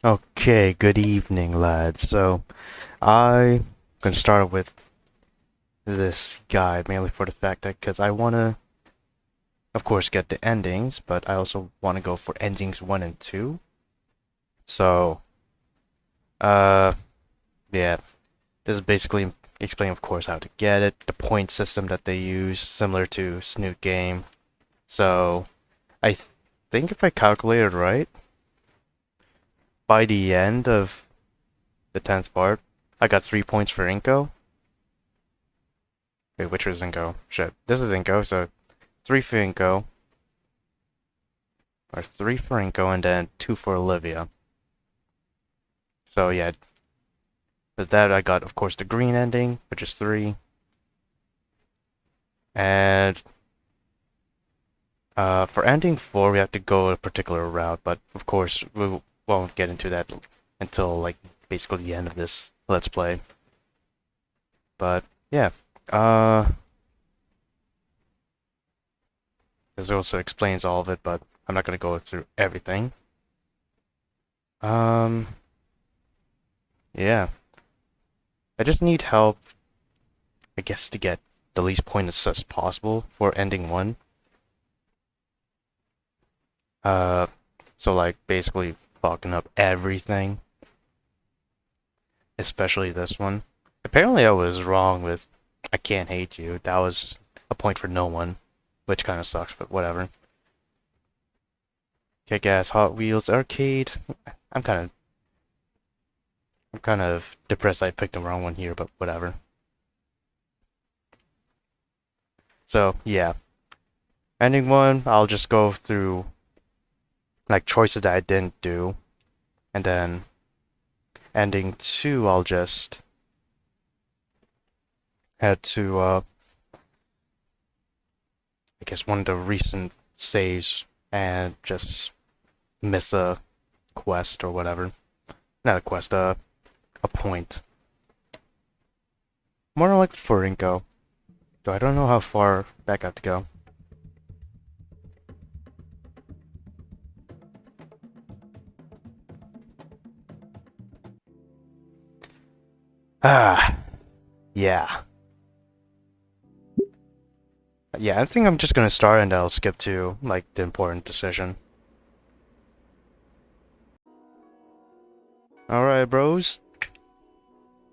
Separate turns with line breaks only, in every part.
Okay, good evening, lads. So, I'm gonna start with this guide mainly for the fact that because I wanna, of course, get the endings, but I also wanna go for endings 1 and 2. So, uh, yeah, this is basically explaining, of course, how to get it, the point system that they use, similar to Snoot Game. So, I think if I calculated right, by the end of the 10th part, I got 3 points for Inco. Wait, which was Inco? Shit, this is Inco, so 3 for Inco, or 3 for Inco, and then 2 for Olivia. So yeah, with that I got, of course, the green ending, which is 3, and for ending 4 we have to go a particular route, but of course we won't get into that until like basically the end of this Let's Play. But yeah, this also explains all of it, but I'm not gonna go through everything. Um, yeah, I just need help, I guess, to get the least points as possible for ending 1. Uh, so like basically fucking up everything, especially this one. Apparently I was wrong with I can't hate you. That was a point for no one, which kind of sucks, but whatever. Kick-Ass Hot Wheels Arcade. I'm kind of I'm kind of depressed I picked the wrong one here, but whatever. So yeah, ending 1, I'll just go through like choices that I didn't do, and then ending 2, I'll just head to I guess one of the recent saves and just miss a quest or whatever. Not a quest, a point. More than likely for Inco. Though I don't know how far back I have to go. Ah, yeah. Yeah, I think I'm just gonna start and I'll skip to, like, the important decision. Alright, bros.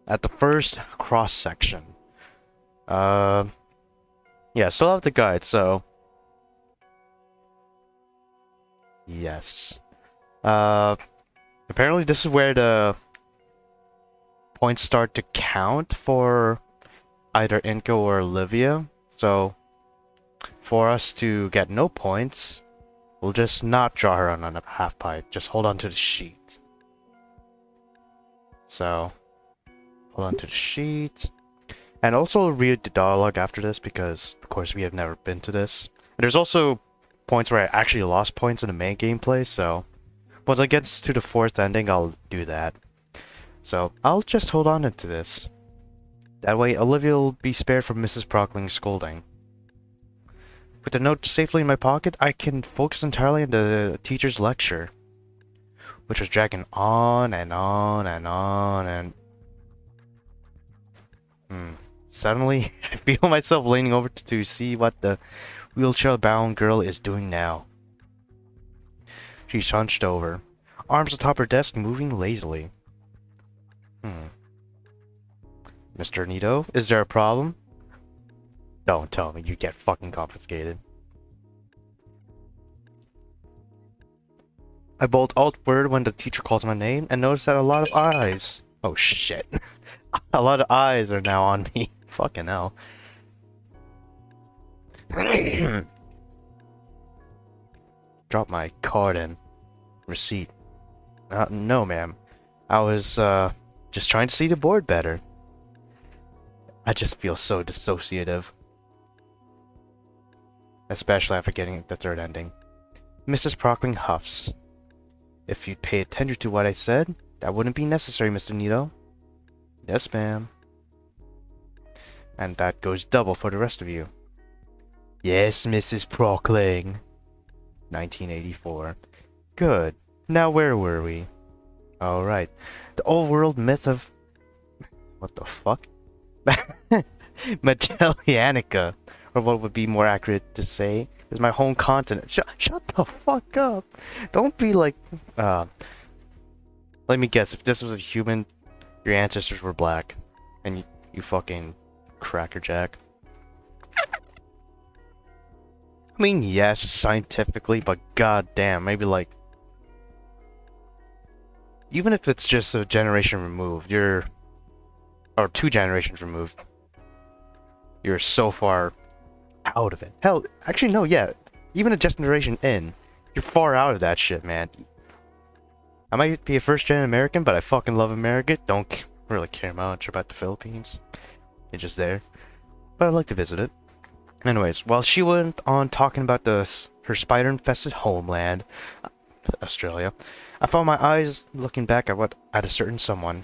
At the first cross section. Uh, yeah, still have the guide, so... Yes. Uh, apparently this is where the points start to count for either Inco or Olivia. So, for us to get no points, we'll just not draw her on a half pipe. Just hold on to the sheet. So, hold on to the sheet. And also read the dialogue after this because, of course, we have never been to this. And there's also points where I actually lost points in the main gameplay, so once I get to the 4th ending, I'll do that. So, I'll just hold on to this. That way, Olivia will be spared from Mrs. Prockling's scolding. With the note safely in my pocket, I can focus entirely on the teacher's lecture, which was dragging on and on and on and... Suddenly, I feel myself leaning over to see what the wheelchair-bound girl is doing now. She's hunched over, arms atop her desk moving lazily. Mr. Nito, is there a problem? Don't tell me you get fucking confiscated. I bolt outward when the teacher calls my name and notice that a lot of eyes... Oh shit. A lot of eyes are now on me. Fucking hell. Drop my card in. Receipt. No, ma'am. I was, just trying to see the board better. I just feel so dissociative. Especially after getting the 3rd ending. Mrs. Prockling huffs. If you'd pay attention to what I said, that wouldn't be necessary, Mr. Nito. Yes, ma'am. And that goes double for the rest of you. Yes, Mrs. Prockling. 1984. Good. Now where were we? Alright. The old world myth of... What the fuck? Magellianica, or what would be more accurate to say, is my home continent. Shut the fuck up! Don't be like... Let me guess, if this was a human, your ancestors were black. And you fucking crackerjack. I mean, yes, scientifically, but goddamn, maybe like... Even if it's just a generation removed, you're... Or 2 generations removed. You're so far out of it. Hell, actually no, yeah. Even a generation in, you're far out of that shit, man. I might be a first-gen American, but I fucking love America. Don't really care much about the Philippines. It's just there. But I'd like to visit it. Anyways, while she went on talking about her spider-infested homeland, Australia, I found my eyes looking back at a certain someone.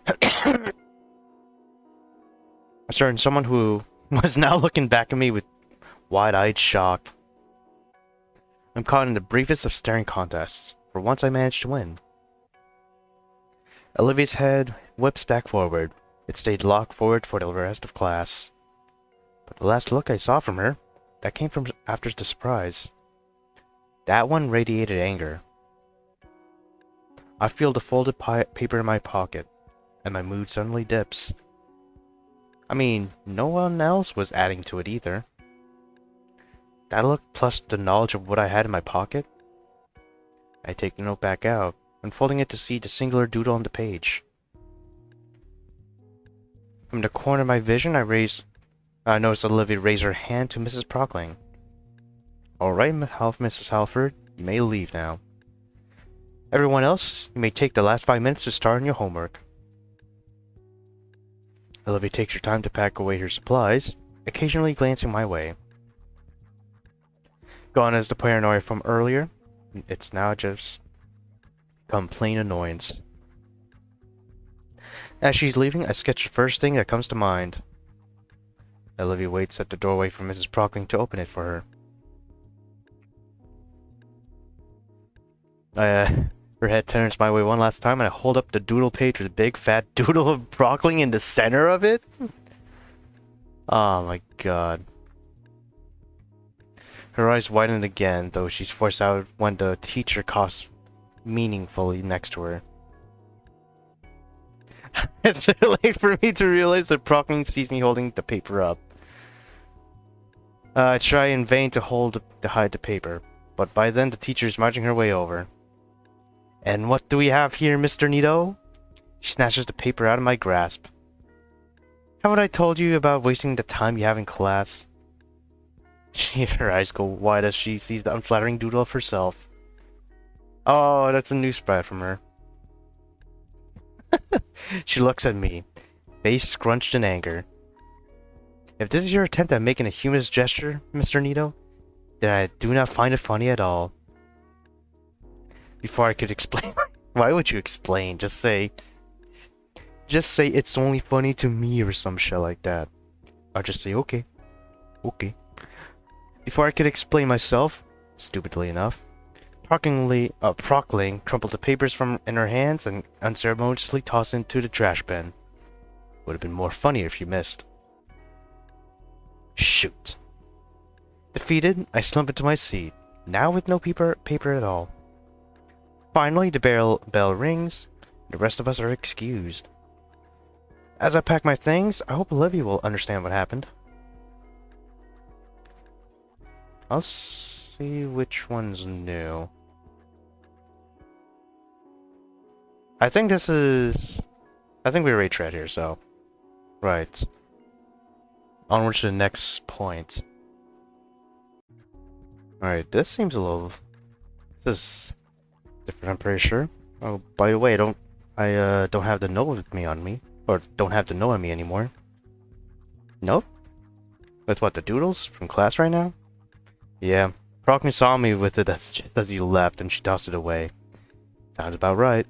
A certain someone who was now looking back at me with wide-eyed shock. I'm caught in the briefest of staring contests. For once I managed to win. Olivia's head whips back forward. It stayed locked forward for the rest of class. But the last look I saw from her, that came from after the surprise. That one radiated anger. I feel the folded paper in my pocket, and my mood suddenly dips. I mean, no one else was adding to it either. That look plus the knowledge of what I had in my pocket? I take the note back out, unfolding it to see the singular doodle on the page. From the corner of my vision, I noticed Olivia raise her hand to Mrs. Prockling. Alright, Mrs. Halford, you may leave now. Everyone else, you may take the last 5 minutes to start on your homework. Olivia takes her time to pack away her supplies, occasionally glancing my way. Gone is the paranoia from earlier. It's now just become plain annoyance. As she's leaving, I sketch the first thing that comes to mind. Olivia waits at the doorway for Mrs. Prockling to open it for her. Her head turns my way one last time, and I hold up the doodle page with a big fat doodle of Prockling in the center of it. Oh my god. Her eyes widen again, though she's forced out when the teacher coughs meaningfully next to her. It's too late for me to realize that Prockling sees me holding the paper up. I try in vain to hide the paper, but by then the teacher is marching her way over. And what do we have here, Mr. Nito? She snatches the paper out of my grasp. Haven't I told you about wasting the time you have in class? Her eyes go wide as she sees the unflattering doodle of herself. Oh, that's a new spread from her. She looks at me, face scrunched in anger. If this is your attempt at making a humorous gesture, Mr. Nito, then I do not find it funny at all. Before I could explain... Why would you explain? Just say it's only funny to me or some shit like that. I'll just say, okay. Okay. Before I could explain myself, stupidly enough, Prockling crumpled the papers in her hands and unceremoniously tossed into the trash bin. Would have been more funny if you missed. Shoot. Defeated, I slump into my seat, now with no paper at all. Finally, the bell rings. The rest of us are excused. As I pack my things, I hope Olivia will understand what happened. I'll see which one's new. I think we already tread here, so... Right. Onward to the next point. Alright, this seems a little... This is... different, I'm pretty sure. Oh, by the way, I don't have the note with me on me. Or don't have the note on me anymore. Nope? With what, the doodles? From class right now? Yeah. Prockling saw me with it just as you left, and she tossed it away. Sounds about right.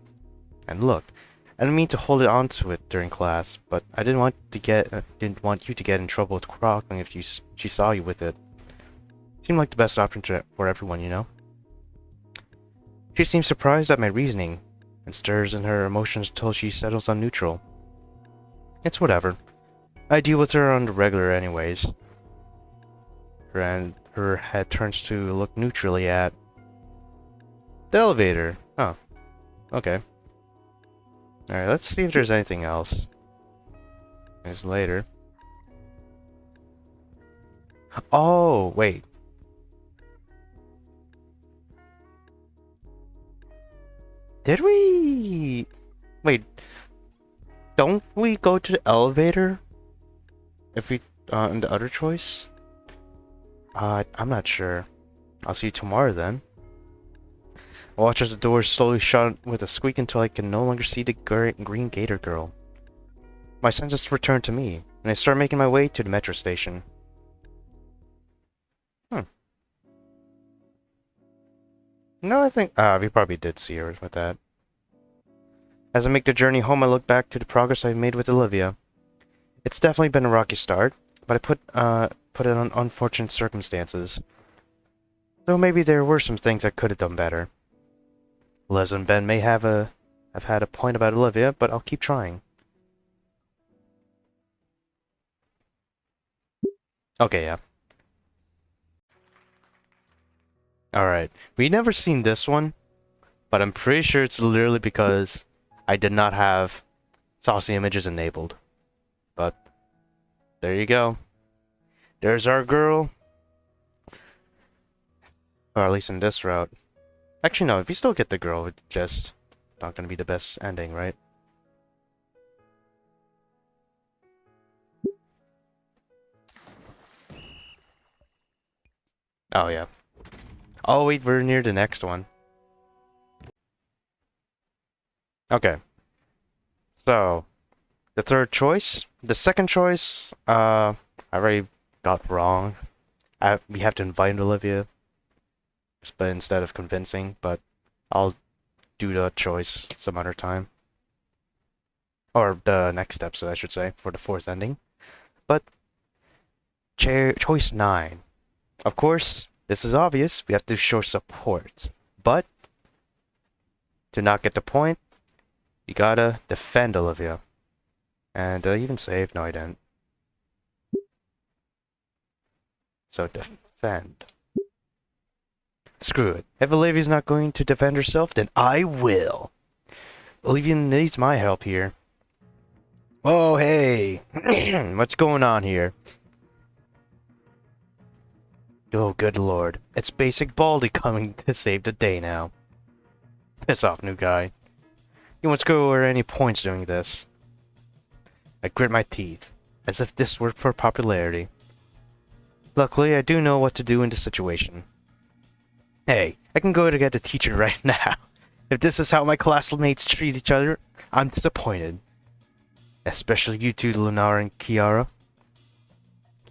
And look, I didn't mean to hold it onto it during class, but I didn't want you to get in trouble with Prockling if she saw you with it. Seemed like the best option for everyone, you know? She seems surprised at my reasoning, and stirs in her emotions until she settles on neutral. It's whatever. I deal with her on the regular anyways. Her head turns to look neutrally at the elevator. Oh, okay. Alright, let's see if there's anything else. There's later. Oh, wait. Did we... Wait. Don't we go to the elevator? If we... in the other choice? I'm not sure. I'll see you tomorrow then. I watch as the doors slowly shut with a squeak until I can no longer see the green Gator girl. My senses return to me, and I start making my way to the metro station. No, I think... we probably did see her with that. As I make the journey home, I look back to the progress I've made with Olivia. It's definitely been a rocky start, but I put it on unfortunate circumstances. Though maybe there were some things I could have done better. Les and Ben may have had a point about Olivia, but I'll keep trying. Okay, yeah. Alright, we never seen this one, but I'm pretty sure it's literally because I did not have saucy images enabled. But, there you go. There's our girl. Or at least in this route. Actually, no, if we still get the girl, it's just not gonna be the best ending, right? Oh, yeah. Oh, wait, we're near the next one. Okay. So, the third choice. The second choice, I already got wrong. We have to invite Olivia, but instead of convincing, but I'll do the choice some other time. Or the next steps, I should say, for the fourth ending. But, choice 9. Of course, this is obvious, we have to show support. But, to not get the point, you gotta defend Olivia. And even save? No, I didn't. So defend. Screw it. If Olivia's not going to defend herself, then I will. Olivia needs my help here. Oh, hey. What's going on here? Oh, good lord. It's Basic Baldy coming to save the day now. Piss off, new guy. You won't score any points doing this. I grit my teeth, as if this were for popularity. Luckily, I do know what to do in this situation. Hey, I can go to get the teacher right now. If this is how my classmates treat each other, I'm disappointed. Especially you two, Lunara and Kiara.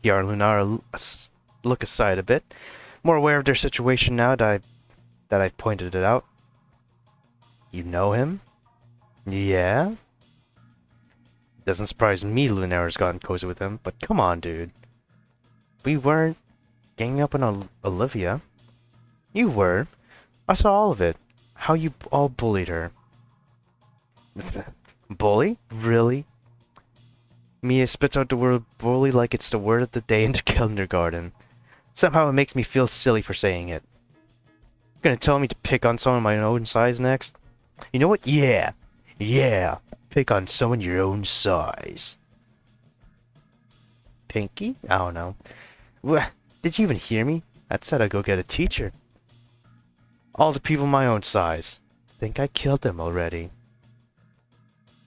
Kiara and Lunara look aside a bit, more aware of their situation now that I've pointed it out. You know him? Yeah? Doesn't surprise me Lunara's gotten cozy with him, but come on, dude. We weren't ganging up on Olivia. You were. I saw all of it. How you all bullied her. Bully? Really? Mia spits out the word bully like it's the word of the day in the kindergarten. Somehow it makes me feel silly for saying it. You're gonna tell me to pick on someone my own size next? You know what? Yeah. Yeah. Pick on someone your own size. Pinky? I don't know. Did you even hear me? I said I'd go get a teacher. All the people my own size. Think I killed them already.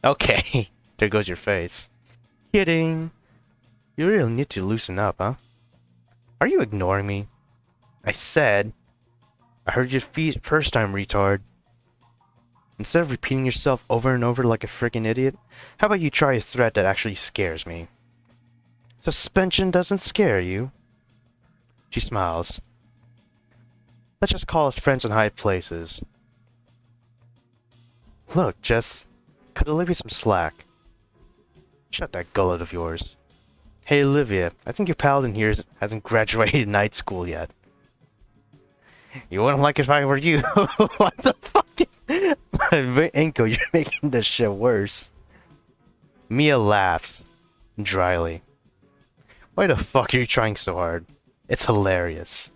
Okay. There goes your face. Kidding. You really need to loosen up, huh? Are you ignoring me? I said... I heard your first time, retard. Instead of repeating yourself over and over like a freaking idiot, how about you try a threat that actually scares me? Suspension doesn't scare you? She smiles. Let's just call us friends in high places. Look, Jess, cut Olivia some slack. Shut that gullet of yours. Hey, Olivia, I think your paladin here hasn't graduated night school yet. You wouldn't like it if I were you. What the fuck? Inco, you're making this shit worse. Mia laughs dryly. Why the fuck are you trying so hard? It's hilarious.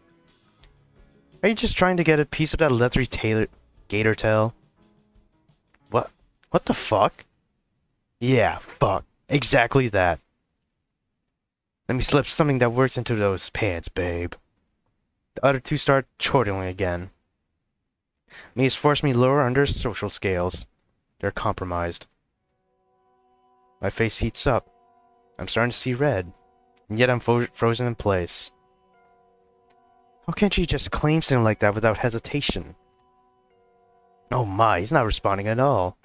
Are you just trying to get a piece of that leathery gator tail? What? What the fuck? Yeah, fuck. Exactly that. Let me slip something that works into those pants, babe. The other two start chortling again. Mia's forced me lower under social scales. They're compromised. My face heats up. I'm starting to see red. And yet I'm frozen in place. How can't you just claim something like that without hesitation? Oh my, he's not responding at all.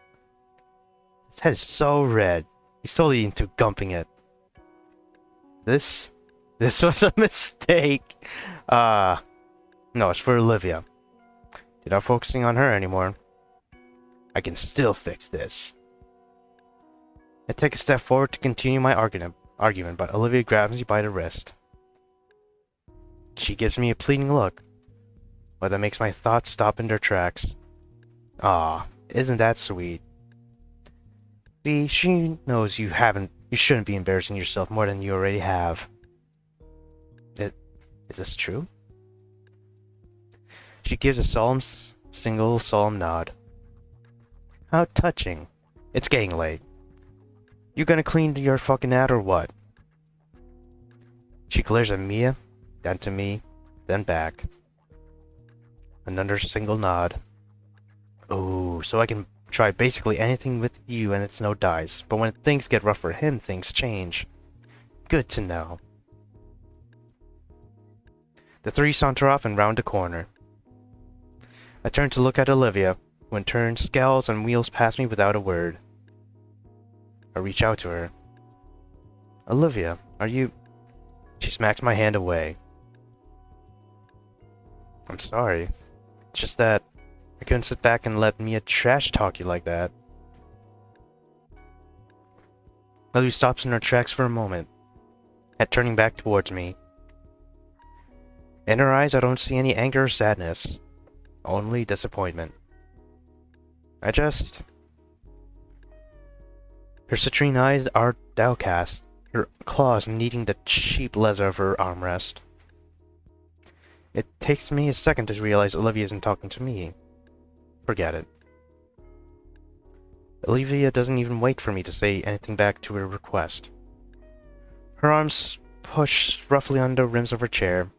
His head is so red. He's totally into gumping it. This was a mistake. No, it's for Olivia. You're not focusing on her anymore. I can still fix this. I take a step forward to continue my argument, but Olivia grabs me by the wrist. She gives me a pleading look, but that makes my thoughts stop in their tracks. Ah, isn't that sweet? See, she knows you shouldn't be embarrassing yourself more than you already have. Is this true? She gives a solemn nod. How touching. It's getting late. You gonna clean your fucking ad or what? She glares at Mia, then to me, then back. Another single nod. Oh, so I can try basically anything with you and it's no dice. But when things get rough for him, things change. Good to know. The three saunter off and round a corner. I turn to look at Olivia, who in turn scowls and wheels past me without a word. I reach out to her. Olivia, are you... She smacks my hand away. I'm sorry. It's just that I couldn't sit back and let Mia trash talk you like that. Olivia stops in her tracks for a moment, head turning back towards me. In her eyes, I don't see any anger or sadness, only disappointment. Her citrine eyes are downcast, her claws kneading the cheap leather of her armrest. It takes me a second to realize Olivia isn't talking to me. Forget it. Olivia doesn't even wait for me to say anything back to her request. Her arms push roughly on the rims of her chair,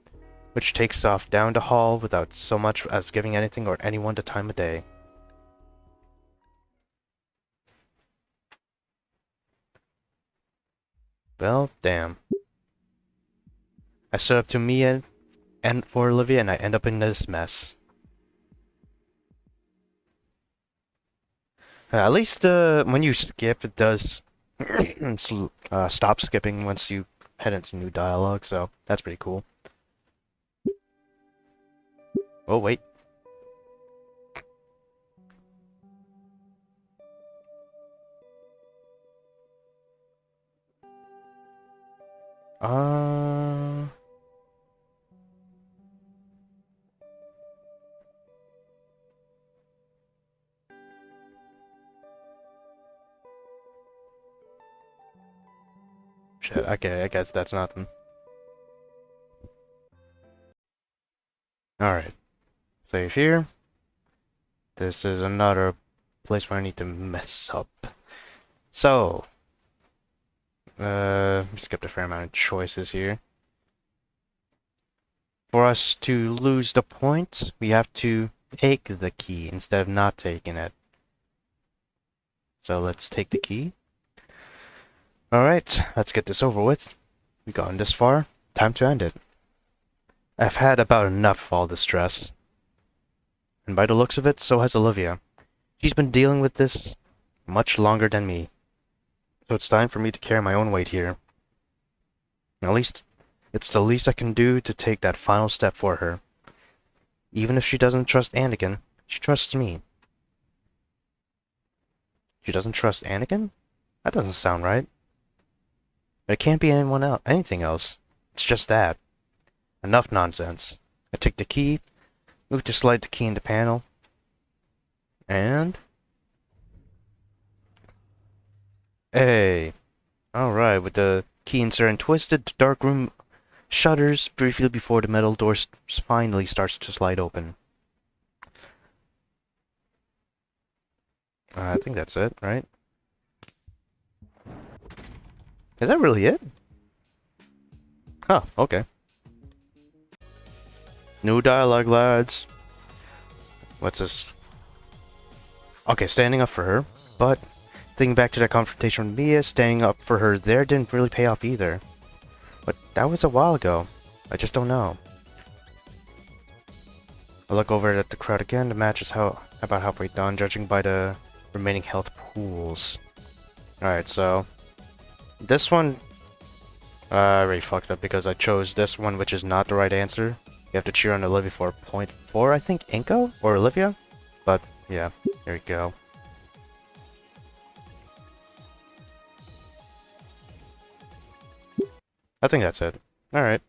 which takes off down the hall without so much as giving anything or anyone the time of day. Well, damn. I stood up to Mia and for Olivia and I end up in this mess. At least when you skip, it does stop skipping once you head into new dialogue, so that's pretty cool. Oh, wait. Shit, okay, I guess that's nothing. Alright. Save here. This is another place where I need to mess up. So, skipped a fair amount of choices here. For us to lose the point, we have to take the key instead of not taking it. So let's take the key. Alright, let's get this over with. We've gotten this far. Time to end it. I've had about enough of all this stress. And by the looks of it, so has Olivia. She's been dealing with this much longer than me. So it's time for me to carry my own weight here. At least, it's the least I can do to take that final step for her. Even if she doesn't trust Anakin, she trusts me. She doesn't trust Anakin? That doesn't sound right. But it can't be anything else. It's just that. Enough nonsense. I take the key, Move to slide the key in the panel. And... Hey. Alright, with the key insert and twisted, the dark room shudders briefly before the metal door finally starts to slide open. I think that's it, right? Is that really it? Huh, okay. New dialogue, lads. What's this? Okay, standing up for her, but thinking back to that confrontation with Mia, standing up for her there didn't really pay off either. But that was a while ago. I just don't know. I look over at the crowd again. The match is about halfway done, judging by the remaining health pools. Alright, so... This one... I already fucked up because I chose this one, which is not the right answer. You have to cheer on Olivia for point 4, I think? Inco? Or Olivia? But, yeah. There you go. I think that's it. Alright.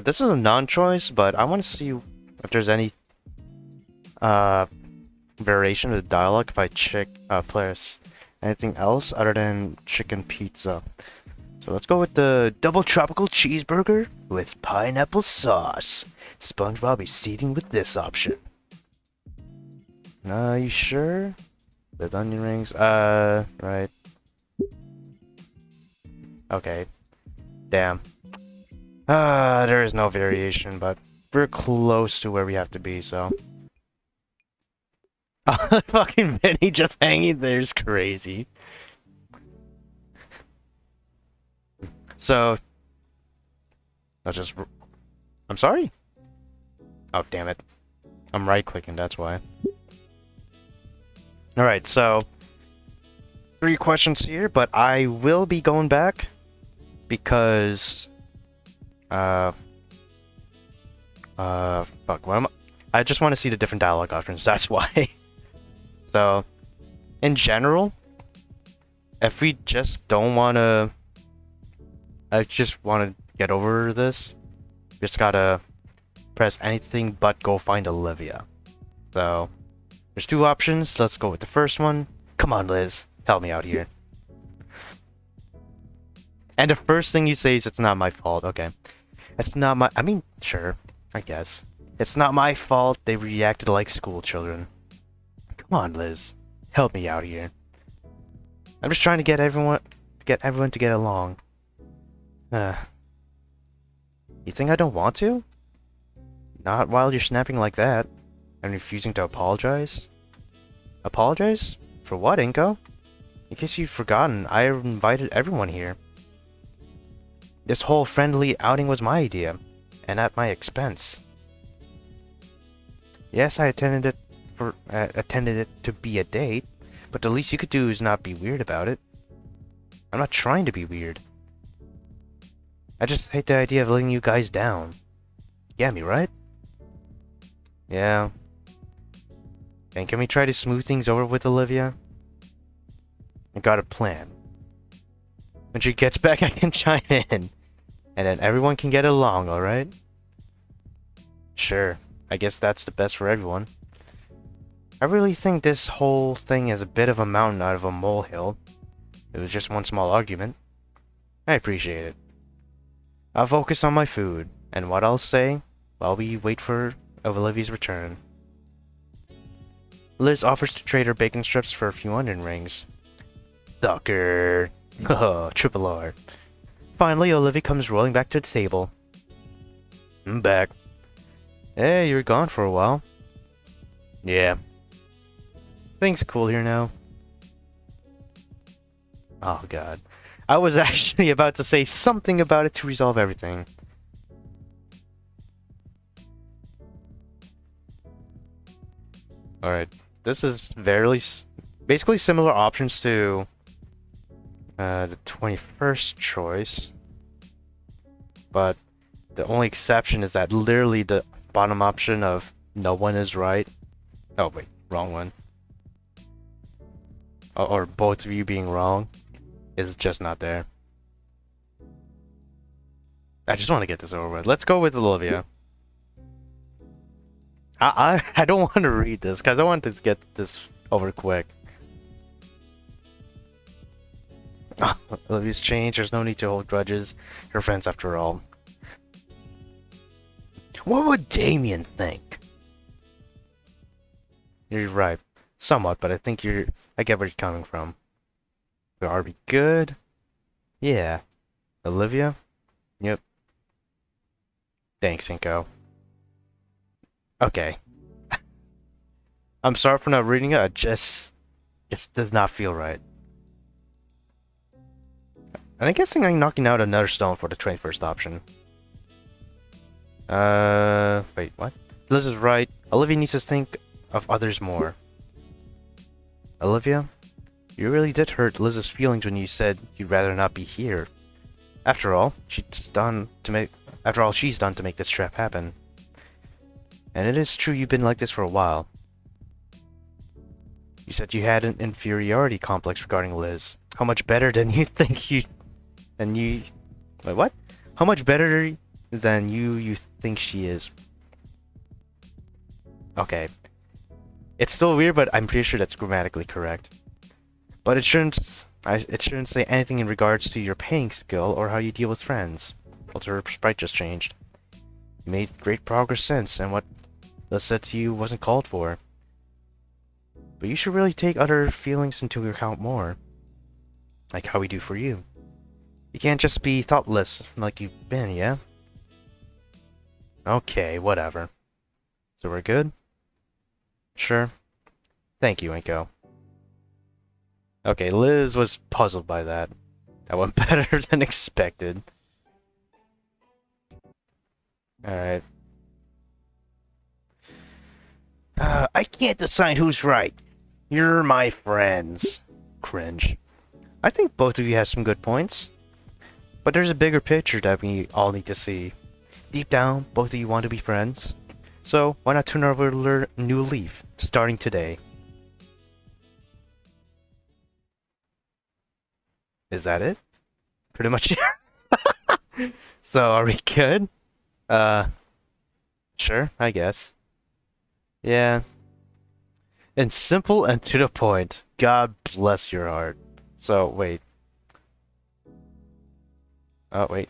This is a non-choice, but I want to see if there's any variation of the dialogue if I press anything else other than chicken pizza. So let's go with the double tropical cheeseburger with pineapple sauce. SpongeBob is seating with this option. You sure? With onion rings? Right. Okay. Damn. There is no variation, but we're close to where we have to be, so... Fucking Vinny just hanging there is crazy. So... I'm sorry? Oh, damn it. I'm right-clicking, that's why. Alright, so... 3 questions here, but I will be going back. Because... fuck, what am I just want to see the different dialogue options, that's why. So, in general, if we just don't want to... I just want to get over this, just gotta press anything but go find Olivia. So, there's 2 options, let's go with the first one. Come on, Liz, help me out here. And the first thing you say is, it's not my fault, okay. It's not my... I mean, sure, I guess. It's not my fault they reacted like school children. Come on, Liz. Help me out here. I'm just trying to get everyone to get along. You think I don't want to? Not while you're snapping like that. And refusing to apologize? Apologize? For what, Inco? In case you've forgotten, I invited everyone here. This whole friendly outing was my idea, and at my expense. Yes, I attended it to be a date, but the least you could do is not be weird about it. I'm not trying to be weird. I just hate the idea of letting you guys down. You get me, right? Yeah. And can we try to smooth things over with Olivia? I got a plan. When she gets back, I can chime in. And then everyone can get along, alright? Sure. I guess that's the best for everyone. I really think this whole thing is a bit of a mountain out of a molehill. It was just one small argument. I appreciate it. I'll focus on my food, and what I'll say while we wait for Olivia's return. Liz offers to trade her bacon strips for a few onion rings. Sucker. Haha, triple R. Finally, Olivia comes rolling back to the table. I'm back. Hey, you were gone for a while. Yeah. Things cool here now. Oh god. I was actually about to say something about it to resolve everything. Alright. This is basically similar options to the 21st choice. But the only exception is that literally the bottom option of no one is right. Oh wait, wrong one. Or both of you being wrong is just not there. I just want to get this over with. Let's go with Olivia. I don't want to read this because I want to get this over quick. Olivia's changed. There's no need to hold grudges. You're friends after all. What would Damien think? You're right. Somewhat, but I think I get where you're coming from. Are we good? Yeah. Olivia? Yep. Thanks, Inco. Okay. I'm sorry for not reading it. It does not feel right. And I'm guessing I'm knocking out another stone for the 21st option. Wait, what? Liz is right. Olivia needs to think of others more. Olivia, you really did hurt Liz's feelings when you said you'd rather not be here. After all, she's done to make this trap happen. And it is true you've been like this for a while. You said you had an inferiority complex regarding Liz. How much better than you think you... Wait, what? How much better than you think she is? Okay. It's still weird, but I'm pretty sure that's grammatically correct. But it shouldn't say anything in regards to your painting skill or how you deal with friends. Also, her sprite just changed. You made great progress since, and what Liz said to you wasn't called for. But you should really take other feelings into account more. Like how we do for you. You can't just be thoughtless like you've been, yeah? Okay, whatever. So we're good? Sure. Thank you, Inco. Okay, Liz was puzzled by that. That went better than expected. Alright. I can't decide who's right. You're my friends. Cringe. I think both of you have some good points. But there's a bigger picture that we all need to see. Deep down, both of you want to be friends. So, why not turn over a new leaf, starting today? Is that it? Pretty much. So, are we good? Sure, I guess. Yeah. And simple and to the point. God bless your heart. So, wait. Oh, wait.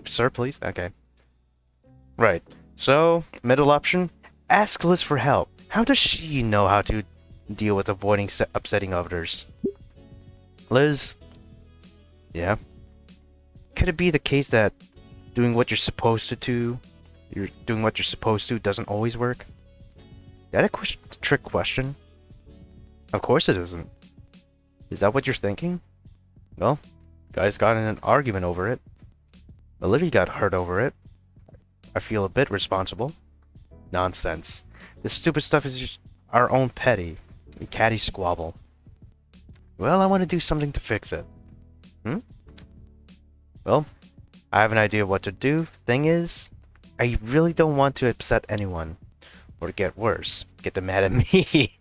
Sir, please? Okay. Right. So, middle option. Ask Liz for help. How does she know how to deal with avoiding upsetting others? Liz? Yeah? Could it be the case that doing what you're supposed to doesn't always work? Is that a trick question? Of course it isn't. Is that what you're thinking? Well, guys got in an argument over it. Olivia got hurt over it. I feel a bit responsible. Nonsense. This stupid stuff is just our own catty squabble. Well, I want to do something to fix it. Well, I have an idea what to do. Thing is, I really don't want to upset anyone. Or get worse, get them mad at me.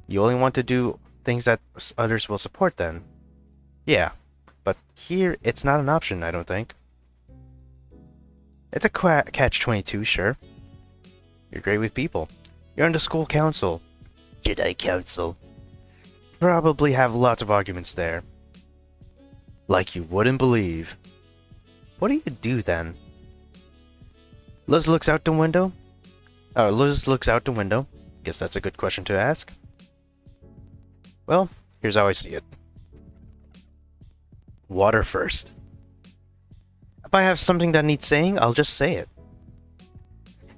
You only want to do things that others will support then. Yeah, but here it's not an option, I don't think. It's a catch-22, sure. You're great with people. You're on the school council. Jedi Council. Probably have lots of arguments there. Like you wouldn't believe. What do you do then? Liz looks out the window. Guess that's a good question to ask. Well, here's how I see it. Water first. If I have something that needs saying, I'll just say it.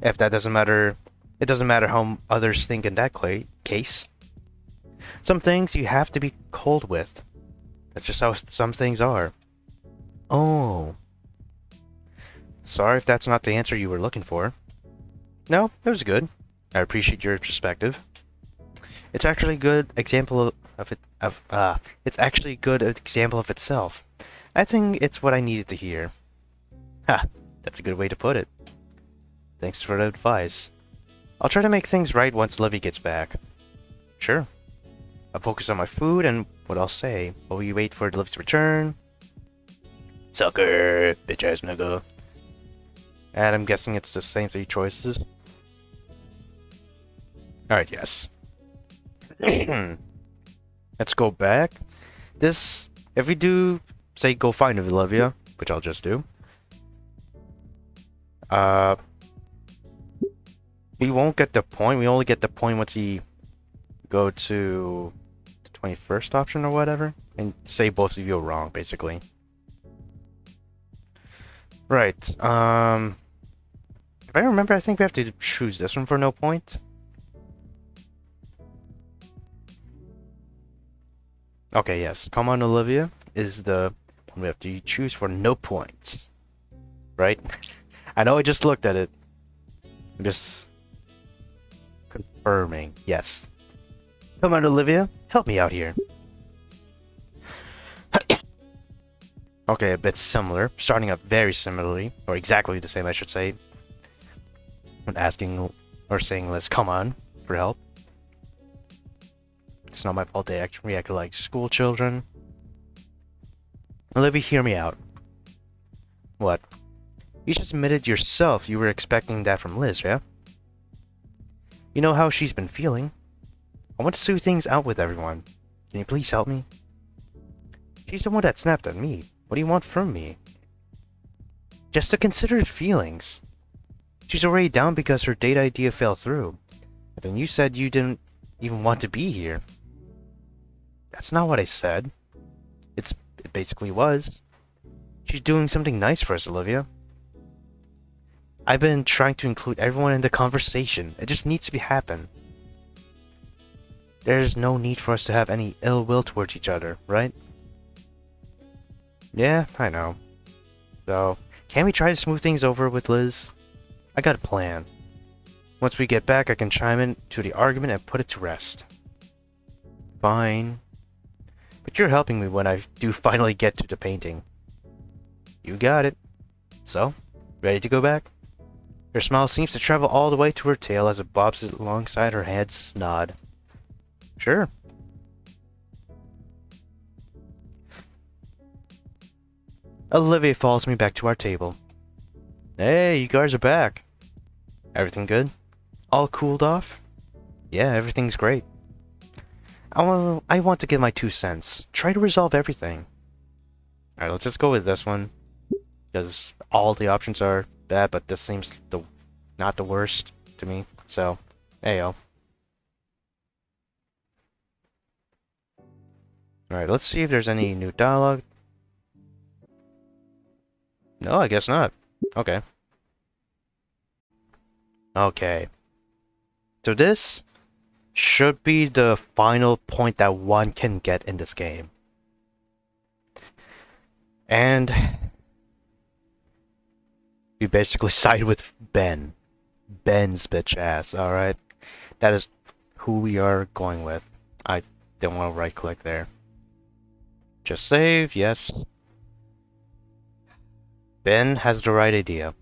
If that doesn't matter, it doesn't matter how others think in that case. Some things you have to be cold with. That's just how some things are. Oh. Sorry if that's not the answer you were looking for. No, it was good. I appreciate your perspective. It's actually a good example it's actually a good example of itself. I think it's what I needed to hear. Ha, that's a good way to put it. Thanks for the advice. I'll try to make things right once Livy gets back. Sure. I'll focus on my food and what I'll say while we wait for Livy's return. Sucker, bitch ass nigga. And I'm guessing it's the same 3 choices. Alright, yes. Let's go back. This, if we do, say, go find Olivia, which I'll just do. We won't get the point. We only get the point once we go to the 21st option or whatever, and say both of you are wrong, basically. Right. If I remember, I think we have to choose this one for no point. Okay, yes. Come on, Olivia is the one we have to choose for no points. Right? I know I just looked at it. I'm just confirming. Yes. Come on, Olivia. Help me out here. Okay, a bit similar. Starting up very similarly. Or exactly the same, I should say. When asking or saying, let's come on for help. It's not my fault they actually reacted like school children. Olivia, hear me out. What? You just admitted yourself you were expecting that from Liz, yeah? You know how she's been feeling. I want to smooth things out with everyone. Can you please help me? She's the one that snapped at me. What do you want from me? Just to consider her feelings. She's already down because her date idea fell through. And then you said you didn't even want to be here. That's not what I said. It basically was. She's doing something nice for us, Olivia. I've been trying to include everyone in the conversation. It just needs to happen. There's no need for us to have any ill will towards each other, right? Yeah, I know. So, can we try to smooth things over with Liz? I got a plan. Once we get back, I can chime in to the argument and put it to rest. Fine. But you're helping me when I do finally get to the painting. You got it. So, ready to go back? Her smile seems to travel all the way to her tail as it bobs alongside her head's nod. Sure. Olivia follows me back to our table. Hey, you guys are back. Everything good? All cooled off? Yeah, everything's great. I want to give my 2 cents. Try to resolve everything. Alright, let's just go with this one. Because all the options are bad, but this seems not the worst to me. So, ayo. Alright, let's see if there's any new dialogue. No, I guess not. Okay. Okay. So this should be the final point that one can get in this game. And we basically side with Ben. Ben's bitch ass, alright? That is who we are going with. I don't want to right click there. Just save, yes. Ben has the right idea.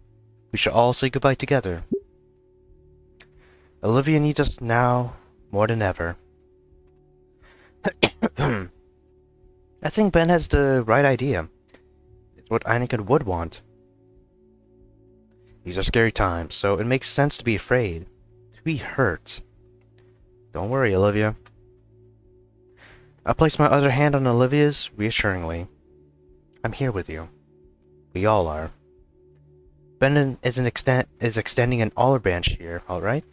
We should all say goodbye together. Olivia needs us now more than ever. I think Ben has the right idea. It's what Anakin would want. These are scary times, so it makes sense to be afraid. To be hurt. Don't worry, Olivia. I place my other hand on Olivia's reassuringly. I'm here with you. We all are. Ben is extending an olive branch here, alright?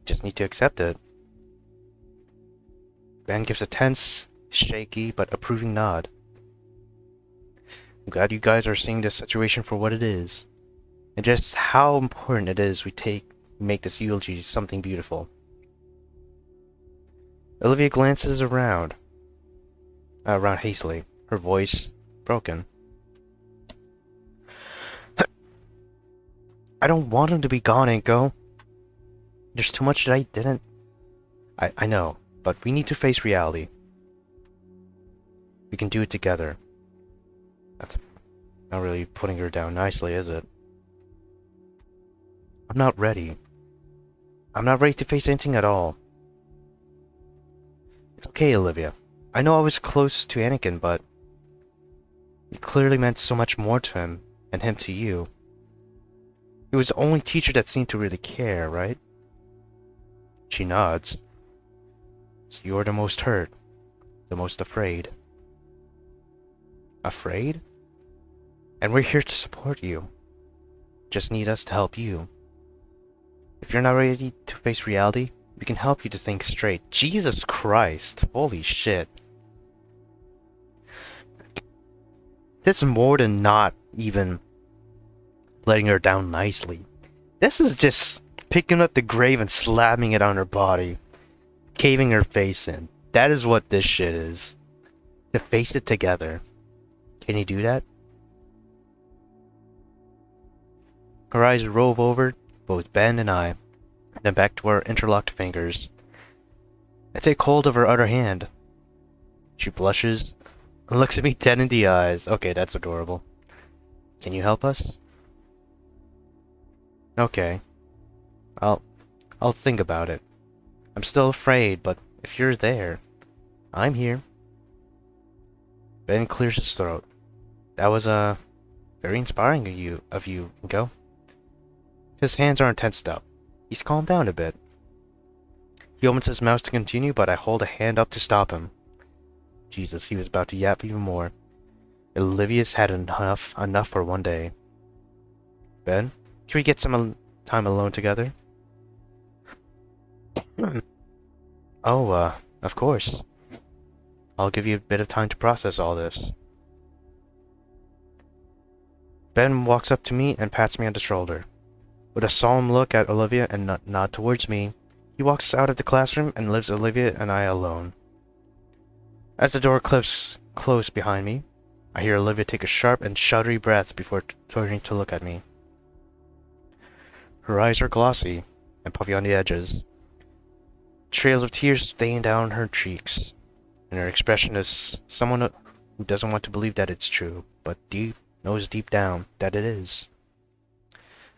Just need to accept it. Ben gives a tense, shaky, but approving nod. I'm glad you guys are seeing this situation for what it is. And just how important it is we make this eulogy something beautiful. Olivia glances around hastily, her voice broken. I don't want him to be gone, Inco. There's too much that I didn't... I know, but we need to face reality. We can do it together. That's not really putting her down nicely, is it? I'm not ready. I'm not ready to face anything at all. It's okay, Olivia. I know I was close to Anakin, but... you clearly meant so much more to him, and him to you. He was the only teacher that seemed to really care, right? She nods. So you're the most hurt, the most afraid. Afraid? And we're here to support you. Just need us to help you. If you're not ready to face reality, we can help you to think straight. Jesus Christ. Holy shit. That's more than not even letting her down nicely. This is just picking up the grave and slamming it on her body. Caving her face in. That is what this shit is. To face it together. Can you do that? Her eyes rove over both Ben and I, then back to our interlocked fingers. I take hold of her other hand. She blushes and looks at me dead in the eyes. Okay, that's adorable. Can you help us? Okay. I'll think about it. I'm still afraid, but if you're there, I'm here. Ben clears his throat. That was very inspiring of you, Inco. His hands aren't tensed up. He's calmed down a bit. He opens his mouth to continue, but I hold a hand up to stop him. Jesus, he was about to yap even more. Olivia's had enough for one day. Ben, can we get some time alone together? Oh, of course. I'll give you a bit of time to process all this. Ben walks up to me and pats me on the shoulder. With a solemn look at Olivia and nod towards me, he walks out of the classroom and leaves Olivia and I alone. As the door clips close behind me, I hear Olivia take a sharp and shuddery breath before turning to look at me. Her eyes are glossy and puffy on the edges. Trails of tears stain down her cheeks, and her expression is someone who doesn't want to believe that it's true, but knows deep down that it is.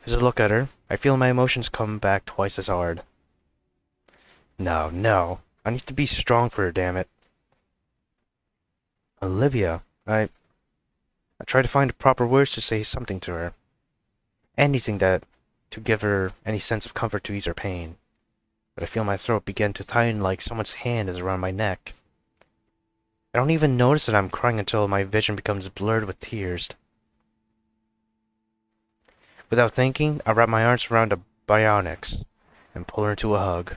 As I look at her, I feel my emotions come back twice as hard. No. I need to be strong for her, damn it. Olivia, I try to find the proper words to say something to her. Anything to give her any sense of comfort to ease her pain. But I feel my throat begin to tighten like someone's hand is around my neck. I don't even notice that I'm crying until my vision becomes blurred with tears. Without thinking, I wrap my arms around the bionics and pull her into a hug.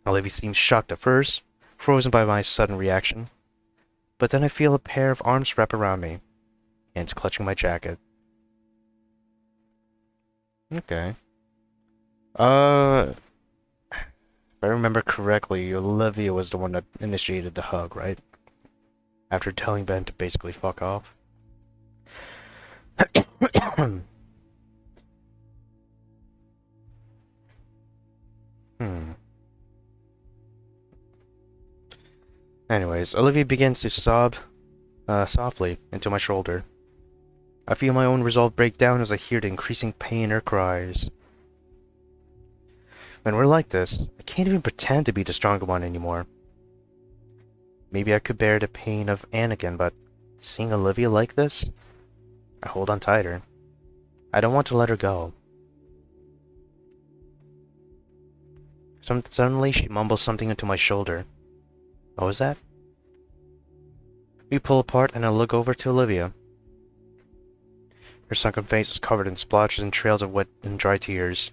Olivia seems shocked at first, frozen by my sudden reaction. But then I feel a pair of arms wrap around me, hands clutching my jacket. Okay. If I remember correctly, Olivia was the one that initiated the hug, right? After telling Ben to basically fuck off. Anyways, Olivia begins to sob softly into my shoulder. I feel my own resolve break down as I hear the increasing pain in her cries. When we're like this, I can't even pretend to be the stronger one anymore. Maybe I could bear the pain of Anakin, but seeing Olivia like this, I hold on tighter. I don't want to let her go. Suddenly, she mumbles something into my shoulder. What was that? We pull apart and I look over to Olivia. Her sunken face is covered in splotches and trails of wet and dry tears.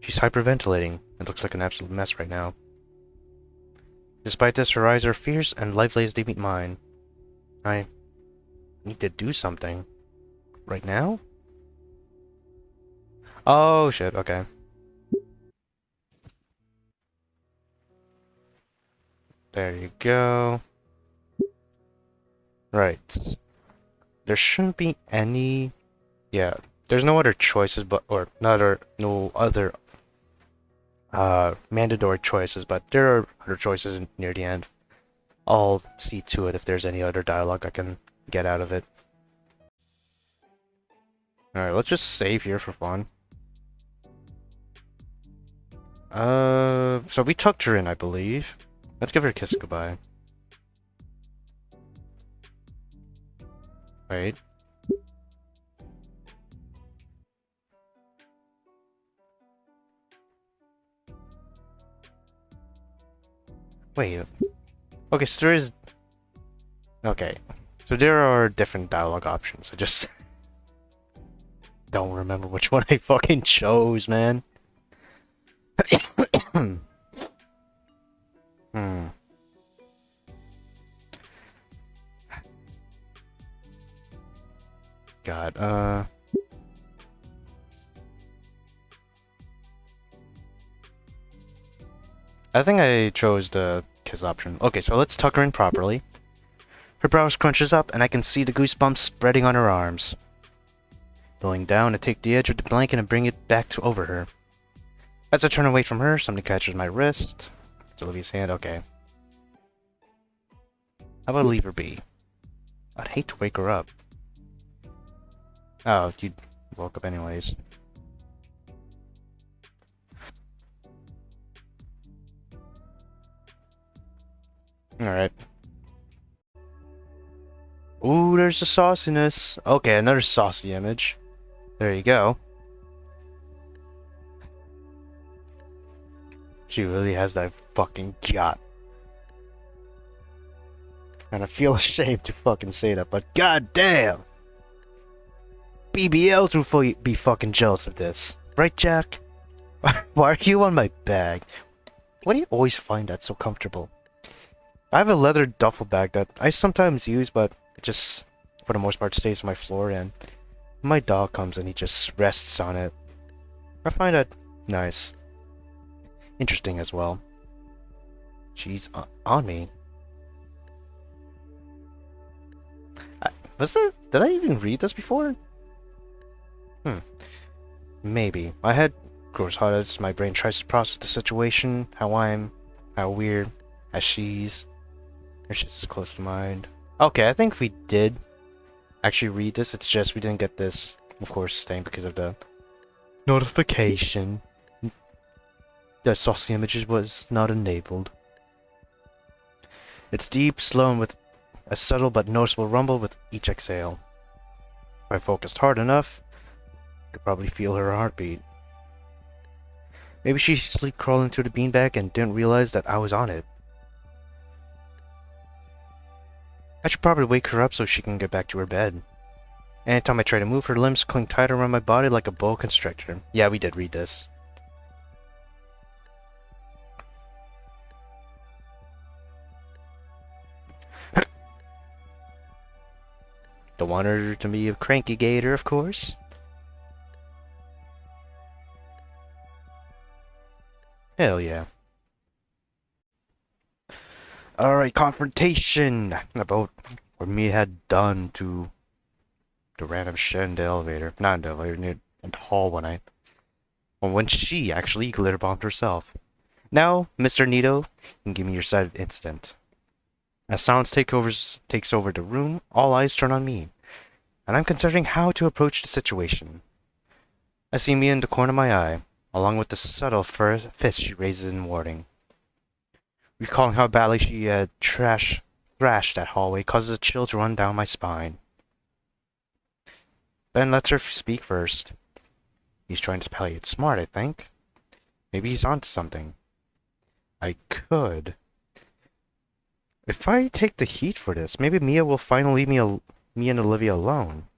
She's hyperventilating and looks like an absolute mess right now. Despite this, her eyes are fierce and lively as they meet mine. I need to do something. Right now? Oh shit, okay. There you go. Right. There shouldn't be any... Yeah, there's no other choices no other mandatory choices, but there are other choices near the end. I'll see to it if there's any other dialogue I can get out of it. Alright, let's just save here for fun. So we tucked her in, I believe. Let's give her a kiss goodbye. Wait. Wait. Okay, so there is... Okay. So there are different dialogue options. I just... don't remember which one I fucking chose, man. Hmm. God, I think I chose the kiss option. Okay, so let's tuck her in properly. Her brows crunches up, and I can see the goosebumps spreading on her arms. Going down, I take the edge of the blanket and bring it back to over her. As I turn away from her, something catches my wrist. It's Olivia's hand, okay. How about I leave her be? I'd hate to wake her up. Oh, you woke up anyways. Alright. Ooh, there's the sauciness. Okay, another saucy image. There you go. She really has that fucking gut. And I feel ashamed to fucking say that, but goddamn! BBLs would be fucking jealous of this. Right, Jack? Why are you on my bag? Why do you always find that so comfortable? I have a leather duffel bag that I sometimes use, but it just, for the most part, stays on my floor, and my dog comes and he just rests on it. I find that nice. Interesting as well. She's on me. Did I even read this before? Maybe. My head grows hot as my brain tries to process the situation, how weird, as she's just close to mind. Okay, I think we did actually read this, it's just we didn't get this, of course, thing because of the notification. The saucy images was not enabled. It's deep, slow, and with a subtle but noticeable rumble with each exhale. If I focused hard enough, I could probably feel her heartbeat. Maybe she sleep crawled into the beanbag and didn't realize that I was on it. I should probably wake her up so she can get back to her bed. Anytime I try to move, her limbs cling tight around my body like a boa constrictor. Yeah, we did read this. Don't want her to be a cranky gator, of course. Hell yeah. Alright, confrontation about what Mia had done to the random shit in the elevator. Not in the elevator, near the hall one night. Or when she actually glitter bombed herself. Now, Mr. Nito, you can give me your side of the incident. As silence takes over the room, all eyes turn on me, and I'm considering how to approach the situation. I see Mia in the corner of my eye, along with the subtle fist she raises in warning. Recalling how badly she had thrashed that hallway causes a chill to run down my spine. Ben lets her speak first. He's trying to play it smart, I think. Maybe he's onto something. I could. If I take the heat for this, maybe Mia will finally leave me and Olivia alone.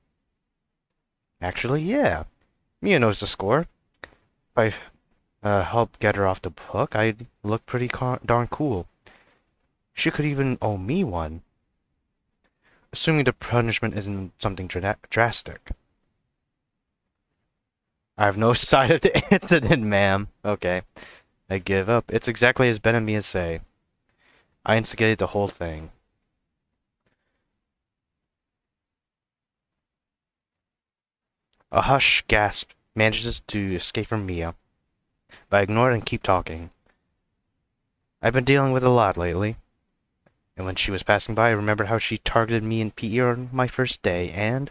Actually, yeah. Mia knows the score. If I help get her off the hook, I'd look pretty darn cool. She could even owe me one. Assuming the punishment isn't something drastic. I have no side of the incident, ma'am. Okay. I give up. It's exactly as Ben and Mia say. I instigated the whole thing. A hush gasp manages to escape from Mia, but I ignore it and keep talking. I've been dealing with a lot lately, and when she was passing by, I remembered how she targeted me in PE on my first day, and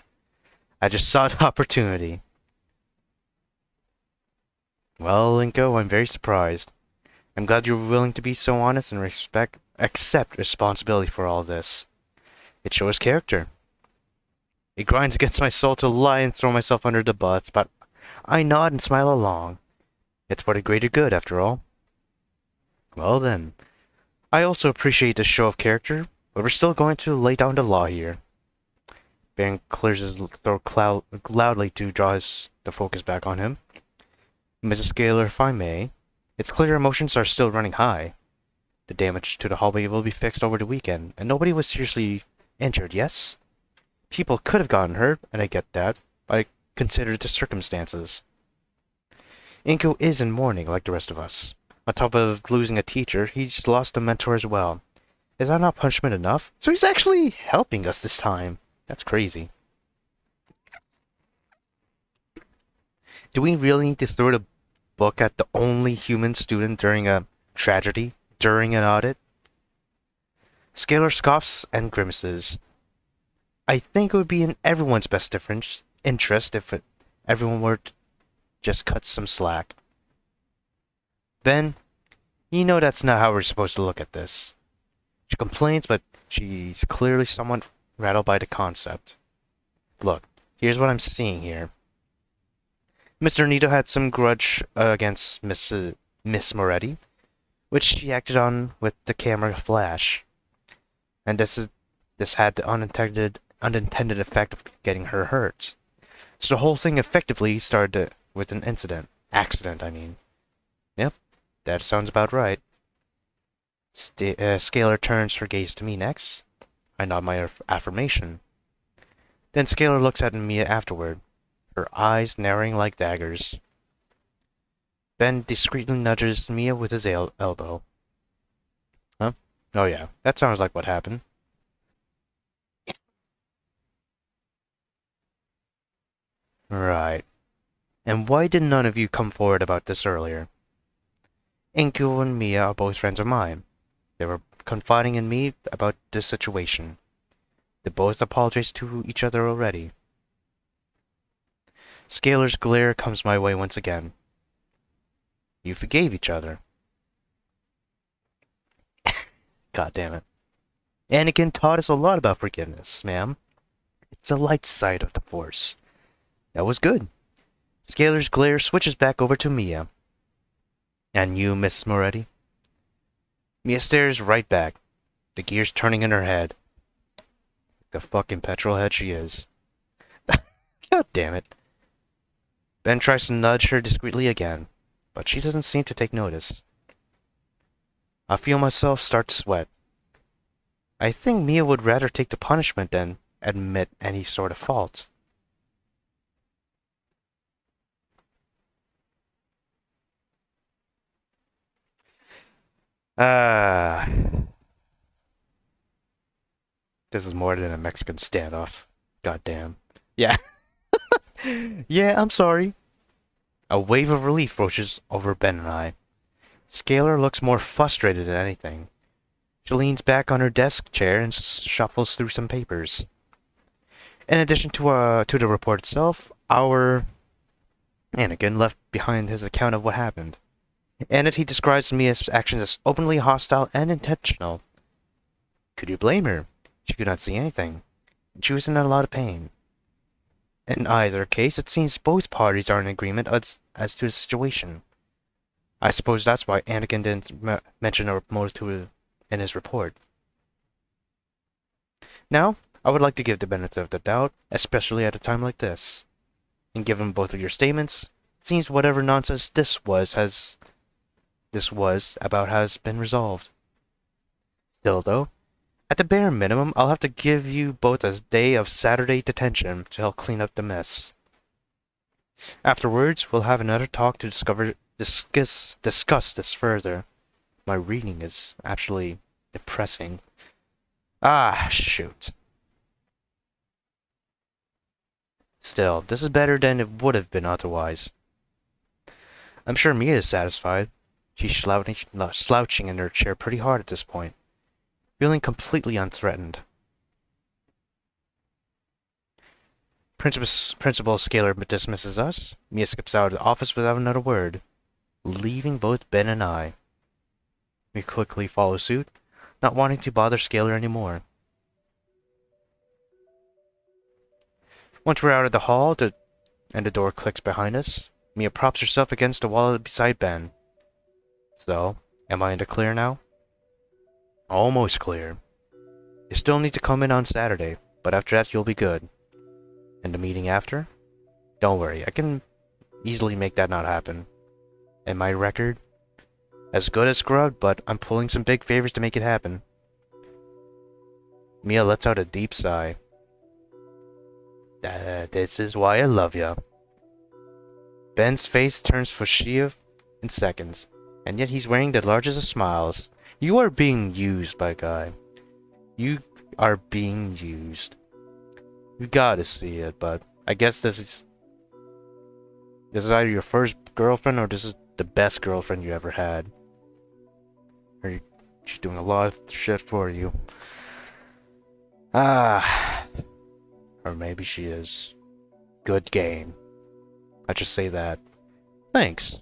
I just saw the opportunity. Well, Inco, I'm very surprised. I'm glad you're willing to be so honest and accept responsibility for all this. It shows character. It grinds against my soul to lie and throw myself under the bus, but I nod and smile along. It's for the greater good, after all. Well then, I also appreciate the show of character, but we're still going to lay down the law here. Ben clears his throat loudly to draw the focus back on him. Mrs. Scalar, if I may, it's clear emotions are still running high. The damage to the hallway will be fixed over the weekend, and nobody was seriously injured, yes? People could have gotten hurt, and I get that, but I consider the circumstances. Inco is in mourning like the rest of us. On top of losing a teacher, he's lost a mentor as well. Is that not punishment enough? So he's actually helping us this time. That's crazy. Do we really need to throw the book at the only human student during a tragedy? During an audit? Scalar scoffs and grimaces. I think it would be in everyone's best interest if everyone were to just cut some slack. Ben, you know that's not how we're supposed to look at this. She complains, but she's clearly somewhat rattled by the concept. Look, here's what I'm seeing here. Mr. Nito had some grudge against Miss Moretti, which she acted on with the camera flash. And this had the unintended effect of getting her hurt. So the whole thing effectively started with an accident, I mean. Yep, that sounds about right. Scalar turns her gaze to me next. I nod my affirmation. Then Scalar looks at me afterward, her eyes narrowing like daggers. Ben discreetly nudges Mia with his elbow. Huh? Oh yeah, that sounds like what happened. Right. And why did none of you come forward about this earlier? Inco and Mia are both friends of mine. They were confiding in me about this situation. They both apologized to each other already. Scalar's glare comes my way once again. You forgave each other. God damn it. Anakin taught us a lot about forgiveness, ma'am. It's the light side of the Force. That was good. Scalar's glare switches back over to Mia. And you, Mrs. Moretti? Mia stares right back, the gears turning in her head. The fucking petrol head she is. God damn it. Ben tries to nudge her discreetly again, but she doesn't seem to take notice. I feel myself start to sweat. I think Mia would rather take the punishment than admit any sort of fault. This is more than a Mexican standoff. Goddamn. Yeah. Yeah, I'm sorry. A wave of relief rushes over Ben and I. Scalar looks more frustrated than anything. She leans back on her desk chair and shuffles through some papers. In addition to the report itself, our Anakin left behind his account of what happened. In it, he describes Mia's actions as openly hostile and intentional. Could you blame her? She could not see anything. She was in a lot of pain. In either case, it seems both parties are in agreement as to the situation. I suppose that's why Anakin didn't mention a motive in his report. Now, I would like to give the benefit of the doubt, especially at a time like this. And given both of your statements, it seems whatever nonsense this was about has been resolved. Still, though, at the bare minimum, I'll have to give you both a day of Saturday detention to help clean up the mess. Afterwards, we'll have another talk to discuss this further. My reading is actually depressing. Ah, shoot. Still, this is better than it would have been otherwise. I'm sure Mia is satisfied. She's slouching in her chair pretty hard at this point, feeling completely unthreatened. Principal Scalar dismisses us. Mia skips out of the office without another word, leaving both Ben and I. We quickly follow suit, not wanting to bother Scalar anymore. Once we're out of the hall, and the door clicks behind us, Mia props herself against the wall beside Ben. So, am I in the clear now? Almost clear. You still need to come in on Saturday, but after that you'll be good. And the meeting after? Don't worry, I can easily make that not happen. And my record? As good as scrubbed, but I'm pulling some big favors to make it happen. Mia lets out a deep sigh. This is why I love ya. Ben's face turns fuchsia in seconds, and yet he's wearing the largest of smiles. You are being used, my guy. You are being used. You gotta see it, but I guess this is either your first girlfriend or this is the best girlfriend you ever had. Or she's doing a lot of shit for you. Ah. Or maybe she is. Good game. I just say that. Thanks.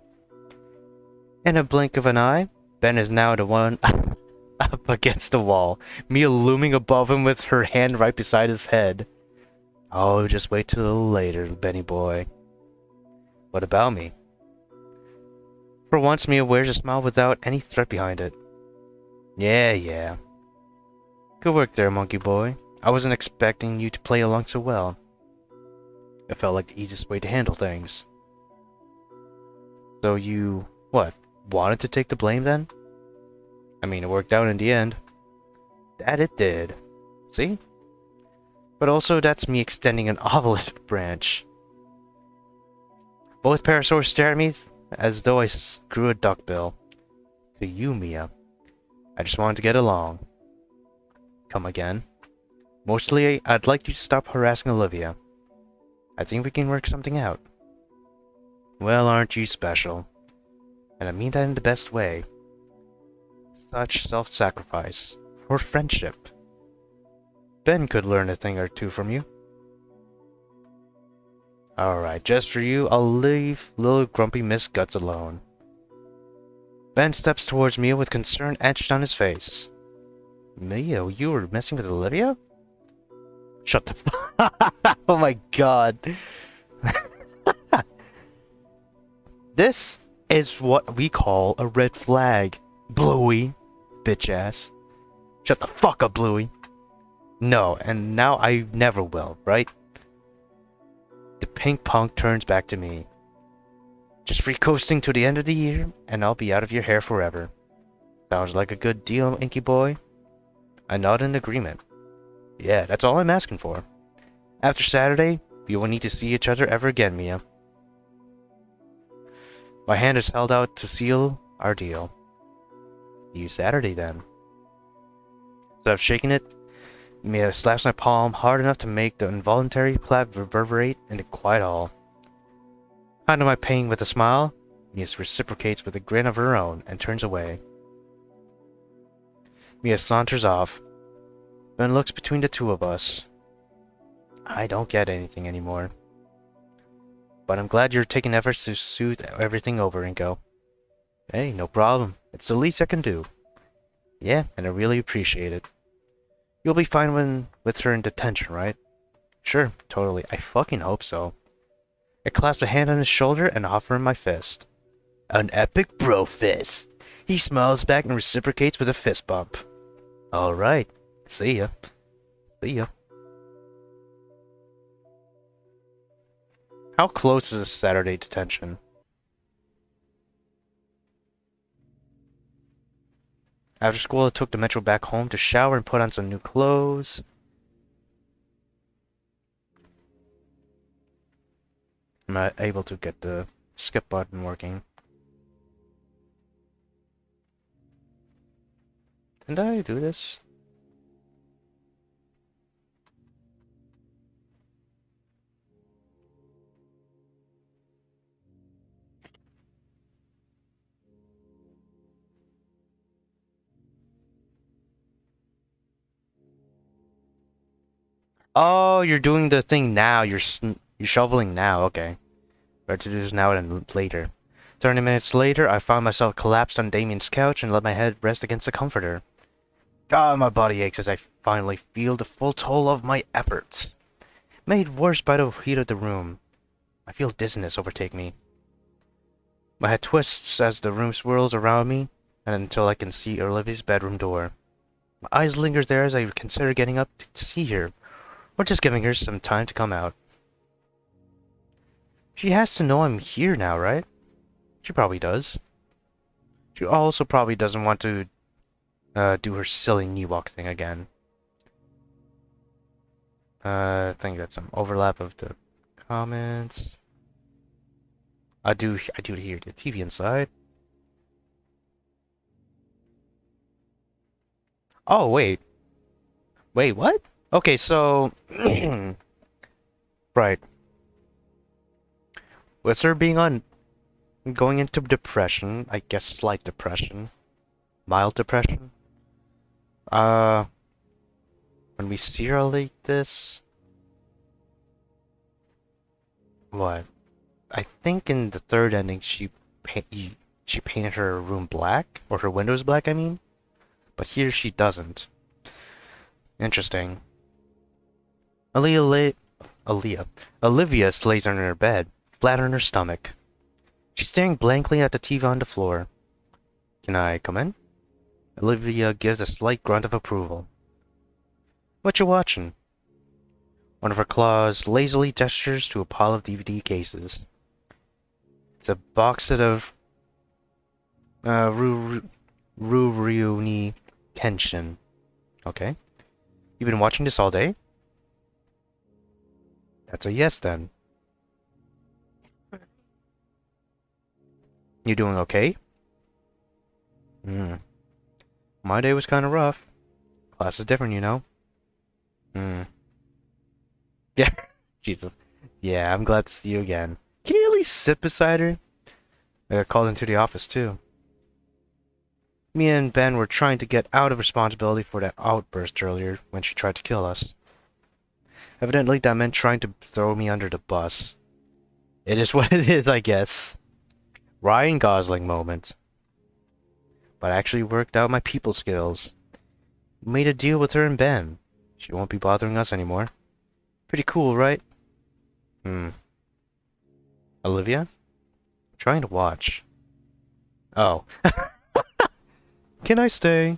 In a blink of an eye, Ben is now the one up against the wall, Mia looming above him with her hand right beside his head. Oh, just wait till later, Benny boy. What about me? For once, Mia wears a smile without any threat behind it. Yeah. Good work there, monkey boy. I wasn't expecting you to play along so well. It felt like the easiest way to handle things. So you, what, wanted to take the blame then? I mean, it worked out in the end. That it did. See? But also, that's me extending an obelisk branch. Both parasaurs stare at me as though I grew a duckbill. To you, Mia. I just wanted to get along. Come again. Mostly, I'd like you to stop harassing Olivia. I think we can work something out. Well, aren't you special? And I mean that in the best way. Such self-sacrifice. For friendship. Ben could learn a thing or two from you. Alright, just for you, I'll leave little grumpy Miss Guts alone. Ben steps towards Mia with concern etched on his face. Mia, you were messing with Olivia? Shut the f- Oh my god. This is what we call a red flag, Bluey. Bitch ass. Shut the fuck up, Bluey. No, and now I never will, right? The pink punk turns back to me. Just free coasting to the end of the year, and I'll be out of your hair forever. Sounds like a good deal, Inky boy. I nod in agreement. Yeah, that's all I'm asking for. After Saturday, we won't need to see each other ever again, Mia. My hand is held out to seal our deal. See you Saturday, then. Instead of shaking it, Mia slaps my palm hard enough to make the involuntary clap reverberate in the quiet hall. Handling my pain with a smile, Mia reciprocates with a grin of her own and turns away. Mia saunters off, then looks between the two of us. I don't get anything anymore. But I'm glad you're taking efforts to soothe everything over, Inco. Hey, no problem. It's the least I can do. Yeah, and I really appreciate it. You'll be fine with her in detention, right? Sure, totally. I fucking hope so. I clasp a hand on his shoulder and offer him my fist. An epic bro fist. He smiles back and reciprocates with a fist bump. Alright. See ya. See ya. How close is this Saturday detention? After school, I took the metro back home to shower and put on some new clothes. I'm not able to get the skip button working. Didn't I do this? Oh, you're doing the thing now. You're shoveling now. Okay. Better to do this now than later. 30 minutes later, I found myself collapsed on Damien's couch and let my head rest against the comforter. God, my body aches as I finally feel the full toll of my efforts. Made worse by the heat of the room, I feel dizziness overtake me. My head twists as the room swirls around me, and until I can see Olivia's bedroom door. My eyes linger there as I consider getting up to see her, or just giving her some time to come out. She has to know I'm here now, right? She probably does. She also probably doesn't want to do her silly knee walk thing again. I think that's some overlap of the comments. I do hear the TV inside. Oh, wait. Wait, what? Okay, so... right. With her being on... going into depression, I guess slight depression. Mild depression. Uh... When we see her like this... What? I think in the third ending she painted her room black. Or her windows black, I mean. But here she doesn't. Interesting. Olivia lays on her bed, flat on her stomach. She's staring blankly at the TV on the floor. Can I come in? Olivia gives a slight grunt of approval. What you watching? One of her claws lazily gestures to a pile of DVD cases. It's a box set of Rurouni Kenshin. Okay. You've been watching this all day? That's a yes then. You doing okay? Hmm. My day was kind of rough. Class is different, you know. Hmm. Yeah. Jesus. Yeah, I'm glad to see you again. Can you at least sit beside her? I got called into the office too. Me and Ben were trying to get out of responsibility for that outburst earlier when she tried to kill us. Evidently that meant trying to throw me under the bus. It is what it is, I guess. Ryan Gosling moment. But I actually worked out my people skills. Made a deal with her and Ben. She won't be bothering us anymore. Pretty cool, right? Olivia? I'm trying to watch. Oh. Can I stay?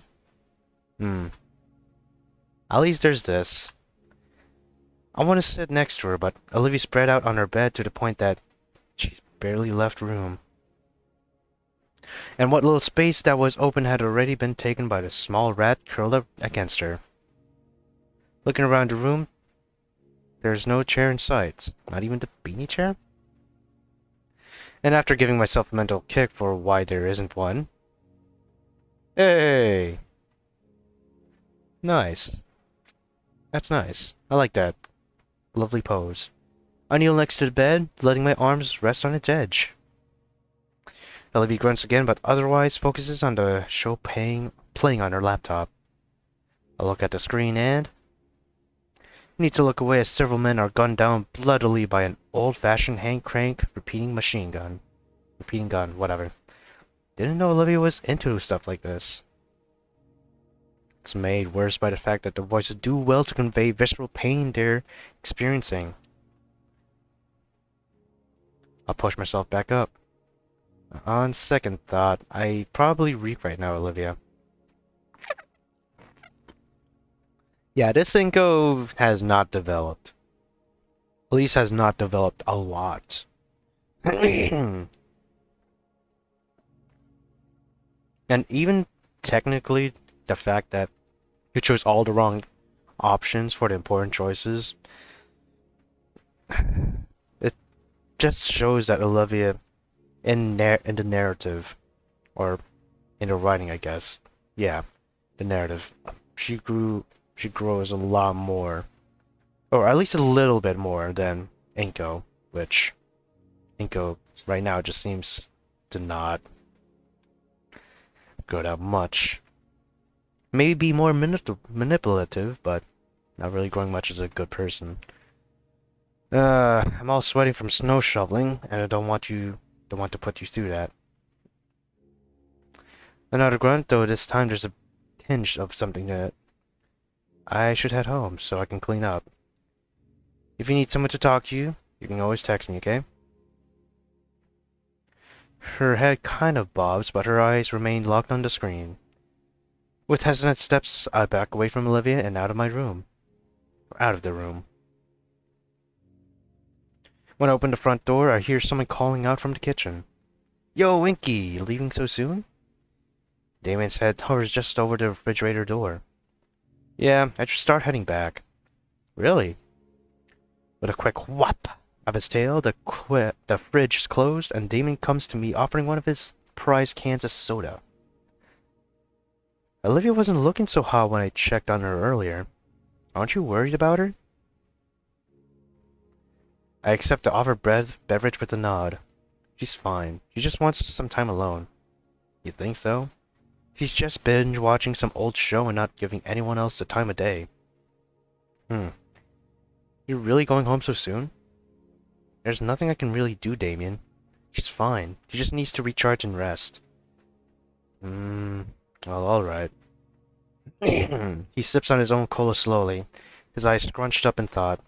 At least there's this. I want to sit next to her, but Olivia spread out on her bed to the point that she's barely left room. And what little space that was open had already been taken by the small rat curled up against her. Looking around the room, there's no chair in sight, not even the beanie chair. And after giving myself a mental kick for why there isn't one... Hey! Nice. That's nice. I like that. Lovely pose. I kneel next to the bed, letting my arms rest on its edge. Olivia grunts again, but otherwise focuses on the show playing on her laptop. I look at the screen and... need to look away as several men are gunned down bloodily by an old-fashioned hand-crank repeating gun, whatever. Didn't know Olivia was into stuff like this. It's made worse by the fact that the voices do well to convey visceral pain they're experiencing. I'll push myself back up. On second thought, I probably reek right now, Olivia. Yeah, this Inco has not developed. At least has not developed a lot. And even technically, the fact that you chose all the wrong options for the important choices, it just shows that Olivia, in the narrative, or in the writing, I guess, yeah, the narrative, she grows a lot more, or at least a little bit more than Inco, which Inco right now just seems to not grow that much. Maybe be more manipulative, but not really growing much as a good person. I'm all sweating from snow shoveling, and I don't want to put you through that. Another grunt, though this time there's a tinge of something in it. I should head home so I can clean up. If you need someone to talk to you, you can always text me, okay? Her head kind of bobs, but her eyes remain locked on the screen. With hesitant steps, I back away from Olivia and out of my room. Out of the room. When I open the front door, I hear someone calling out from the kitchen. Yo, Winky, leaving so soon? Damien's head hovers just over the refrigerator door. Yeah, I should start heading back. Really? With a quick whop of his tail, the fridge is closed, and Damien comes to me offering one of his prized cans of soda. Olivia wasn't looking so hot when I checked on her earlier. Aren't you worried about her? I accept the offered beverage with a nod. She's fine. She just wants some time alone. You think so? She's just binge watching some old show and not giving anyone else the time of day. You're really going home so soon? There's nothing I can really do, Damien. She's fine. She just needs to recharge and rest. Well, alright. He sips on his own cola slowly, his eyes scrunched up in thought.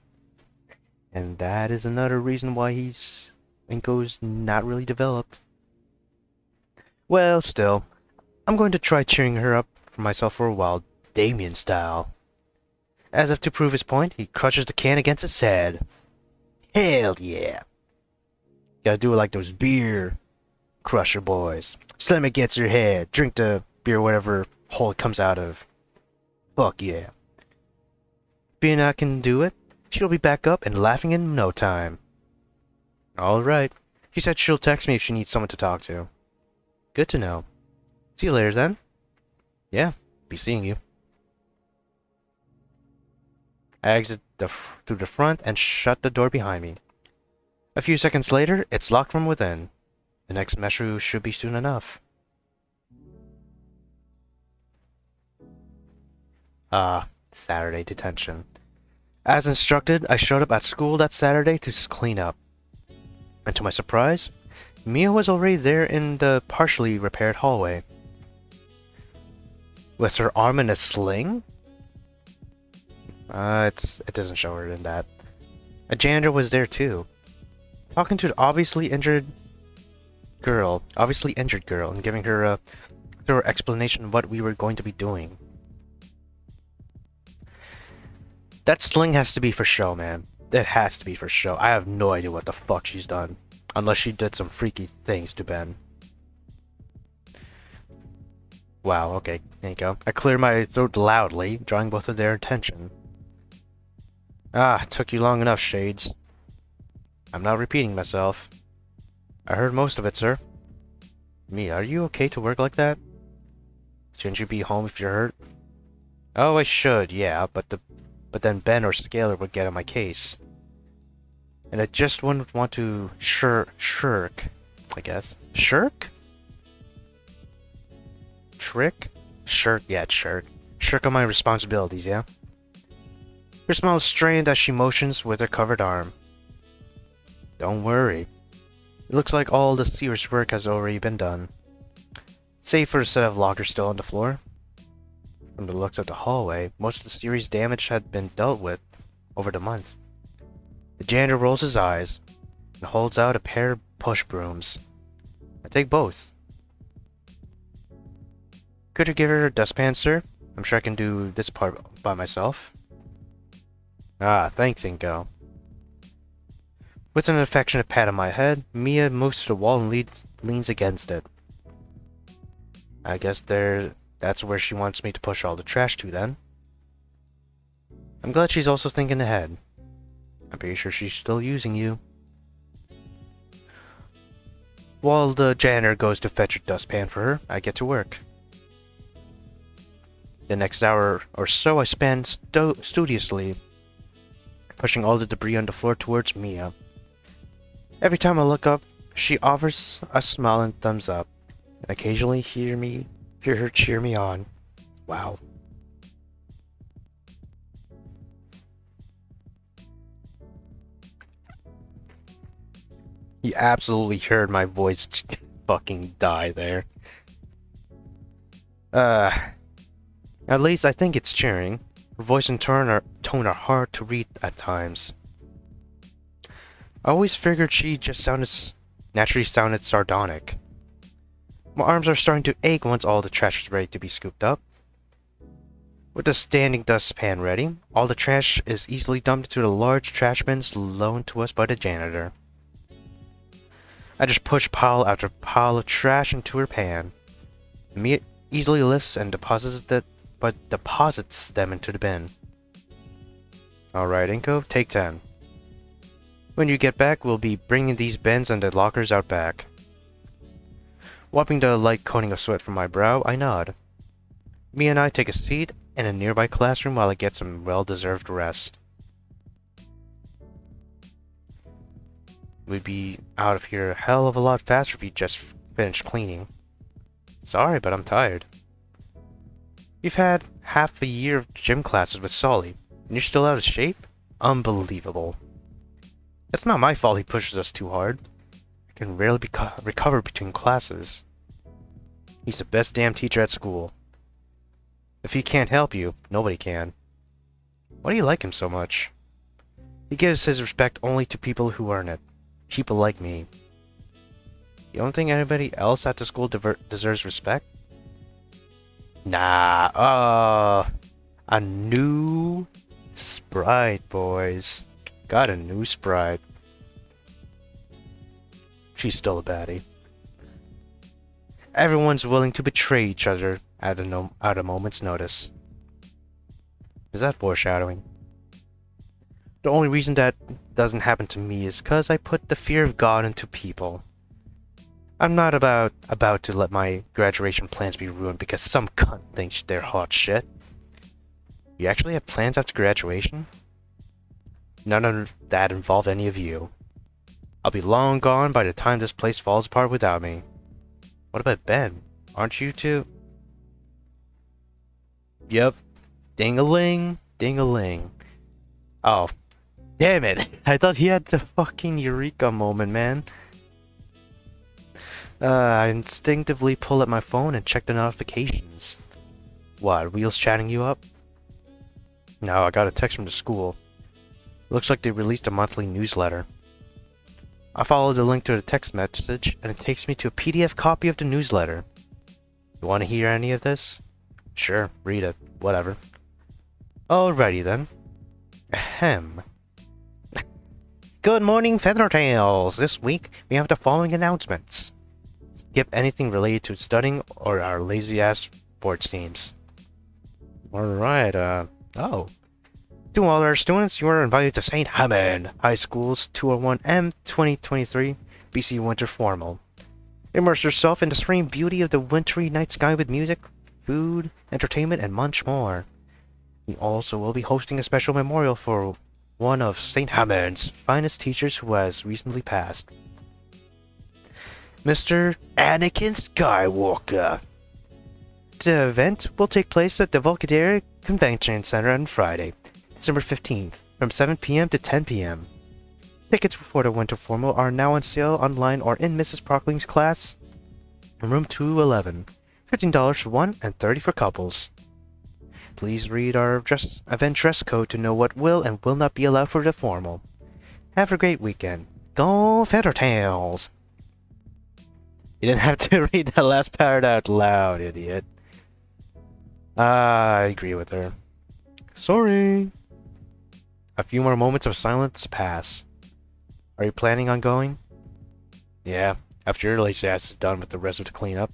And that is another reason why Inco's not really developed. Well, still, I'm going to try cheering her up for myself for a while, Damien style. As if to prove his point, he crushes the can against his head. Hell yeah! Gotta do it like those beer crusher boys. Slam against your head, drink the beer whatever hole it comes out of. Fuck yeah. Being I can do it, she'll be back up and laughing in no time. Alright. She said she'll text me if she needs someone to talk to. Good to know. See you later then. Yeah, be seeing you. I exit through the front and shut the door behind me. A few seconds later, it's locked from within. The next measure should be soon enough. Saturday detention. As instructed, I showed up at school that Saturday to clean up. And to my surprise, Mia was already there in the partially repaired hallway. With her arm in a sling? It doesn't show her in that. A janitor was there too, talking to the obviously injured girl, and giving her a thorough explanation of what we were going to be doing. That sling has to be for show, man. It has to be for show. I have no idea what the fuck she's done. Unless she did some freaky things to Ben. Wow, okay, there you go. I cleared my throat loudly, drawing both of their attention. It took you long enough, Shades. I'm not repeating myself. I heard most of it, sir. Me, are you okay to work like that? Shouldn't you be home if you're hurt? Oh, I should, yeah, but then Ben or Scalar would get on my case. And I just wouldn't want to shirk, I guess. Shirk? Trick? Shirk, yeah, it's shirk. Shirk on my responsibilities, yeah? Her smile is strained as she motions with her covered arm. Don't worry. It looks like all the serious work has already been done. Save for a set of lockers still on the floor. From the looks of the hallway, most of the serious damage had been dealt with over the months. The janitor rolls his eyes and holds out a pair of push brooms. I take both. Could you give her a dustpan, sir? I'm sure I can do this part by myself. Thanks, Inco. With an affectionate pat on my head, Mia moves to the wall and leans against it. I guess that's where she wants me to push all the trash to, then. I'm glad she's also thinking ahead. I'm pretty sure she's still using you. While the janitor goes to fetch a dustpan for her, I get to work. The next hour or so I spend studiously pushing all the debris on the floor towards Mia. Every time I look up, she offers a smile and thumbs up, and occasionally hear her cheer me on. Wow. You absolutely heard my voice fucking die there. At least I think it's cheering. Her voice and tone are hard to read at times. I always figured she just naturally sounded sardonic. My arms are starting to ache once all the trash is ready to be scooped up. With the standing dustpan ready, all the trash is easily dumped into the large trash bins loaned to us by the janitor. I just push pile after pile of trash into her pan. Mia easily lifts and deposits them into the bin. Alright, Inco, take 10. When you get back, we'll be bringing these bins and the lockers out back. Wiping the light coating of sweat from my brow, I nod. Mia and I take a seat in a nearby classroom while I get some well-deserved rest. We'd be out of here a hell of a lot faster if we just finished cleaning. Sorry, but I'm tired. You've had half a year of gym classes with Solly, and you're still out of shape? Unbelievable. It's not my fault he pushes us too hard. I can rarely recover between classes. He's the best damn teacher at school. If he can't help you, nobody can. Why do you like him so much? He gives his respect only to people who earn it. People like me. You don't think anybody else at the school deserves respect? Nah, a new sprite, boys. Got a new sprite. She's still a baddie. Everyone's willing to betray each other at a moment's notice. Is that foreshadowing? The only reason that doesn't happen to me is because I put the fear of God into people. I'm not about to let my graduation plans be ruined because some cunt thinks they're hot shit. You actually have plans after graduation? None of that involve any of you. I'll be long gone by the time this place falls apart without me. What about Ben? Aren't you two? Yep. Ding-a-ling, ding-a-ling. Oh. Damn it! I thought he had the fucking eureka moment, man. I instinctively pull at my phone and check the notifications. What, Wheels chatting you up? No, I got a text from the school. Looks like they released a monthly newsletter. I follow the link to the text message, and it takes me to a PDF copy of the newsletter. You want to hear any of this? Sure, read it. Whatever. Alrighty then. Ahem. Good morning, Feathertails! This week, we have the following announcements. Skip anything related to studying or our lazy-ass sports teams. Alright, oh. To all our students, you are invited to St. Hammond High School's 201M 2023 BC Winter Formal. Immerse yourself in the serene beauty of the wintry night sky with music, food, entertainment, and much more. We also will be hosting a special memorial for one of St. Hammond's finest teachers who has recently passed. Mr. Anakin Skywalker. The event will take place at the Volcadaire Convention Center on Friday, December 15th, from 7 p.m. to 10 p.m. Tickets for the Winter Formal are now on sale online or in Mrs. Prockling's class in room 211. $15 for one and $30 for couples. Please read our event dress code to know what will and will not be allowed for the formal. Have a great weekend. Go Feathertails! You didn't have to read that last part out loud, idiot. I agree with her. Sorry. A few more moments of silence pass. Are you planning on going? Yeah, after your lazy ass is done with the rest of the cleanup.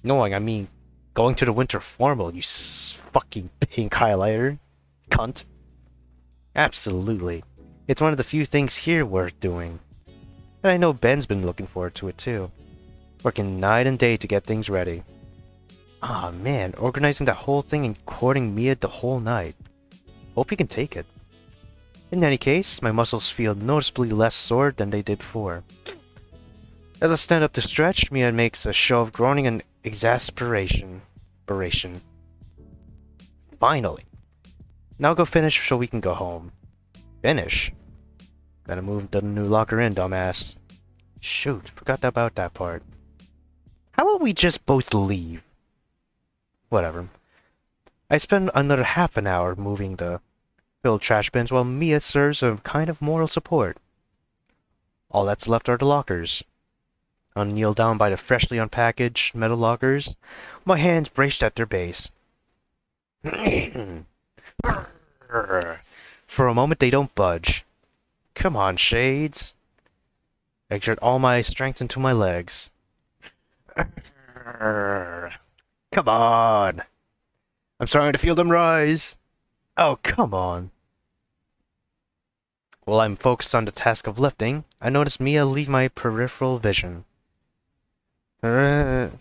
No, I mean, going to the winter formal, you fucking pink highlighter. Cunt. Absolutely. It's one of the few things here worth doing. And I know Ben's been looking forward to it too. Working night and day to get things ready. Ah man, organizing that whole thing and courting Mia the whole night. Hope you can take it. In any case, my muscles feel noticeably less sore than they did before. As I stand up to stretch, Mia makes a show of groaning and exasperation. Finally. Now go finish so we can go home. Finish? Gotta move the new locker in, dumbass. Shoot, forgot about that part. How about we just both leave? Whatever. I spend another half an hour moving the filled trash bins while Mia serves a kind of moral support. All that's left are the lockers. I'll kneel down by the freshly unpackaged metal lockers, my hands braced at their base. For a moment, they don't budge. Come on, Shades. I exert all my strength into my legs. Come on. I'm starting to feel them rise. Oh, come on. While I'm focused on the task of lifting, I notice Mia leave my peripheral vision. The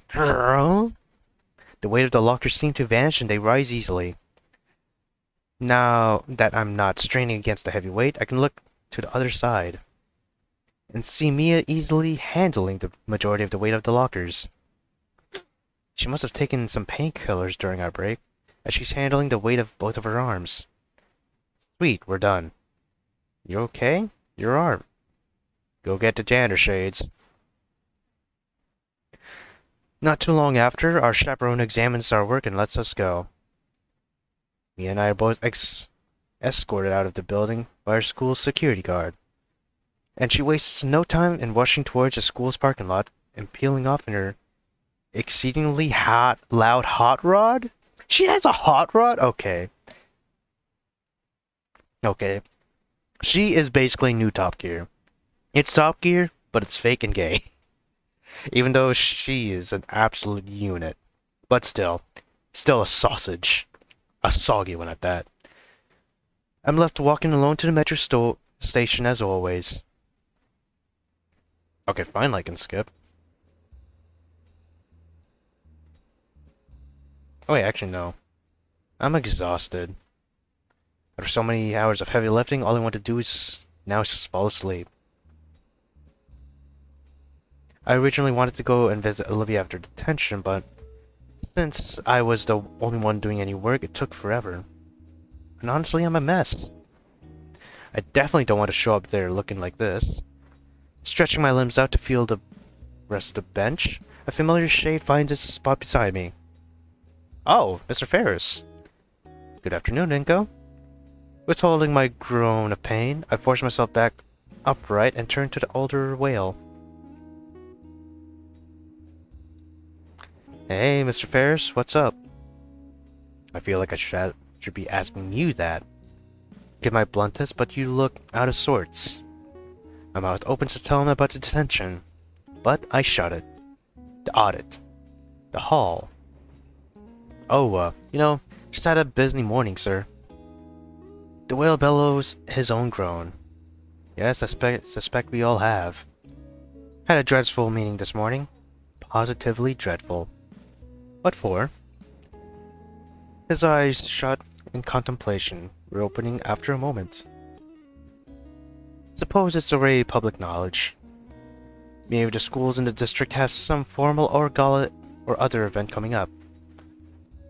weight of the lockers seems to vanish and they rise easily. Now that I'm not straining against the heavy weight, I can look to the other side and see Mia easily handling the majority of the weight of the lockers. She must have taken some painkillers during our break, as she's handling the weight of both of her arms. Sweet, we're done. You okay? Your arm. Go get the janitor, Shades. Not too long after, our chaperone examines our work and lets us go. Mia and I are both escorted out of the building by our school's security guard. And she wastes no time in rushing towards the school's parking lot and peeling off in her exceedingly loud hot rod? She has a hot rod? Okay. Okay. She is basically new Top Gear. It's Top Gear, but it's fake and gay. Even though she is an absolute unit. But still a sausage. A soggy one at that. I'm left walking alone to the metro station as always. Okay, fine, I can skip. Oh wait, actually no. I'm exhausted. After so many hours of heavy lifting, all I want to do is now just fall asleep. I originally wanted to go and visit Olivia after detention, but since I was the only one doing any work, it took forever. And honestly, I'm a mess. I definitely don't want to show up there looking like this. Stretching my limbs out to feel the rest of the bench, a familiar shade finds its spot beside me. Oh, Mr. Ferris. Good afternoon, Inco. Withholding my groan of pain, I force myself back upright and turn to the older whale. Hey, Mr. Ferris, what's up? I feel like I should be asking you that. Give my bluntest, but you look out of sorts. My mouth opens to tell him about the detention, but I shut it. The audit. The hall. Oh, just had a busy morning, sir. The whale bellows his own groan. Yes, I suspect we all have. Had a dreadful meeting this morning. Positively dreadful. What for? His eyes shut in contemplation, reopening after a moment. Suppose it's already public knowledge. Many of the schools in the district have some formal or gala or other event coming up.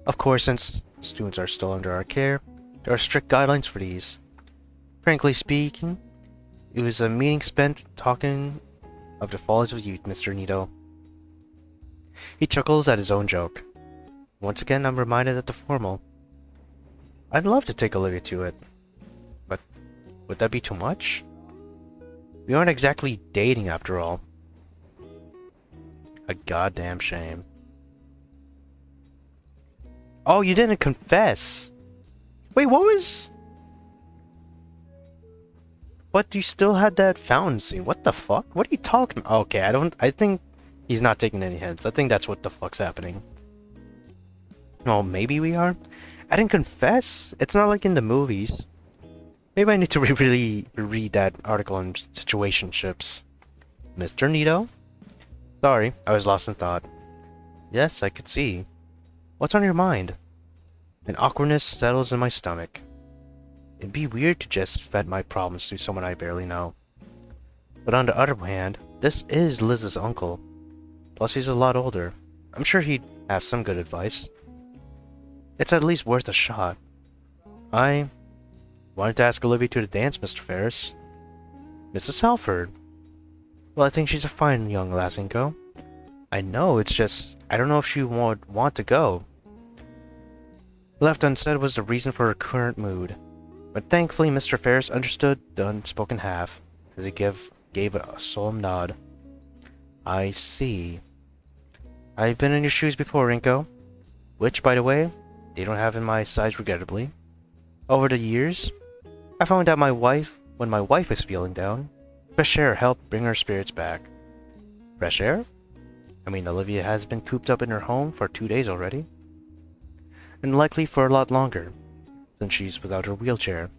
Of course, since students are still under our care, there are strict guidelines for these. Frankly speaking, it was a meeting spent talking of the follies of youth, Mr. Nito. He chuckles at his own joke. Once again, I'm reminded of the formal. I'd love to take Olivia to it, but would that be too much? We aren't exactly dating after all. A goddamn shame. Oh, you didn't confess! Wait, what was... But you still had that fountain scene. What the fuck? What are you talking about? Okay, I think he's not taking any hints. I think that's what the fuck's happening. Well, maybe we are? I didn't confess. It's not like in the movies. Maybe I need to really read that article on situationships. Mr. Nito? Sorry, I was lost in thought. Yes, I could see. What's on your mind? An awkwardness settles in my stomach. It'd be weird to just vent my problems to someone I barely know. But on the other hand, this is Liz's uncle. Plus he's a lot older. I'm sure he'd have some good advice. It's at least worth a shot. I wanted to ask Olivia to the dance, Mr. Ferris. Mrs. Halford. Well, I think she's a fine young lass, Inco. I know, it's just, I don't know if she would want to go. Left unsaid was the reason for her current mood. But thankfully, Mr. Ferris understood the unspoken half, as he gave a solemn nod. I see. I've been in your shoes before, Inco. Which, by the way, They don't have in my size, regrettably. Over the years, I found out when my wife is feeling down, fresh air helped bring her spirits back. Fresh air? I mean, Olivia has been cooped up in her home for 2 days already. And likely for a lot longer, since she's without her wheelchair.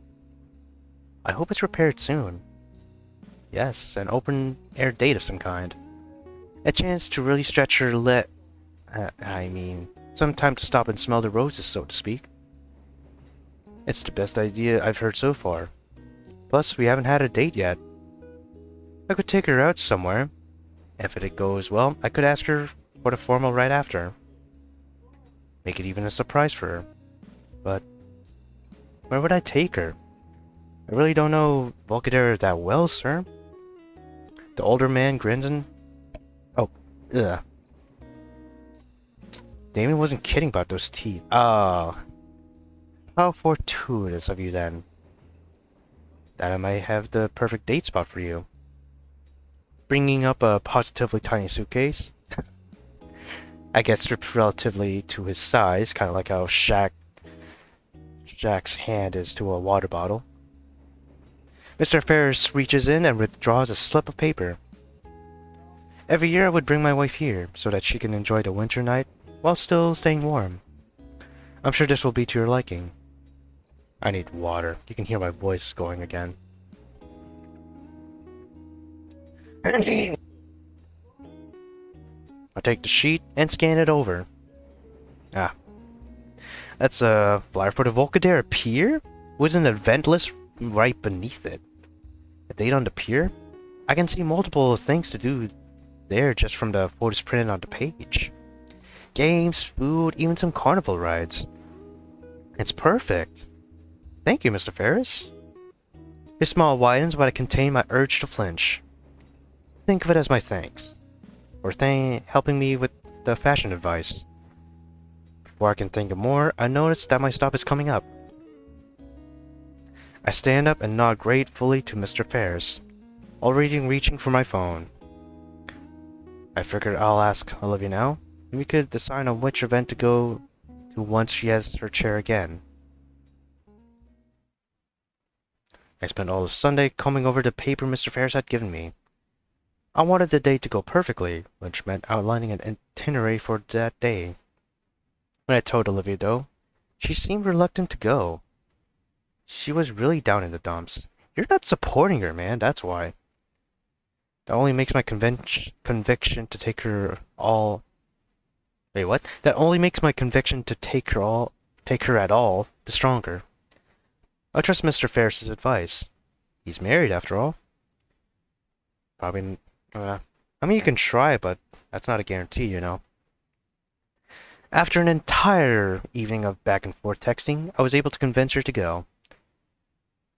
I hope it's repaired soon. Yes, an open-air date of some kind. A chance to really stretch her some time to stop and smell the roses, so to speak. It's the best idea I've heard so far. Plus, we haven't had a date yet. I could take her out somewhere. If it goes well, I could ask her for the formal right after. Make it even a surprise for her. But where would I take her? I really don't know Volkadera that well, sir. The older man grins and... Oh, ugh. Damien wasn't kidding about those teeth. Oh. How fortuitous of you then. That I might have the perfect date spot for you. Bringing up a positively tiny suitcase. I guess stripped relatively to his size, kind of like how Jack's hand is to a water bottle. Mr. Ferris reaches in and withdraws a slip of paper. Every year I would bring my wife here, so that she can enjoy the winter night while still staying warm. I'm sure this will be to your liking. I need water. You can hear my voice going again. I'll take the sheet and scan it over. Ah. That's a flyer for the Volkadera Pier? With an event list right beneath it. A date on the pier? I can see multiple things to do there just from the photos printed on the page. Games, food, even some carnival rides. It's perfect. Thank you, Mr. Ferris. His smile widens, but I contain my urge to flinch. Think of it as my thanks. For helping me with the fashion advice. Before I can think of more, I notice that my stop is coming up. I stand up and nod gratefully to Mr. Ferris, already reaching for my phone. I figured I'll ask Olivia now, and we could decide on which event to go to once she has her chair again. I spent all of Sunday combing over the paper Mr. Ferris had given me. I wanted the day to go perfectly, which meant outlining an itinerary for that day. When I told Olivia, though, she seemed reluctant to go. She was really down in the dumps. You're not supporting her, man, that's why. That only makes my conviction to take her all... Wait, what? That only makes my conviction to take her at all, the stronger. I trust Mr. Ferris's advice. He's married, after all. Probably... I mean, you can try, but that's not a guarantee, you know. After an entire evening of back and forth texting, I was able to convince her to go.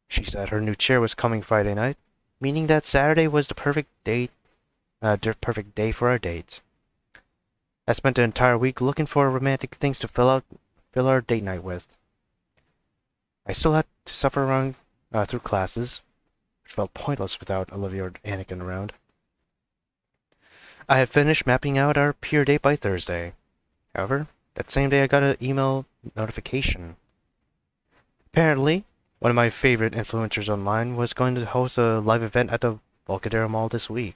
She said her new chair was coming Friday night, meaning that Saturday was the perfect day for our date. I spent the entire week looking for romantic things to fill our date night with. I still had to suffer around through classes, which felt pointless without Olivia or Anakin around. I had finished mapping out our pier date by Thursday. However, that same day I got an email notification. Apparently, one of my favorite influencers online was going to host a live event at the Volkadera Mall this week,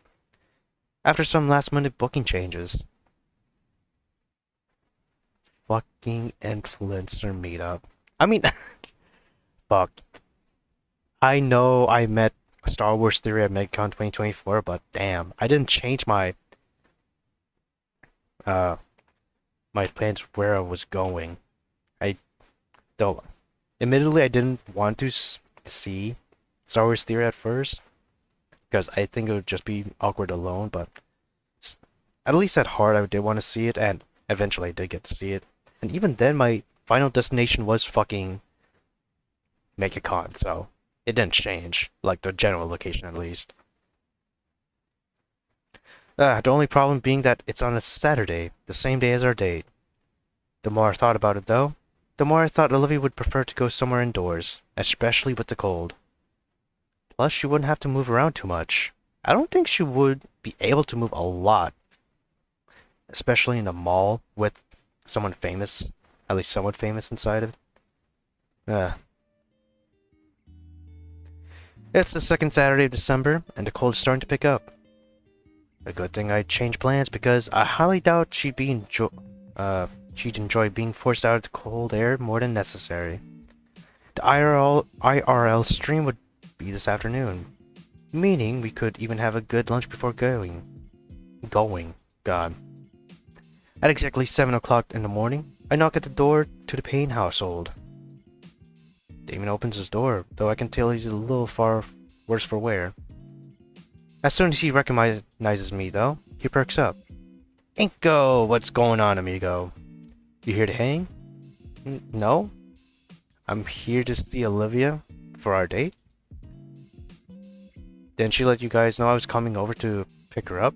after some last-minute booking changes. Fucking influencer meetup. I mean, fuck. I know I met Star Wars Theory at MegCon 2024, but damn, I didn't change my plans where I was going. Admittedly, I didn't want to see Star Wars Theory at first, because I think it would just be awkward alone, but at least at heart I did want to see it, and eventually I did get to see it. And even then, my final destination was fucking MegaCon, so it didn't change, like the general location at least. The only problem being that it's on a Saturday, the same day as our date. The more I thought about it, though, the more I thought Olivia would prefer to go somewhere indoors, especially with the cold. Plus, she wouldn't have to move around too much. I don't think she would be able to move a lot, especially in a mall with someone famous. at least somewhat famous inside of it. It's the second Saturday of December, and the cold is starting to pick up. A good thing I changed plans because I highly doubt she'd enjoy being forced out of the cold air more than necessary. The IRL stream would be this afternoon, meaning we could even have a good lunch before going. God. At exactly 7 o'clock in the morning, I knock at the door to the Payne household. Damon opens his door, though I can tell he's a little far worse for wear. As soon as he recognizes me, though, he perks up. Inco, what's going on, amigo? You here to hang? No? I'm here to see Olivia for our date? Didn't she let you guys know I was coming over to pick her up?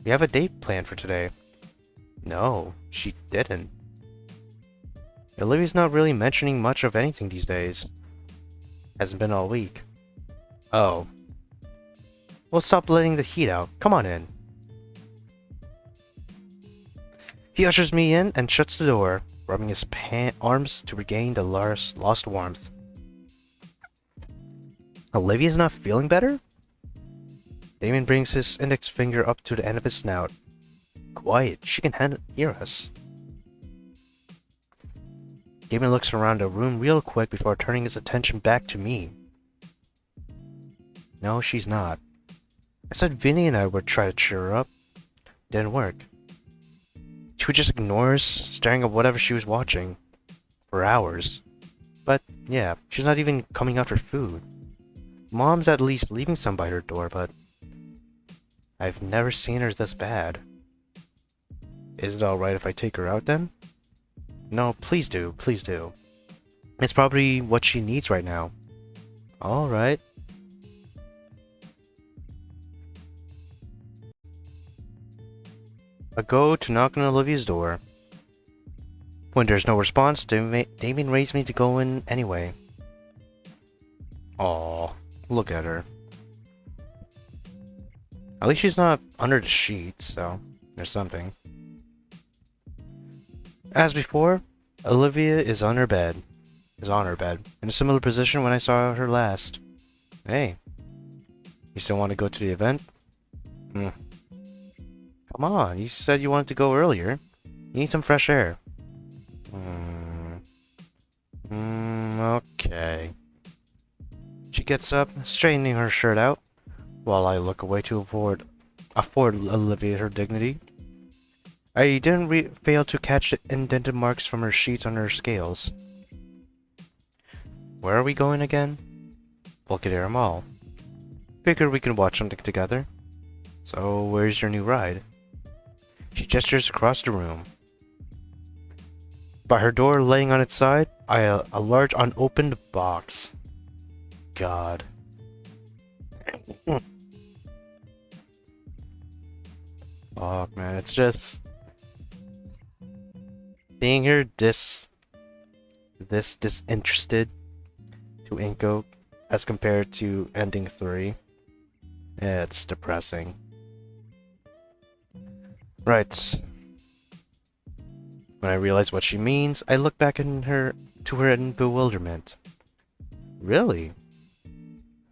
We have a date planned for today. No, she didn't. Olivia's not really mentioning much of anything these days. Hasn't been all week. Oh. Well, stop letting the heat out. Come on in. He ushers me in and shuts the door, rubbing his arms to regain the lost warmth. Olivia's not feeling better? Damon brings his index finger up to the end of his snout. Quiet, she can hear us. Damon looks around the room real quick before turning his attention back to me. No, she's not. I said Vinny and I would try to cheer her up. Didn't work. She would just ignore us, staring at whatever she was watching. For hours. But, yeah, she's not even coming out for food. Mom's at least leaving some by her door, but I've never seen her this bad. Is it alright if I take her out then? No, please do, please do. It's probably what she needs right now. Alright. I go to knock on Olivia's door. When there's no response, Damien raised me to go in anyway. Aw, look at her. At least she's not under the sheets, so there's something. As before, Olivia is on her bed. In a similar position when I saw her last. Hey, you still want to go to the event? Come on, you said you wanted to go earlier. You need some fresh air. Okay. She gets up, straightening her shirt out, while I look away to afford Olivia her dignity. I didn't fail to catch the indented marks from her sheets on her scales. Where are we going again? Bulkadera Mall. Figured we could watch something together. So, where's your new ride? She gestures across the room. By her door, laying on its side, a large unopened box. God. Oh man, it's just seeing her this disinterested to Inco as compared to ending 3. It's depressing. Right. When I realize what she means, I look back to her in bewilderment. Really?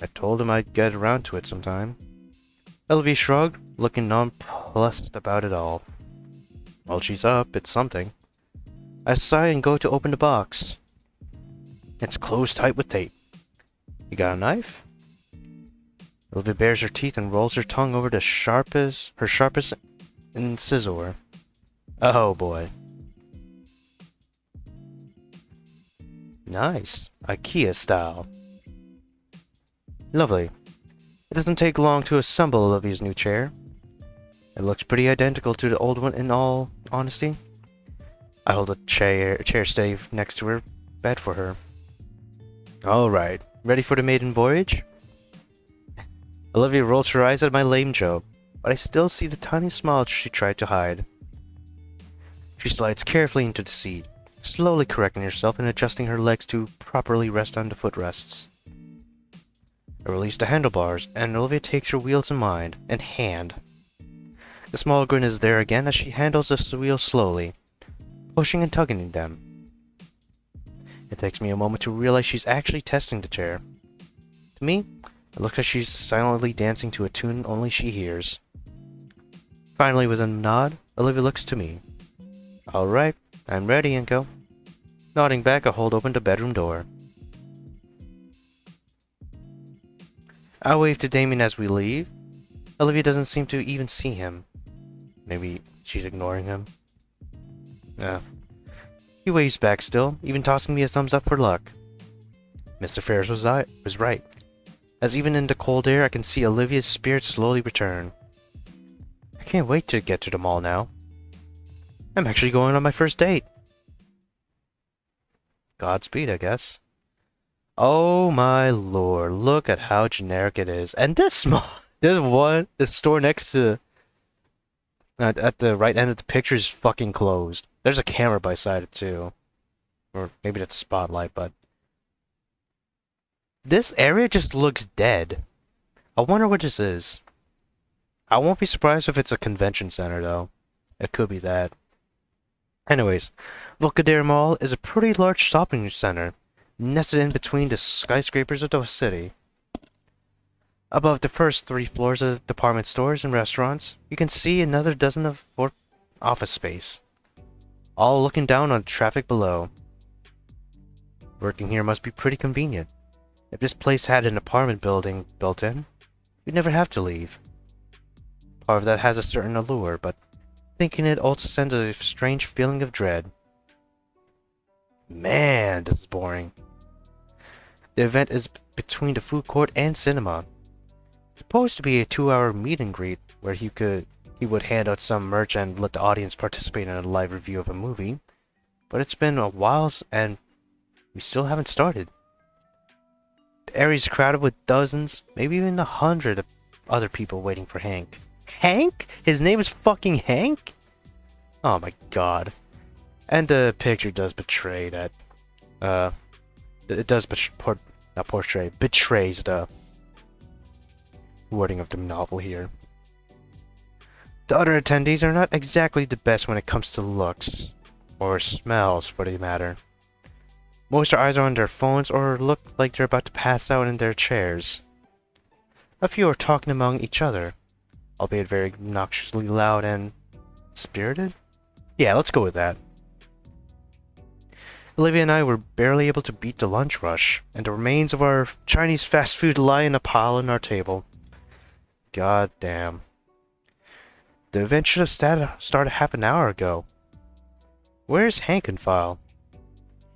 I told him I'd get around to it sometime. Olivia shrugged, looking nonplussed about it all. Well, she's up, it's something. I sigh and go to open the box. It's closed tight with tape. You got a knife? Olivia bares her teeth and rolls her tongue over her sharpest incisor. Oh boy. Nice. IKEA style. Lovely. It doesn't take long to assemble Olivia's new chair. It looks pretty identical to the old one in all honesty. I hold a chair steady next to her bed for her. Alright, ready for the maiden voyage? Olivia rolls her eyes at my lame joke, but I still see the tiny smile she tried to hide. She slides carefully into the seat, slowly correcting herself and adjusting her legs to properly rest on the footrests. I release the handlebars, and Olivia takes her wheels in mind and hand. The small grin is there again as she handles the wheel slowly, pushing and tugging at them. It takes me a moment to realize she's actually testing the chair. To me, it looks like she's silently dancing to a tune only she hears. Finally, with a nod, Olivia looks to me. Alright, I'm ready, Inco. Nodding back, I hold open the bedroom door. I wave to Damien as we leave. Olivia doesn't seem to even see him. Maybe she's ignoring him. He waves back still, even tossing me a thumbs up for luck. Mr. Ferris was right, as even in the cold air I can see Olivia's spirits slowly return. I can't wait to get to the mall now. I'm actually going on my first date. Godspeed, I guess. Oh my lord, look at how generic it is. And this store next to at the right end of the picture is fucking closed. There's a camera beside it too. Or maybe that's a spotlight, but this area just looks dead. I wonder what this is. I won't be surprised if it's a convention center though. It could be that. Anyways, Volcadere Mall is a pretty large shopping center, nested in between the skyscrapers of the city. Above the first 3 floors of department stores and restaurants, you can see another dozen of office space, all looking down on traffic below. Working here must be pretty convenient. If this place had an apartment building built in, you'd never have to leave. Part of that has a certain allure, but thinking it also sends a strange feeling of dread. Man, this is boring. The event is between the food court and cinema. Supposed to be a 2-hour meet and greet where he would hand out some merch and let the audience participate in a live review of a movie, but it's been a while and we still haven't started. The area is crowded with dozens, maybe even 100 of other people waiting for Hank. Hank? His name is fucking Hank? Oh my god. And the picture does betray that, it does betrays the wording of the novel here. The other attendees are not exactly the best when it comes to looks, or smells for the matter. Most are either on their phones or look like they're about to pass out in their chairs. A few are talking among each other, albeit very obnoxiously loud and spirited? Yeah, let's go with that. Olivia and I were barely able to beat the lunch rush, and the remains of our Chinese fast food lie in a pile on our table. God damn. The event should have started half an hour ago. Where's Hank and File?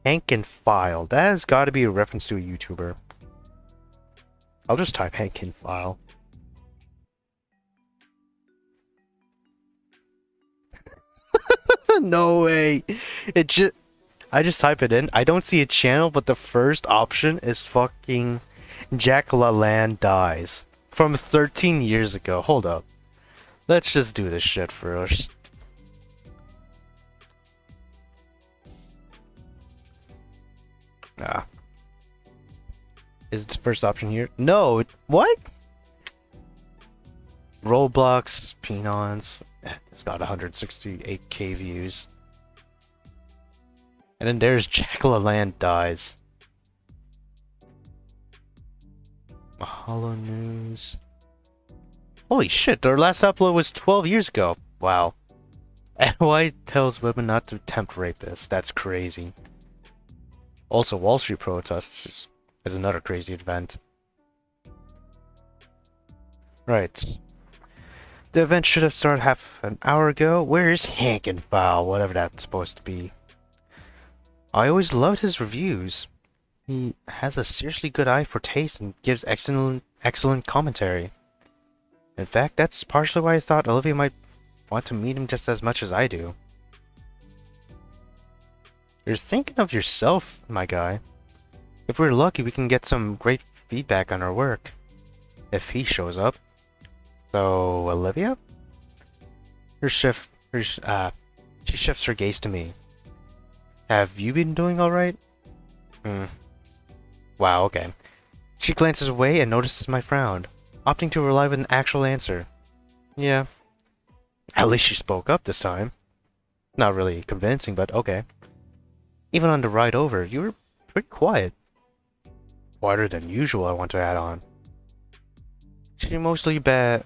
Hank and File. That has got to be a reference to a YouTuber. I'll just type Hank and File. No way. I just type it in. I don't see a channel, but the first option is fucking Jack LaLanne Dies. From 13 years ago. Hold up. Let's just do this shit first. Is the first option here? No! What? Roblox, Penons. It's got 168k views. And then there's Jack LaLanne Dies. Mahalo News. Holy shit, their last upload was 12 years ago. Wow. NY tells women not to tempt rapists. That's crazy. Also, Wall Street protests is another crazy event. Right. The event should have started half an hour ago. Where is Hank and Fowl? Whatever that's supposed to be. I always loved his reviews. He has a seriously good eye for taste and gives excellent commentary. In fact, that's partially why I thought Olivia might want to meet him just as much as I do. You're thinking of yourself, my guy. If we're lucky, we can get some great feedback on our work. If he shows up. So, Olivia? She shifts her gaze to me. Have you been doing alright? Wow, okay. She glances away and notices my frown, opting to rely with an actual answer. Yeah. At least she spoke up this time. Not really convincing, but okay. Even on the ride over, you were pretty quiet. Quieter than usual, I want to add on. She's mostly back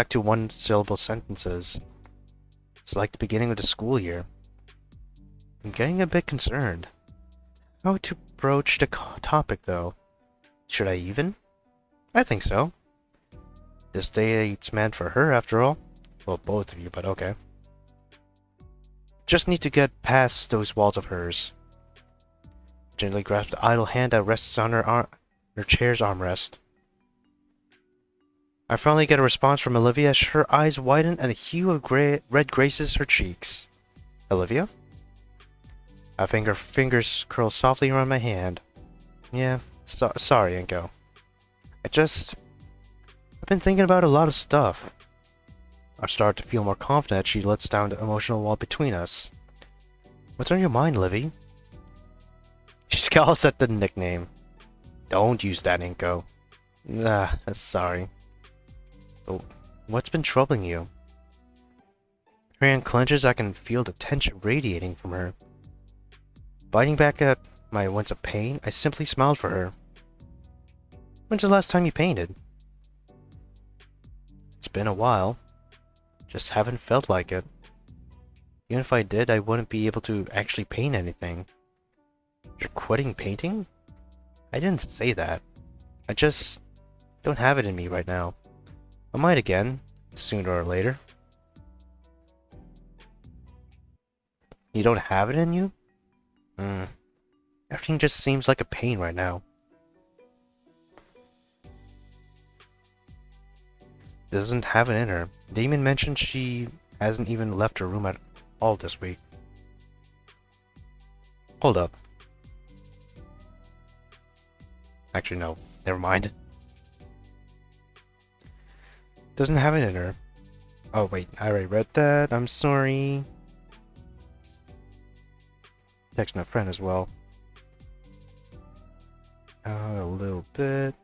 to one-syllable sentences. It's like the beginning of the school year. I'm getting a bit concerned. How to broach the topic, though? Should I even? I think so. This date's meant for her, after all. Well, both of you, but okay. Just need to get past those walls of hers. Gently grasp the idle hand that rests on her chair's armrest. I finally get a response from Olivia as her eyes widen and a hue of red graces her cheeks. Olivia? I fingers curl softly around my hand. Yeah, sorry, Inco. I've been thinking about a lot of stuff. I start to feel more confident as she lets down the emotional wall between us. What's on your mind, Livy? She scowls at the nickname. Don't use that, Inco. Nah, sorry. But what's been troubling you? Her hand clenches. I can feel the tension radiating from her. Biting back at my wince of pain, I simply smiled for her. When's the last time you painted? It's been a while. Just haven't felt like it. Even if I did, I wouldn't be able to actually paint anything. You're quitting painting? I didn't say that. I just don't have it in me right now. I might again, sooner or later. You don't have it in you? Everything just seems like a pain right now. Doesn't have it in her. Damon mentioned she hasn't even left her room at all this week. Hold up. Actually, no. Never mind. Doesn't have it in her. Oh, wait. I already read that. I'm sorry. Texting a friend as well. A little bit.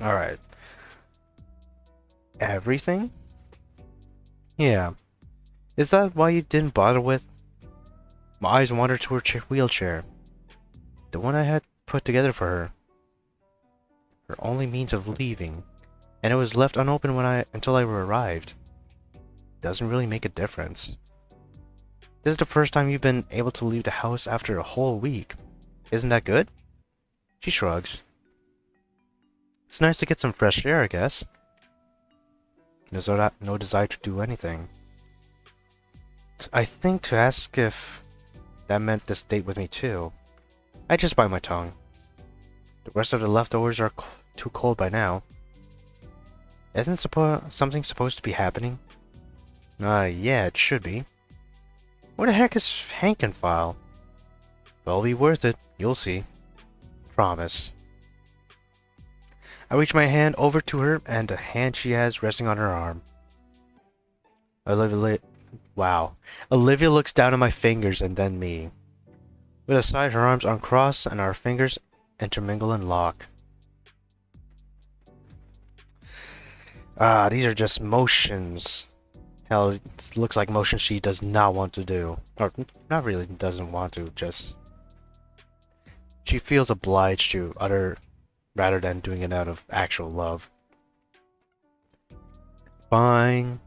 Alright. Everything? Yeah. Is that why you didn't bother with? My eyes wandered to her wheelchair. The one I had put together for her. Her only means of leaving. And it was left unopened until I arrived. Doesn't really make a difference. This is the first time you've been able to leave the house after a whole week. Isn't that good? She shrugs. It's nice to get some fresh air, I guess. No desire to do anything. I think to ask if that meant this date with me too. I just bite my tongue. The rest of the leftovers are too cold by now. Isn't something supposed to be happening? Yeah, it should be. Where the heck is Hank and File? It'll be worth it, you'll see. Promise. I reach my hand over to her, and the hand she has resting on her arm. Wow. Olivia looks down at my fingers and then me. With a sigh, her arms uncross and our fingers intermingle and lock. These are just motions. Hell, it looks like motions she does not want to do. Or, not really doesn't want to, just... She feels obliged to utter rather than doing it out of actual love. Fine.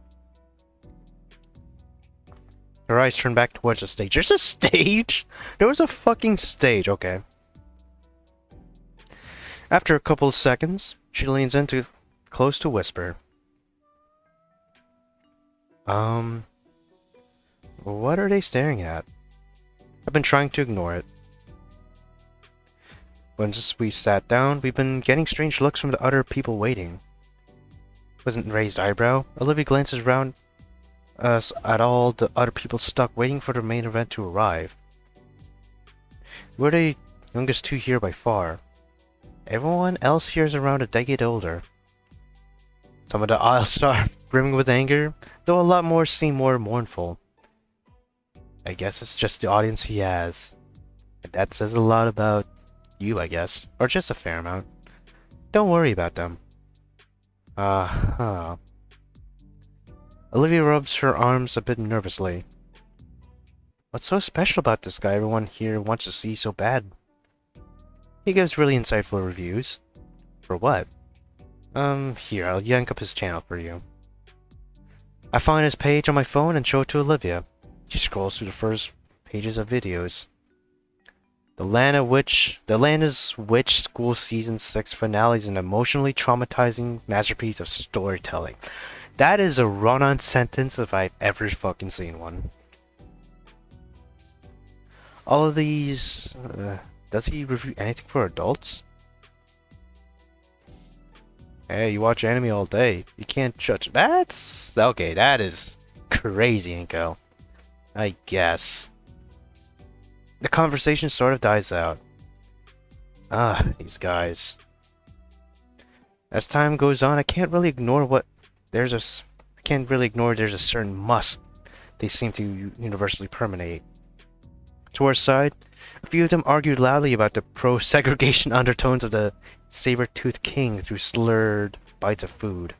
Her eyes turn back towards the stage. There's a stage? There was a fucking stage, okay. After a couple of seconds, she leans in close to whisper. What are they staring at? I've been trying to ignore it. Once we sat down, we've been getting strange looks from the other people waiting. With a raised eyebrow, Olivia glances around us at all the other people stuck waiting for the main event to arrive. We're the youngest two here by far. Everyone else here is around a decade older. Some of the aisles are brimming with anger, though a lot more seem more mournful. I guess it's just the audience he has. And that says a lot about you, I guess. Or just a fair amount. Don't worry about them. Uh-huh. Olivia rubs her arms a bit nervously. What's so special about this guy everyone here wants to see so bad? He gives really insightful reviews. For what? Here, I'll yank up his channel for you. I find his page on my phone and show it to Olivia. She scrolls through the first pages of videos. The Land is Witch School Season 6 finale is an emotionally traumatizing masterpiece of storytelling. That is a run-on sentence if I've ever fucking seen one. All of these... does he review anything for adults? Hey, you watch anime all day. You can't judge. That's... okay, that is crazy, Inco. I guess. The conversation sort of dies out. These guys. As time goes on, I can't really ignore there's a certain must they seem to universally permeate. To our side, a few of them argued loudly about the pro-segregation undertones of the saber-toothed king through slurred bites of food.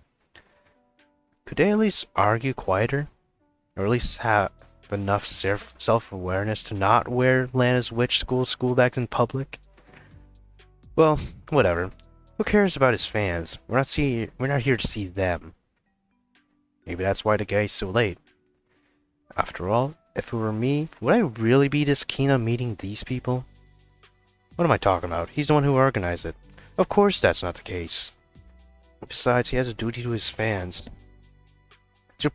Could they at least argue quieter? Or at least have enough self-awareness to not wear Lana's Witch school bags in public? Well, whatever. Who cares about his fans? We're not here to see them. Maybe that's why the guy's so late. After all, if it were me, would I really be this keen on meeting these people? What am I talking about? He's the one who organized it. Of course that's not the case. Besides, he has a duty to his fans. So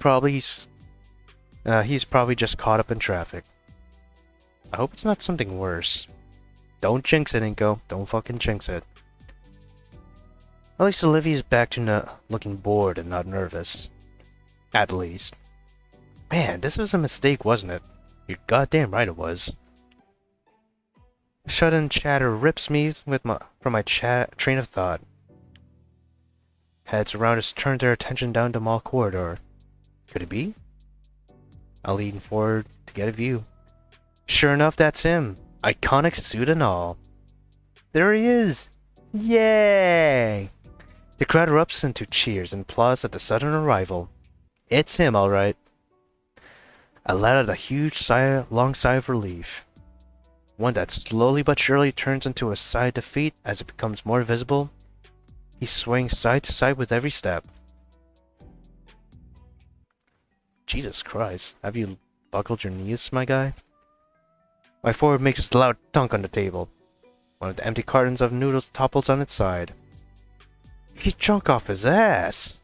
he's probably just caught up in traffic. I hope it's not something worse. Don't jinx it, Inco. Don't fucking jinx it. At least Olivia's back to looking bored and not nervous. At least. Man, this was a mistake, wasn't it? You're goddamn right it was. Shut-in chatter rips me from my train of thought. Heads around us turn their attention down the mall corridor. Could it be? I'll lean forward to get a view. Sure enough, that's him. Iconic suit and all. There he is! Yay! The crowd erupts into cheers and applause at the sudden arrival. It's him, alright. I let out a huge long sigh of relief. One that slowly but surely turns into a sigh of defeat as it becomes more visible. He swings side to side with every step. Jesus Christ, have you buckled your knees, my guy? My forehead makes a loud thunk on the table. One of the empty cartons of noodles topples on its side. He's drunk off his ass!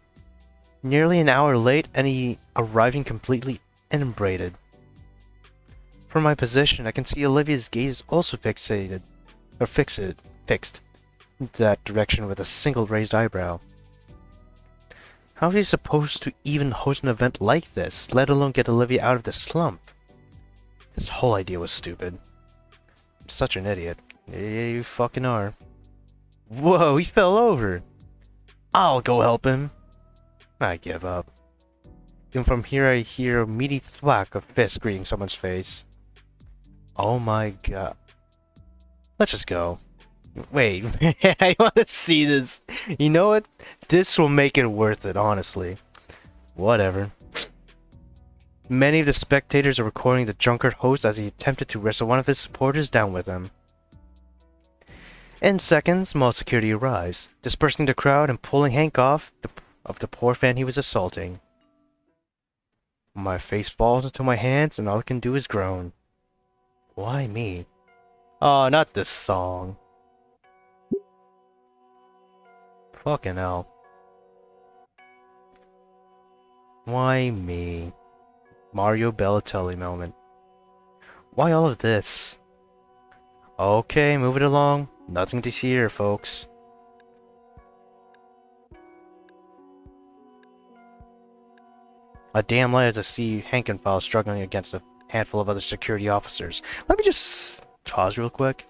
Nearly an hour late, and he arriving completely inebriated. From my position, I can see Olivia's gaze also fixed in that direction with a single raised eyebrow. How is he supposed to even host an event like this, let alone get Olivia out of the slump? This whole idea was stupid. I'm such an idiot. Yeah, you fucking are. Whoa, he fell over! I'll go help him. I give up. Even from here I hear a meaty thwack of fists greeting someone's face. Oh my god. Let's just go. Wait, I want to see this. You know what? This will make it worth it, honestly. Whatever. Many of the spectators are recording the drunkard host as he attempted to wrestle one of his supporters down with him. In seconds, mall security arrives, dispersing the crowd and pulling Hank off of the poor fan he was assaulting. My face falls into my hands and all I can do is groan. Why me? Oh, not this song. Fucking hell. Why me? Mario Balotelli moment. Why all of this? Okay, move it along. Nothing to see here, folks. A damn light as I see Hankenfile struggling against a handful of other security officers. Let me just pause real quick.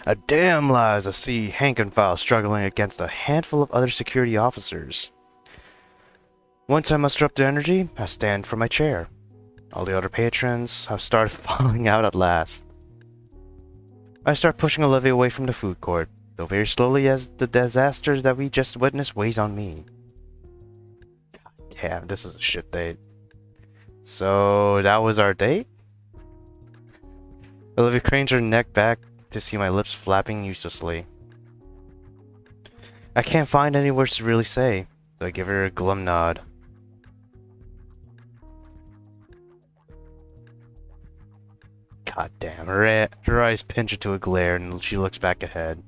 A damn lie as I see Hankenfile struggling against a handful of other security officers. Once I muster up the energy, I stand from my chair. All the other patrons have started falling out at last. I start pushing Olivia away from the food court. though very slowly as the disaster that we just witnessed weighs on me. God damn, this is a shit date. So, that was our date? Olivia cranes her neck back to see my lips flapping uselessly. I can't find any words to really say, so I give her a glum nod. God damn, her eyes pinch into a glare and she looks back ahead.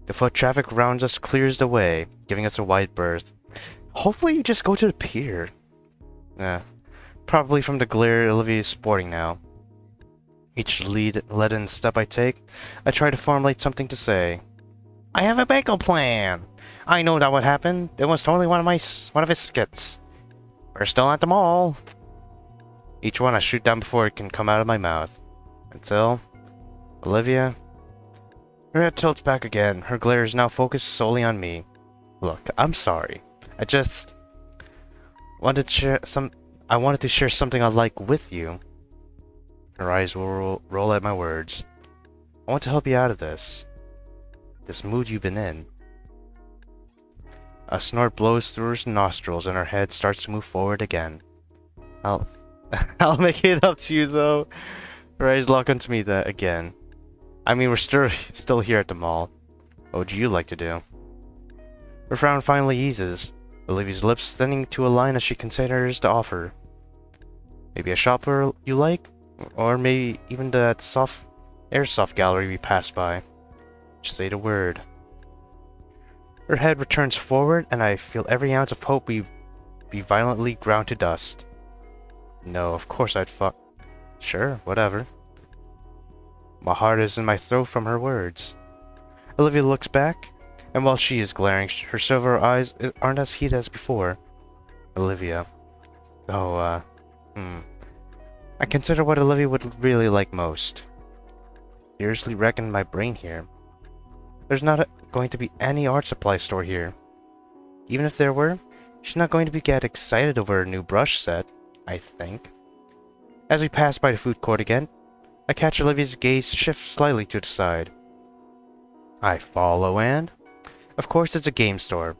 The foot traffic around us clears the way, giving us a wide berth. Hopefully you just go to the pier. Probably from the glare Olivia is sporting now. Each leaden step I take, I try to formulate something to say. I have a backup plan! I know that would happen. It was totally one of his skits. We're still at the mall. Each one I shoot down before it can come out of my mouth. Until... Olivia... Her head tilts back again. Her glare is now focused solely on me. Look, I'm sorry. I just... wanted to share something I like with you. Her eyes will roll at my words. I want to help you out of this. This mood you've been in. A snort blows through her nostrils and her head starts to move forward again. I'll make it up to you though. Her eyes lock onto me again. I mean, we're still here at the mall. What would you like to do? Her frown finally eases. Olivia's lips thinning to a line as she considers the offer. Maybe a shop where you like? Or maybe even that airsoft gallery we passed by. Just say the word. Her head returns forward, and I feel every ounce of hope be violently ground to dust. No, of course I'd fuck. Sure, whatever. My heart is in my throat from her words. Olivia looks back, and while she is glaring, her silver eyes aren't as heated as before. Olivia. Oh, I consider what Olivia would really like most. Seriously reckon my brain here. There's not going to be any art supply store here. Even if there were, she's not going to get excited over a new brush set, I think. As we pass by the food court again, I catch Olivia's gaze shift slightly to the side. I follow and... Of course it's a game store.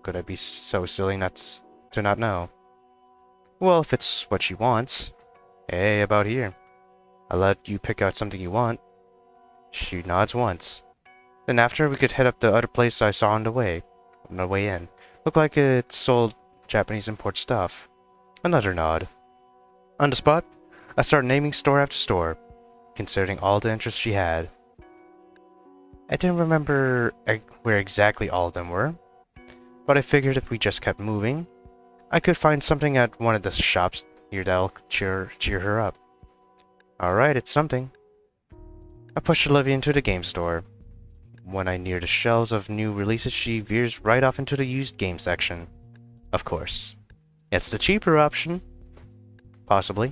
Could I be so silly to not know? Well, if it's what she wants. Hey, about here. I'll let you pick out something you want. She nods once. Then after, we could head up the other place I saw on the way in. Looked like it sold Japanese import stuff. Another nod. On the spot, I start naming store after store, considering all the interest she had. I didn't remember where exactly all of them were, but I figured if we just kept moving, I could find something at one of the shops here that'll cheer her up. Alright, it's something. I push Olivia into the game store. When I near the shelves of new releases, she veers right off into the used game section. Of course. It's the cheaper option. Possibly.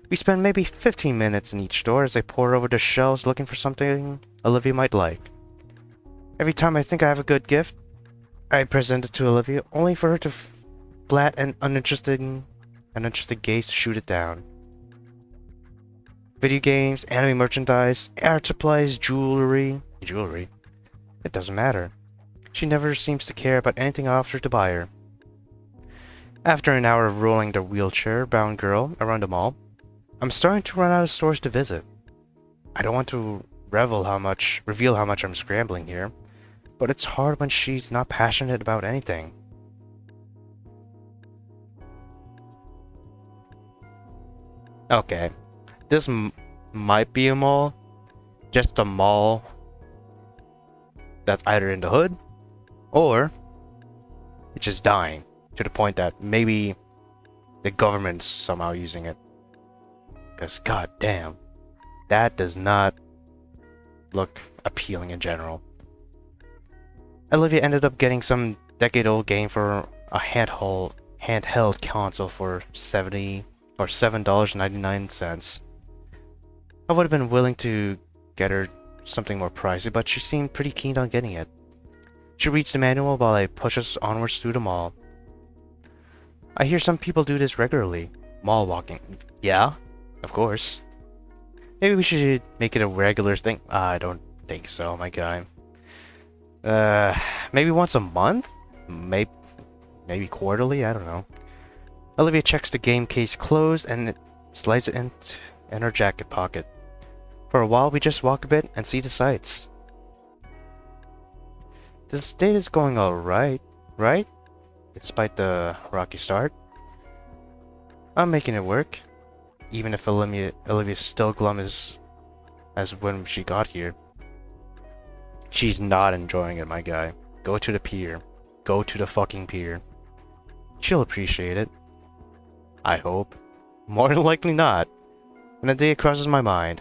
We spend maybe 15 minutes in each store as I pore over the shelves looking for something Olivia might like. Every time I think I have a good gift, I present it to Olivia, only for her to flat and uninterested gaze to shoot it down. Video games, anime merchandise, art supplies, jewelry. It doesn't matter. She never seems to care about anything I offer to buy her. After an hour of rolling the wheelchair-bound girl around the mall, I'm starting to run out of stores to visit. I don't want to reveal how much I'm scrambling here, but it's hard when she's not passionate about anything. Okay, this might be a mall, just a mall that's either in the hood, or it's just dying, to the point that maybe the government's somehow using it. Because goddamn, that does not look appealing in general. Olivia ended up getting some decade-old game for a handheld console for $7.99. I would have been willing to get her something more pricey, but she seemed pretty keen on getting it. She reads the manual while I push us onwards through the mall. I hear some people do this regularly. Mall walking. Yeah, of course. Maybe we should make it a regular thing. I don't think so, my guy. Maybe once a month? Maybe quarterly? I don't know. Olivia checks the game case closed and slides it in her jacket pocket. For a while, we just walk a bit and see the sights. This date is going alright, right? Despite the rocky start. I'm making it work. Even if Olivia's still glum as when she got here. She's not enjoying it, my guy. Go to the pier. Go to the fucking pier. She'll appreciate it. I hope. More than likely not. And the day crosses my mind.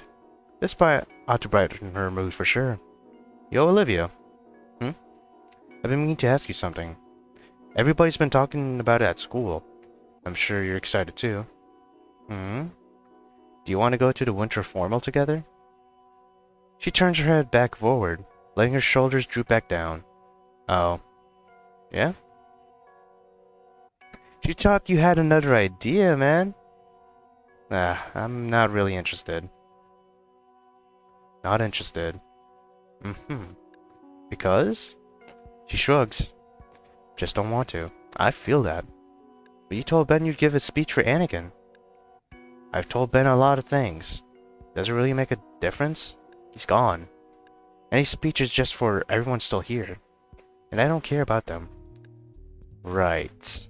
This ought to brighten her mood for sure. Yo, Olivia. I've been meaning to ask you something. Everybody's been talking about it at school. I'm sure you're excited too. Do you want to go to the winter formal together? She turns her head back forward, letting her shoulders droop back down. Oh. Yeah? She thought you had another idea, man. Nah, I'm not really interested. Not interested. Because? She shrugs. Just don't want to. I feel that. But you told Ben you'd give a speech for Anakin. I've told Ben a lot of things. Does it really make a difference? He's gone. Any speech is just for everyone still here. And I don't care about them. Right.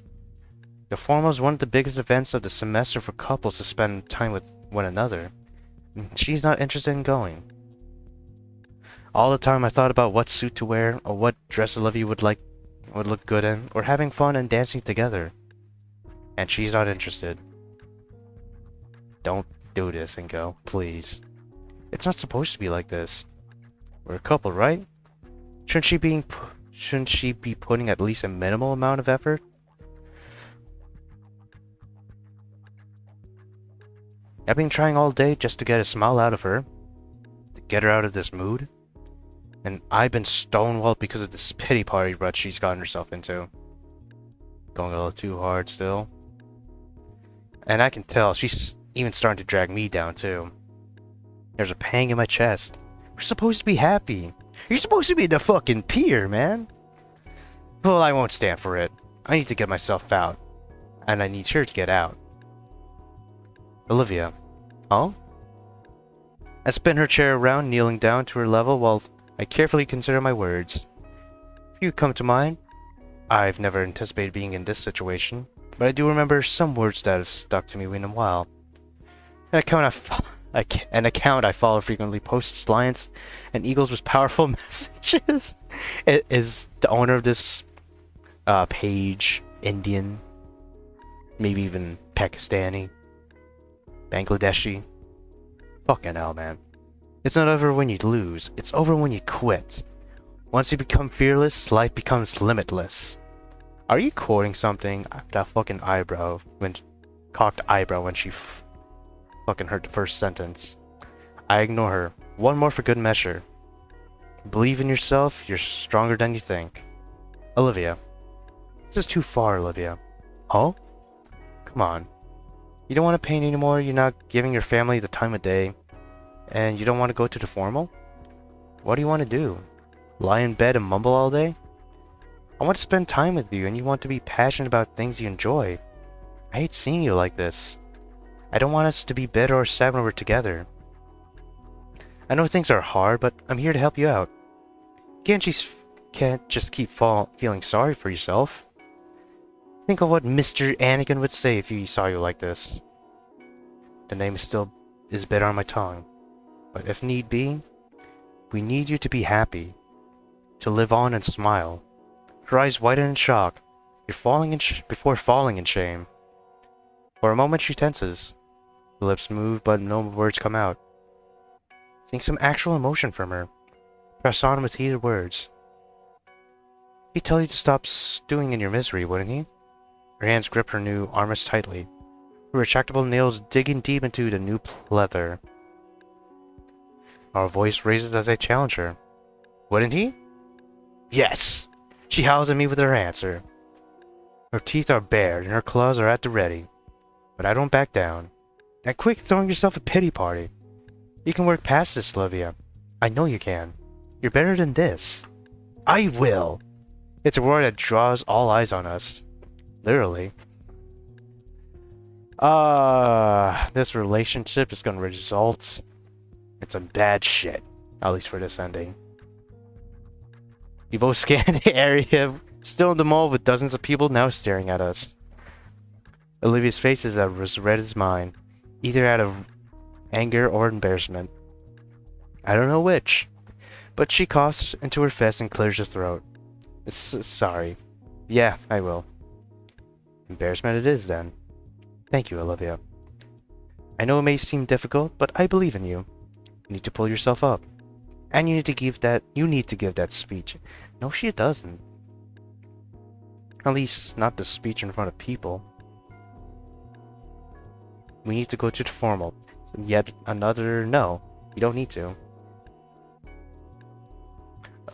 The formal is one of the biggest events of the semester for couples to spend time with one another. She's not interested in going. All the time I thought about what suit to wear, or what dress Olivia would look good in, or having fun and dancing together. And she's not interested. Don't do this, Inco, please. It's not supposed to be like this. We're a couple, right? Shouldn't she be putting at least a minimal amount of effort? I've been trying all day just to get a smile out of her, to get her out of this mood. And I've been stonewalled because of this pity party rut she's gotten herself into. Going a little too hard still. And I can tell she's even starting to drag me down too. There's a pang in my chest. We're supposed to be happy. You're supposed to be the fucking pier, man. Well, I won't stand for it. I need to get myself out. And I need her to get out. Olivia. Huh? I spin her chair around, kneeling down to her level while I carefully consider my words. Few come to mind. I've never anticipated being in this situation, but I do remember some words that have stuck to me in a while. An account I follow frequently posts lions and eagles with powerful messages. Is the owner of this page Indian? Maybe even Pakistani? Bangladeshi? Fucking hell, man. It's not over when you lose, it's over when you quit. Once you become fearless, life becomes limitless. Are you quoting something? That fucking cocked eyebrow when she fucking heard the first sentence. I ignore her. One more for good measure. Believe in yourself, you're stronger than you think. Olivia. This is too far, Olivia. Huh? Come on. You don't want to paint anymore, you're not giving your family the time of day, and you don't want to go to the formal? What do you want to do? Lie in bed and mumble all day? I want to spend time with you, and you want to be passionate about things you enjoy. I hate seeing you like this. I don't want us to be bitter or sad when we're together. I know things are hard, but I'm here to help you out. You can't just keep feeling sorry for yourself. Think of what Mr. Anakin would say if he saw you like this. The name is bitter on my tongue. But if need be, we need you to be happy. To live on and smile. Her eyes widen in shock. Before falling in shame. For a moment she tenses. The lips move, but no words come out. Seeing some actual emotion from her. Press on with heated words. He'd tell you to stop stewing in your misery, wouldn't he? Her hands grip her new armrest tightly, her retractable nails digging deep into the new leather. Our voice raises as I challenge her. Wouldn't he? Yes! She howls at me with her answer. Her teeth are bared and her claws are at the ready. But I don't back down. And quit throwing yourself a pity party. You can work past this, Olivia. I know you can. You're better than this. I will! It's a word that draws all eyes on us. Literally. This relationship is gonna result in some bad shit. At least for this ending. We both scan the area, still in the mall with dozens of people now staring at us. Olivia's face is as red as mine, either out of anger or embarrassment. I don't know which, but she coughs into her fist and clears her throat. Sorry. Yeah, I will. Embarrassment it is, then. Thank you, Olivia. I know it may seem difficult, but I believe in you. You need to pull yourself up. And you need to give that speech. No, she doesn't. At least, not the speech in front of people. We need to go to the formal. Yet another no. You don't need to.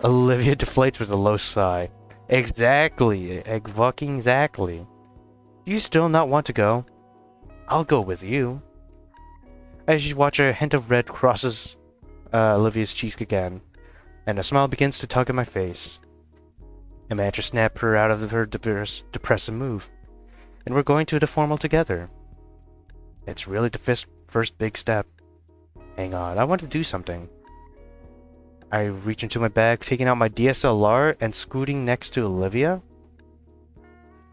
Olivia deflates with a low sigh. Exactly. Fucking exactly. Do you still not want to go? I'll go with you. As you watch, a hint of red crosses Olivia's cheek again, and a smile begins to tug at my face. I manage to snap her out of her depressive mood, and we're going to the formal together. It's really the first big step. Hang on, I want to do something. I reach into my bag, taking out my DSLR and scooting next to Olivia.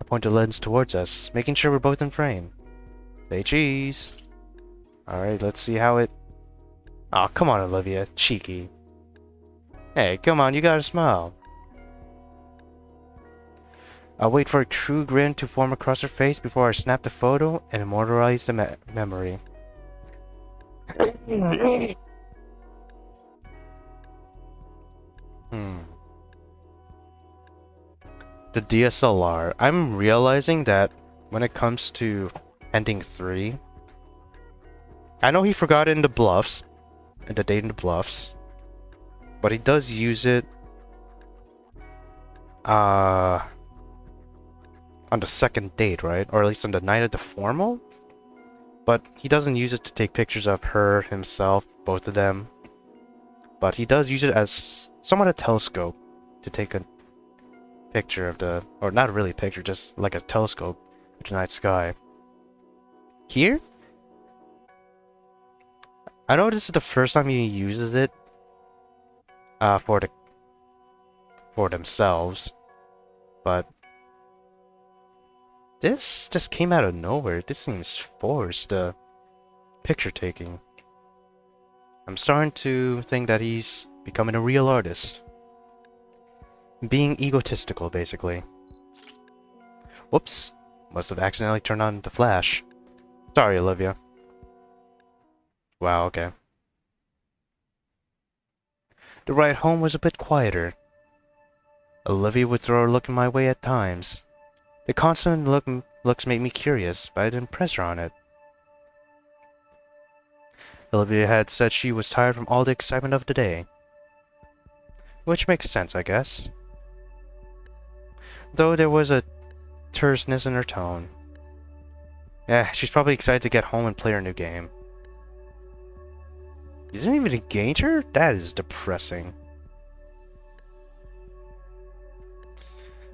I point the lens towards us, making sure we're both in frame. Say cheese. Alright, let's see how it... Aw, come on, Olivia. Cheeky. Hey, come on, you gotta smile. I'll wait for a true grin to form across her face before I snap the photo and immortalize the memory. The DSLR. I'm realizing that when it comes to ending 3, I know he forgot it in the bluffs, the date in the bluffs, but he does use it on the second date, right? Or at least on the night of the formal? But he doesn't use it to take pictures of her, himself, both of them. But he does use it as somewhat a telescope to take a picture of the... Or not really a picture, just like a telescope of the night sky. Here? I know this is the first time he uses it for themselves, but this just came out of nowhere. This seems forced, picture taking. I'm starting to think that he's becoming a real artist. Being egotistical, basically. Whoops. Must have accidentally turned on the flash. Sorry, Olivia. Wow, okay. The ride home was a bit quieter. Olivia would throw a look my way at times. The constant looks made me curious, but I didn't press her on it. Olivia had said she was tired from all the excitement of the day. Which makes sense, I guess. Though there was a terseness in her tone. Yeah, she's probably excited to get home and play her new game. You didn't even engage her? That is depressing.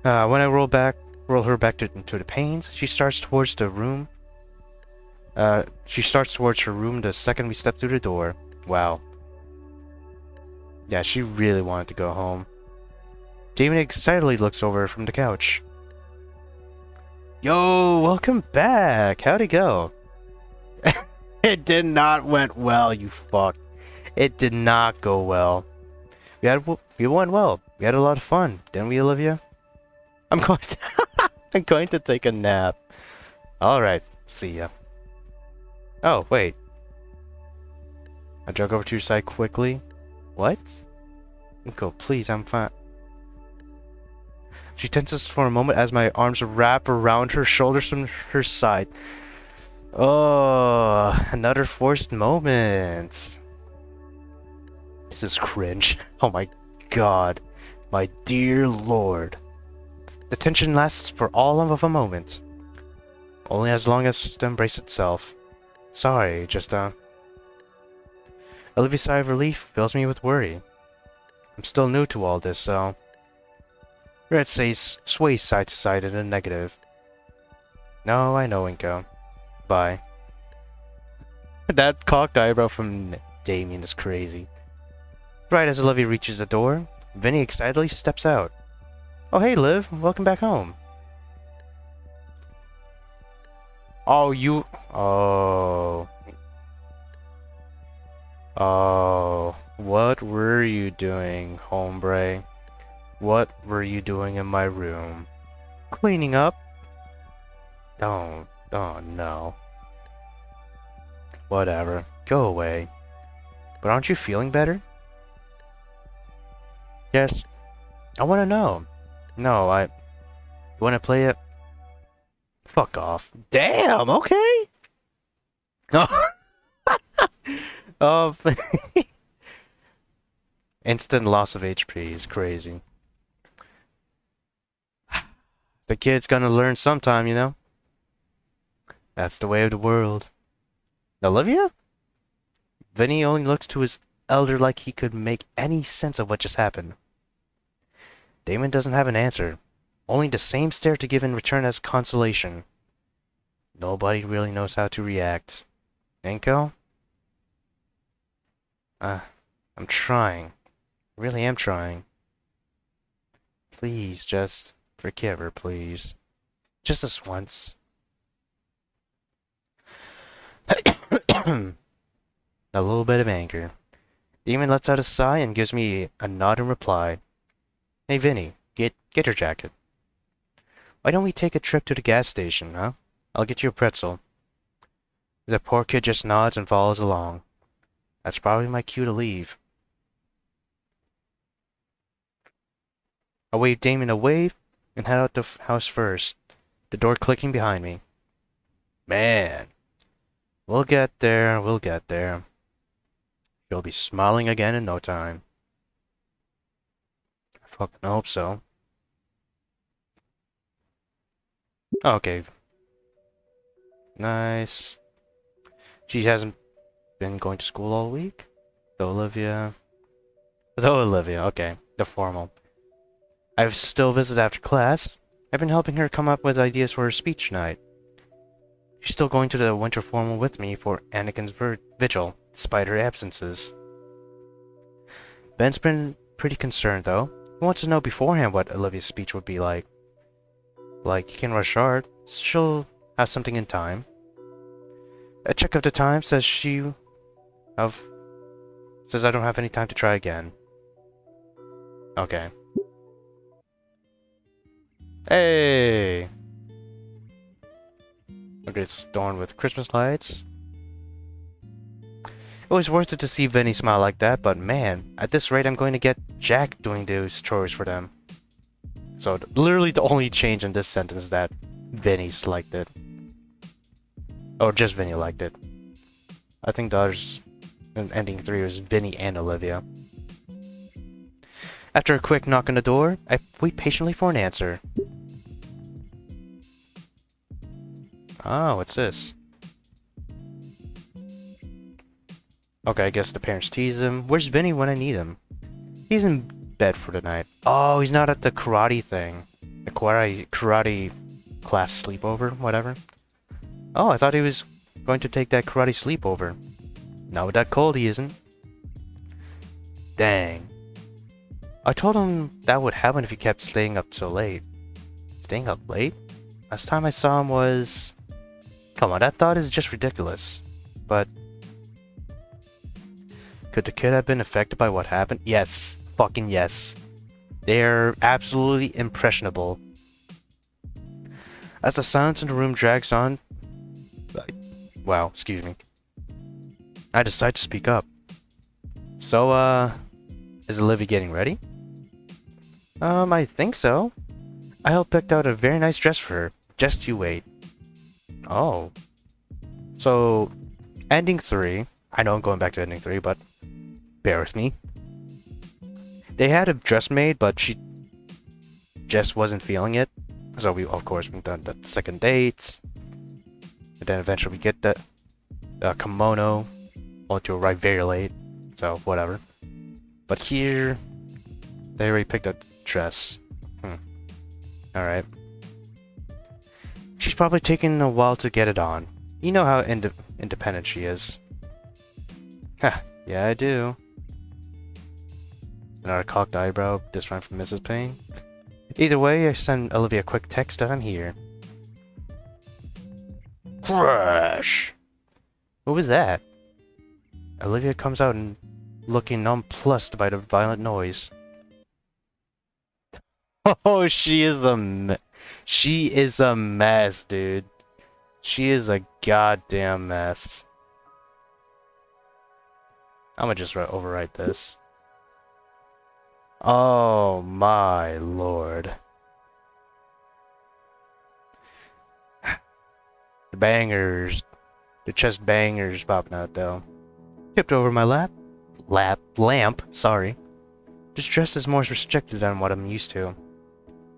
When I roll her back into the panes, she starts towards the room. She starts towards her room the second we step through the door. Wow. Yeah, she really wanted to go home. Damon excitedly looks over from the couch. Yo, welcome back. How'd it go? It did not went well, you fuck. It did not go well. We went well. We had a lot of fun, didn't we, Olivia? I'm going to take a nap. Alright, see ya. Oh, wait. I jog over to your side quickly. What? Inco, please, I'm fine. She tenses for a moment as my arms wrap around her shoulders from her side. Oh, another forced moment. This is cringe. Oh my god. My dear lord. The tension lasts for all of a moment. Only as long as the embrace itself. Sorry, just Olivia's sigh of relief fills me with worry. I'm still new to all this, so... Red sways side to side in a negative. No, I know, Inco. Bye. That cocked eyebrow from Damien is crazy. Right as Olivia reaches the door, Vinny excitedly steps out. Oh hey Liv, welcome back home. Oh, you... Oh... Oh... What were you doing, hombre? What were you doing in my room? Cleaning up? Oh no. Whatever. Go away. But aren't you feeling better? Yes. I want to know. No, You want to play it? Fuck off. Damn, okay. Oh. Oh. Instant loss of HP is crazy. The kid's gonna learn sometime, you know? That's the way of the world. Olivia? Vinny only looks to his elder like he could make any sense of what just happened. Damon doesn't have an answer. Only the same stare to give in return as consolation. Nobody really knows how to react. Inco? I'm trying. Really am trying. Please, just forgive her, please. Just this once. A little bit of anger. Demon lets out a sigh and gives me a nod in reply. Hey Vinny, get your jacket. Why don't we take a trip to the gas station, huh? I'll get you a pretzel. The poor kid just nods and follows along. That's probably my cue to leave. I wave Damon a wave and head out the house first, the door clicking behind me. Man, we'll get there, we'll get there. You'll be smiling again in no time. I fucking hope so. Okay. Nice. She hasn't been going to school all week? Olivia, okay. The formal. I've still visited after class. I've been helping her come up with ideas for her speech tonight. She's still going to the winter formal with me for Anakin's vigil, despite her absences. Ben's been pretty concerned, though. He wants to know beforehand what Olivia's speech would be like. Like, you can rush hard. She'll have something in time. A check of the time says says I don't have any time to try again. Okay. Hey! Okay, it's adorned with Christmas lights. It was worth it to see Vinny smile like that, but man, at this rate I'm going to get Jack doing those chores for them. So, literally the only change in this sentence is that Vinny's liked it. Or just Vinny liked it. I think the others in ending 3 was Vinny and Olivia. After a quick knock on the door, I wait patiently for an answer. Oh, what's this? Okay, I guess the parents tease him. Where's Vinny when I need him? He's in bed for the night. Oh, he's not at the karate thing. The karate class sleepover, whatever. Oh, I thought he was going to take that karate sleepover. Not with that cold, he isn't. Dang. I told him that would happen if he kept staying up so late. Staying up late? Last time I saw him was... Come on, that thought is just ridiculous. But... Could the kid have been affected by what happened? Yes. Fucking yes. They're absolutely impressionable. As the silence in the room drags on... Wow, excuse me. I decide to speak up. So, is Olivia getting ready? I think so. I helped pick out a very nice dress for her. Just you wait. Oh. So, ending 3. I know I'm going back to ending 3, but bear with me. They had a dress made, but she just wasn't feeling it. So we, of course, we've done the second dates. And then eventually we get the kimono. Only to arrive very late. so whatever. But here, they already picked a dress. Alright. She's probably taking a while to get it on. You know how independent she is. Huh, yeah I do. Another cocked eyebrow, this time from Mrs. Payne. Either way, I send Olivia a quick text that I'm here. Crash! What was that? Olivia comes out and looking nonplussed by the violent noise. Oh, she is a mess, dude. She is a goddamn mess. I'm gonna just overwrite this. Oh my lord. The bangers. The chest bangers popping out though. Tipped over my lamp, sorry. This dress is more restricted than what I'm used to.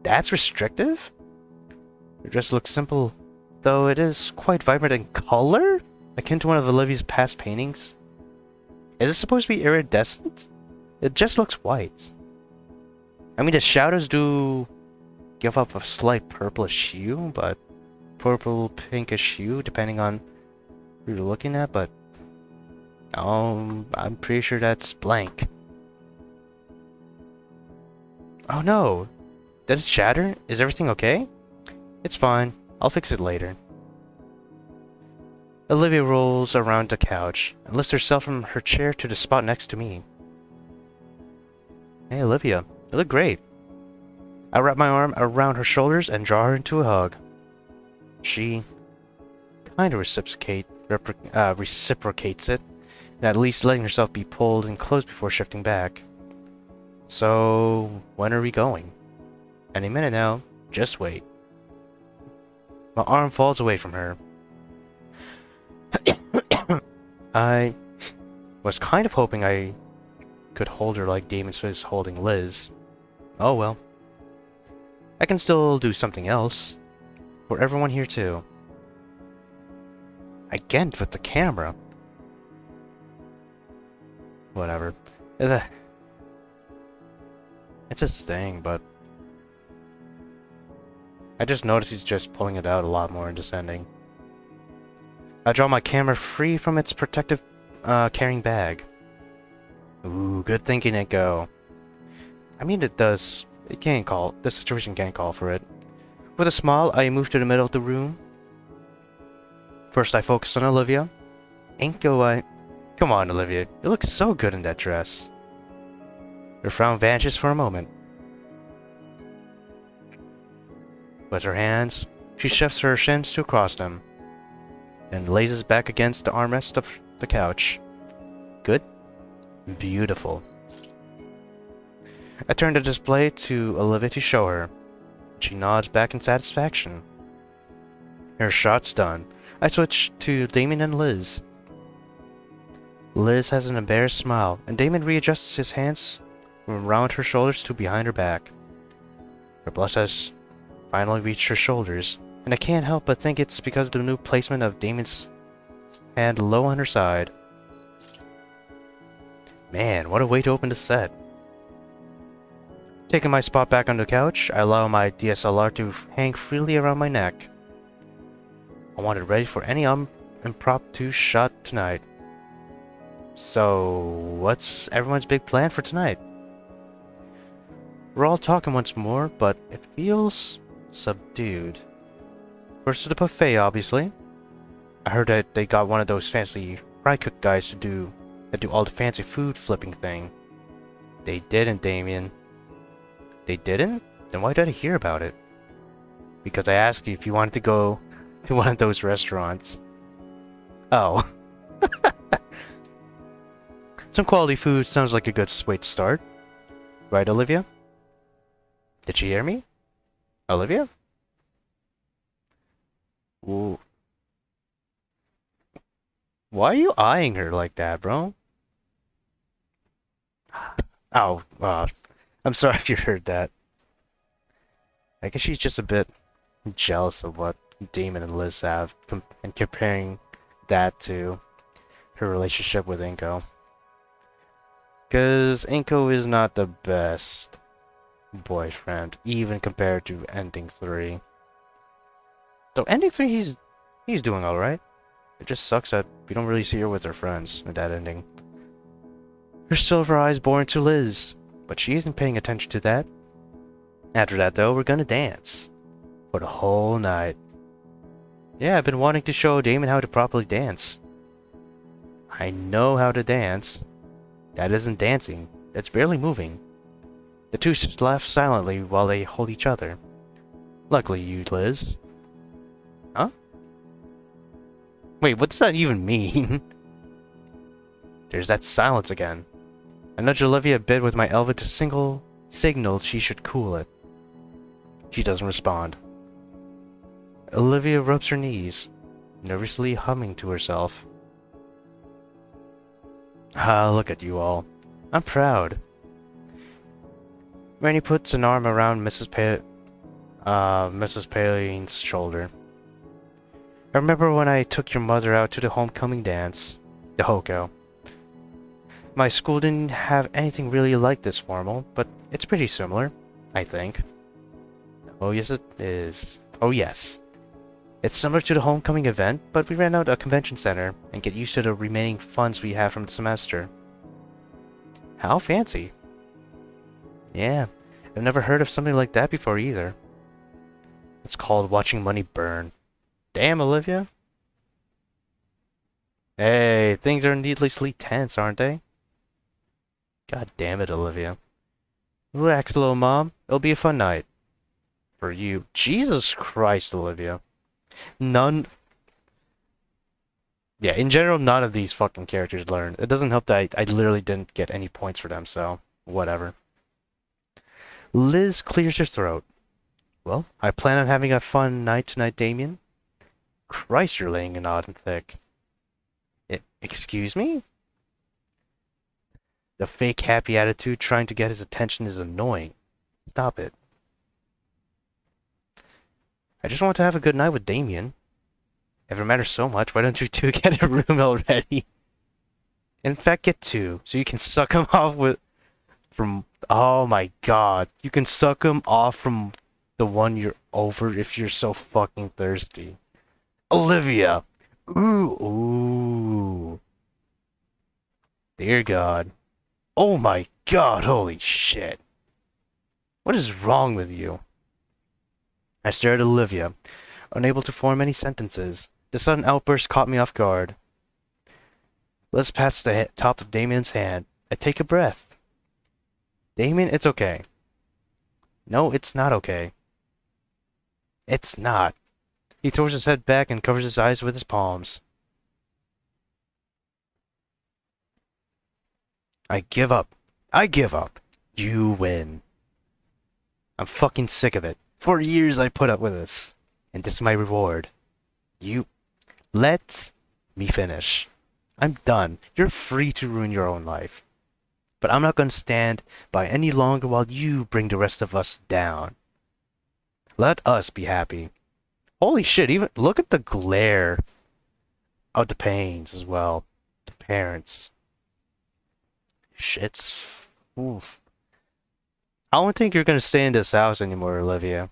That's restrictive? The dress looks simple, though it is quite vibrant in color? Akin to one of Olivia's past paintings. Is it supposed to be iridescent? It just looks white. I mean, the shadows do give up a slight purplish hue, but purple pinkish hue, depending on who you're looking at, but I'm pretty sure that's blank. Oh no! Did it shatter? Is everything okay? It's fine. I'll fix it later. Olivia rolls around the couch and lifts herself from her chair to the spot next to me. Hey Olivia, you look great. I wrap my arm around her shoulders and draw her into a hug. She kind of reciprocates it, and at least letting herself be pulled in close before shifting back. So, when are we going? Any minute now, just wait. My arm falls away from her. I was kind of hoping I could hold her like Damon's was holding Liz. Oh well. I can still do something else. For everyone here too. Again with the camera. Whatever. It's his thing, but I just noticed he's just pulling it out a lot more and descending. I draw my camera free from its protective carrying bag. Ooh, good thinking, Inco. I mean, this situation can't call for it. With a smile, I move to the middle of the room. First, I focus on Olivia. Inco, come on, Olivia. You look so good in that dress. Her frown vanishes for a moment. With her hands, she shifts her shins to across them, and lays back against the armrest of the couch. Good? Beautiful. I turn the display to Olivia to show her. She nods back in satisfaction. Her shot's done. I switch to Damon and Liz. Liz has an embarrassed smile, and Damon readjusts his hands from around her shoulders to behind her back. Her blush has finally reached her shoulders, and I can't help but think it's because of the new placement of Damon's hand low on her side. Man, what a way to open the set. Taking my spot back on the couch, I allow my DSLR to hang freely around my neck. I want it ready for any impromptu shot tonight. So, what's everyone's big plan for tonight? We're all talking once more, but it feels subdued. First to the buffet, obviously. I heard that they got one of those fancy fry cook guys that do all the fancy food flipping thing. They didn't, Damien. They didn't? Then why did I hear about it? Because I asked you if you wanted to go to one of those restaurants. Oh. Some quality food sounds like a good way to start. Right, Olivia? Did she hear me? Olivia? Ooh. Why are you eyeing her like that, bro? Oh, I'm sorry if you heard that. I guess she's just a bit jealous of what Damon and Liz have, and comparing that to her relationship with Inco. Because Inco is not the best boyfriend, even compared to Ending 3. So Ending 3, he's doing alright. It just sucks that we don't really see her with her friends in that ending. Her silver eyes born to Liz, but she isn't paying attention to that. After that, though, we're gonna dance. For the whole night. Yeah, I've been wanting to show Damon how to properly dance. I know how to dance. That isn't dancing. That's barely moving. The two laugh silently while they hold each other. Luckily, you, Liz. Huh? Wait, what does that even mean? There's that silence again. I nudge Olivia a bit with my elbow to signal she should cool it. She doesn't respond. Olivia rubs her knees, nervously humming to herself. Ah, look at you all. I'm proud. Wani puts an arm around Mrs. Palene's shoulder. I remember when I took your mother out to the homecoming dance, the Hoko. My school didn't have anything really like this formal, but it's pretty similar, I think. Oh yes it is. Oh yes. It's similar to the homecoming event, but we ran out a convention center and get used to the remaining funds we have from the semester. How fancy. Yeah, I've never heard of something like that before either. It's called watching money burn. Damn, Olivia. Hey, things are needlessly tense, aren't they? God damn it, Olivia. Relax, little mom. It'll be a fun night. For you. Jesus Christ, Olivia. None... Yeah, in general, none of these fucking characters learned. It doesn't help that I literally didn't get any points for them, so... whatever. Liz clears her throat. Well, I plan on having a fun night tonight, Damien. Christ, you're laying it on thick. Excuse me? The fake happy attitude trying to get his attention is annoying. Stop it. I just want to have a good night with Damien. If it matters so much, why don't you two get a room already? In fact, get two, so you can suck him off from... Oh my god. You can suck him off from the one you're over if you're so fucking thirsty. Olivia! Ooh, ooh. Dear God. Oh my god, holy shit. What is wrong with you? I stared at Olivia, unable to form any sentences. The sudden outburst caught me off guard. Let's pass the top of Damien's hand. I take a breath. Damien, it's okay. No, it's not okay. It's not. He throws his head back and covers his eyes with his palms. I give up. I give up. You win. I'm fucking sick of it. For years I put up with this. And this is my reward. You... Let me finish. I'm done. You're free to ruin your own life. But I'm not going to stand by any longer while you bring the rest of us down. Let us be happy. Holy shit, even look at the glare of the pains as well. The parents. Shit's... Oof. I don't think you're going to stay in this house anymore, Olivia.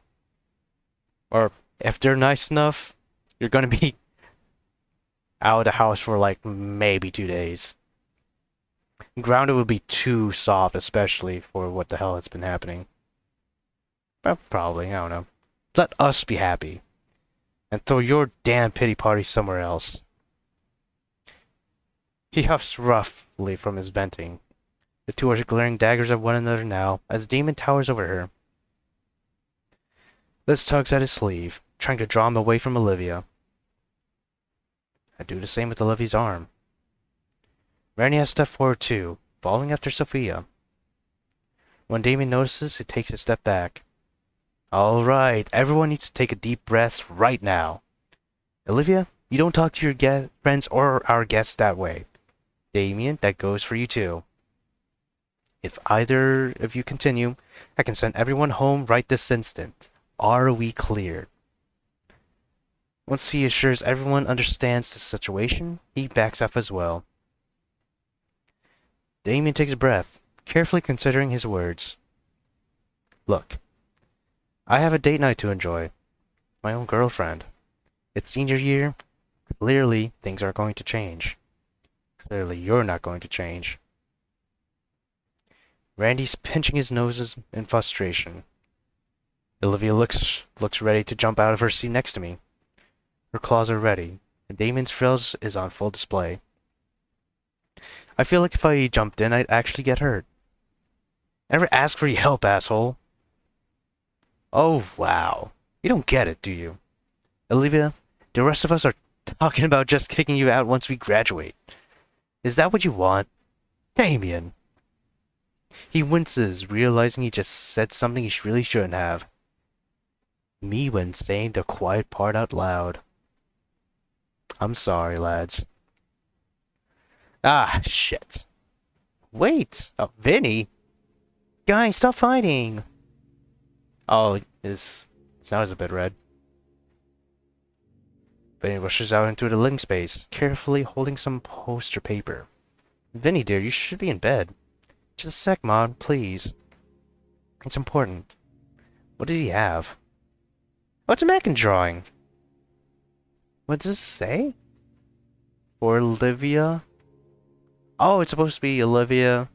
Or if they're nice enough, you're going to be out of the house for like maybe 2 days. Grounded would be too soft, especially for what the hell has been happening. Well, probably, I don't know. Let us be happy. And throw your damn pity party somewhere else. He huffs roughly from his venting. The two are glaring daggers at one another now, as Demon towers over her. Liz tugs at his sleeve, trying to draw him away from Olivia. I do the same with Olivia's arm. Wani has stepped forward too, following after Sophia. When Damien notices, he takes a step back. Alright, everyone needs to take a deep breath right now. Olivia, you don't talk to your friends or our guests that way. Damien, that goes for you too. If either of you continue, I can send everyone home right this instant. Are we clear? Once he assures everyone understands the situation, he backs up as well. Damien takes a breath, carefully considering his words. Look, I have a date night to enjoy. My own girlfriend. It's senior year. Clearly, things are going to change. Clearly, you're not going to change. Randy's pinching his nose in frustration. Olivia looks ready to jump out of her seat next to me. Her claws are ready, and Damien's frills is on full display. I feel like if I jumped in, I'd actually get hurt. Never ask for your help, asshole. Oh, wow. You don't get it, do you? Olivia, the rest of us are talking about just kicking you out once we graduate. Is that what you want? Damien! He winces, realizing he just said something he really shouldn't have. Me when saying the quiet part out loud. I'm sorry, lads. Ah, shit. Wait! Oh, Vinny? Guys, stop fighting! Oh, his snout is a bit red. Vinny rushes out into the living space, carefully holding some poster paper. Vinny, dear, you should be in bed. Just a sec, Mom, please. It's important. What did he have? Oh, it's a Mackin drawing. What does it say? For Olivia? Oh, it's supposed to be Olivia.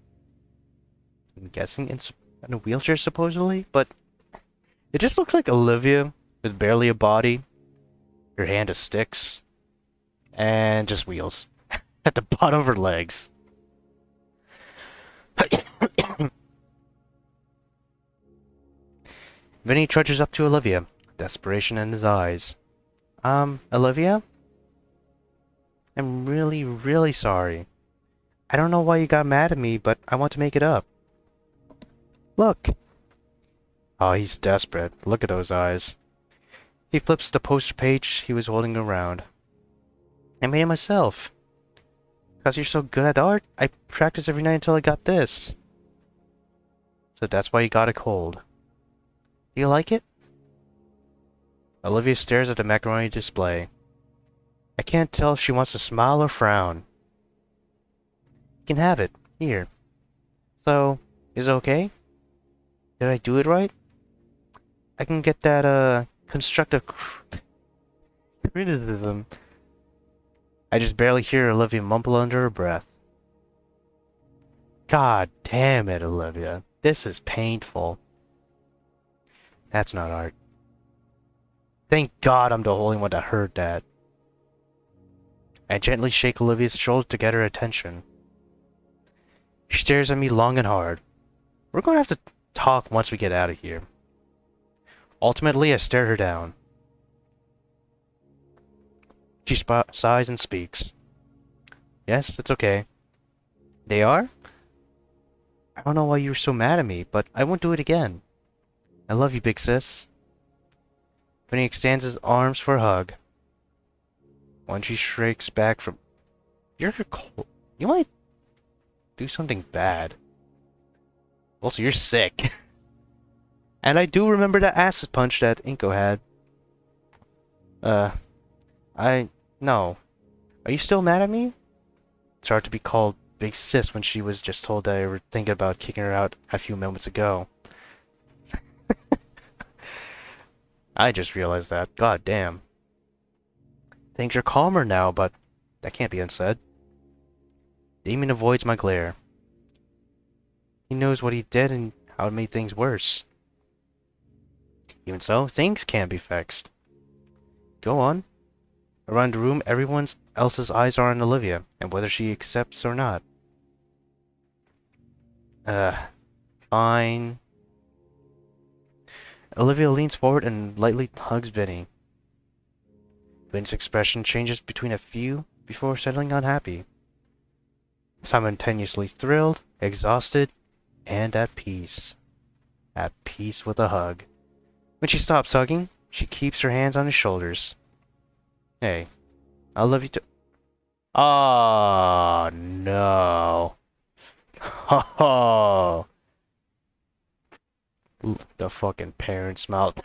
I'm guessing in a wheelchair, supposedly, but it just looks like Olivia with barely a body. Her hand is sticks. And just wheels. At the bottom of her legs. Vinny trudges up to Olivia, desperation in his eyes. Olivia? I'm really, really sorry. I don't know why you got mad at me, but I want to make it up. Look. Oh, he's desperate. Look at those eyes. He flips the poster page he was holding around. I made it myself. Because you're so good at art, I practiced every night until I got this. So that's why you got a cold. Do you like it? Olivia stares at the macaroni display. I can't tell if she wants to smile or frown. You can have it. Here. So, is it okay? Did I do it right? I can get that, constructive criticism. I just barely hear Olivia mumble under her breath. God damn it, Olivia. This is painful. That's not art. Thank God I'm the only one that heard that. I gently shake Olivia's shoulder to get her attention. She stares at me long and hard. We're going to have to talk once we get out of here. Ultimately, I stare her down. She sighs and speaks. Yes, it's okay. They are? I don't know why you were so mad at me, but I won't do it again. I love you, big sis. Vinny extends his arms for a hug. When she shrinks back from... You're cold. You might do something bad. Also, you're sick. And I do remember that acid punch that Inco had. No. Are you still mad at me? It's hard to be called big sis when she was just told that I were thinking about kicking her out a few moments ago. I just realized that. God damn. Things are calmer now, but that can't be unsaid. Damien avoids my glare. He knows what he did and how it made things worse. Even so, things can be fixed. Go on. Around the room, everyone else's eyes are on Olivia, and whether she accepts or not. Fine. Olivia leans forward and lightly hugs Vinny. Vinny's expression changes between a few before settling on happy. Simultaneously thrilled, exhausted, and at peace. At peace with a hug. When she stops hugging, she keeps her hands on his shoulders. Hey, I love you too. Oh, no. Oh. The fucking parents' mouth.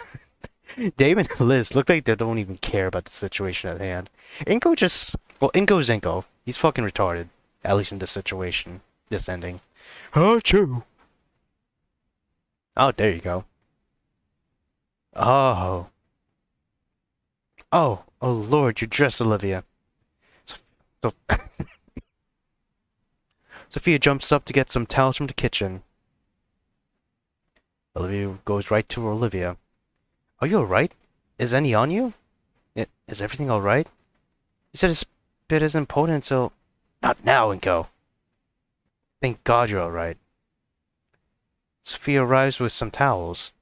David and Liz look like they don't even care about the situation at hand. Inco's Inco. He's fucking retarded. At least in this situation. this ending. Achoo! Oh, there you go. Oh. Oh, oh Lord, you're dressed, Olivia. So, so Sophia jumps up to get some towels from the kitchen. Olivia goes right to Olivia. Are you alright? Is any on you? Is everything alright? You said this bit isn't potent until... Not now, Inco. Thank God you're alright. Sophia arrives with some towels.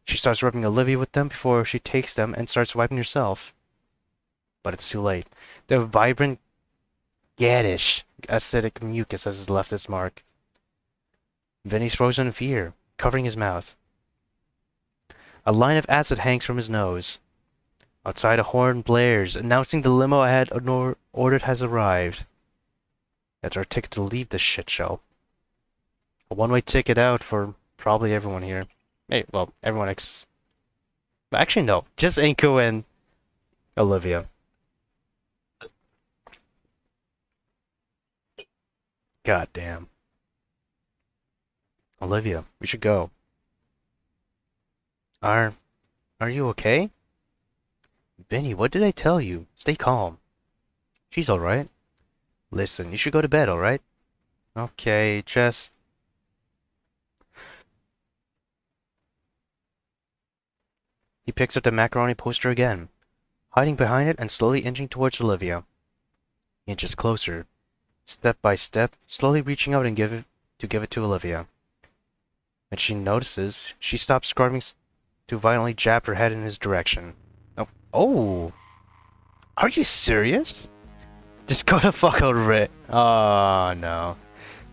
She starts rubbing Olivia with them before she takes them and starts wiping herself. But it's too late. The vibrant, gaddish, acidic mucus has left its mark. Vinny's frozen in fear, covering his mouth. A line of acid hangs from his nose. Outside, a horn blares, announcing the limo I had ordered has arrived. That's our ticket to leave this shit show. A one-way ticket out for probably everyone here. Hey, well, everyone actually, no. Just Inco and Olivia. God damn. Olivia, we should go. Are you okay? Benny, what did I tell you? Stay calm. She's alright. Listen, you should go to bed, alright? Okay, just... He picks up the macaroni poster again, hiding behind it and slowly inching towards Olivia. He inches closer, step by step, slowly reaching out and give it to Olivia. When she notices, she stops scrubbing to violently jab her head in his direction. Oh! Are you serious? Just go to fuck already. Oh, no.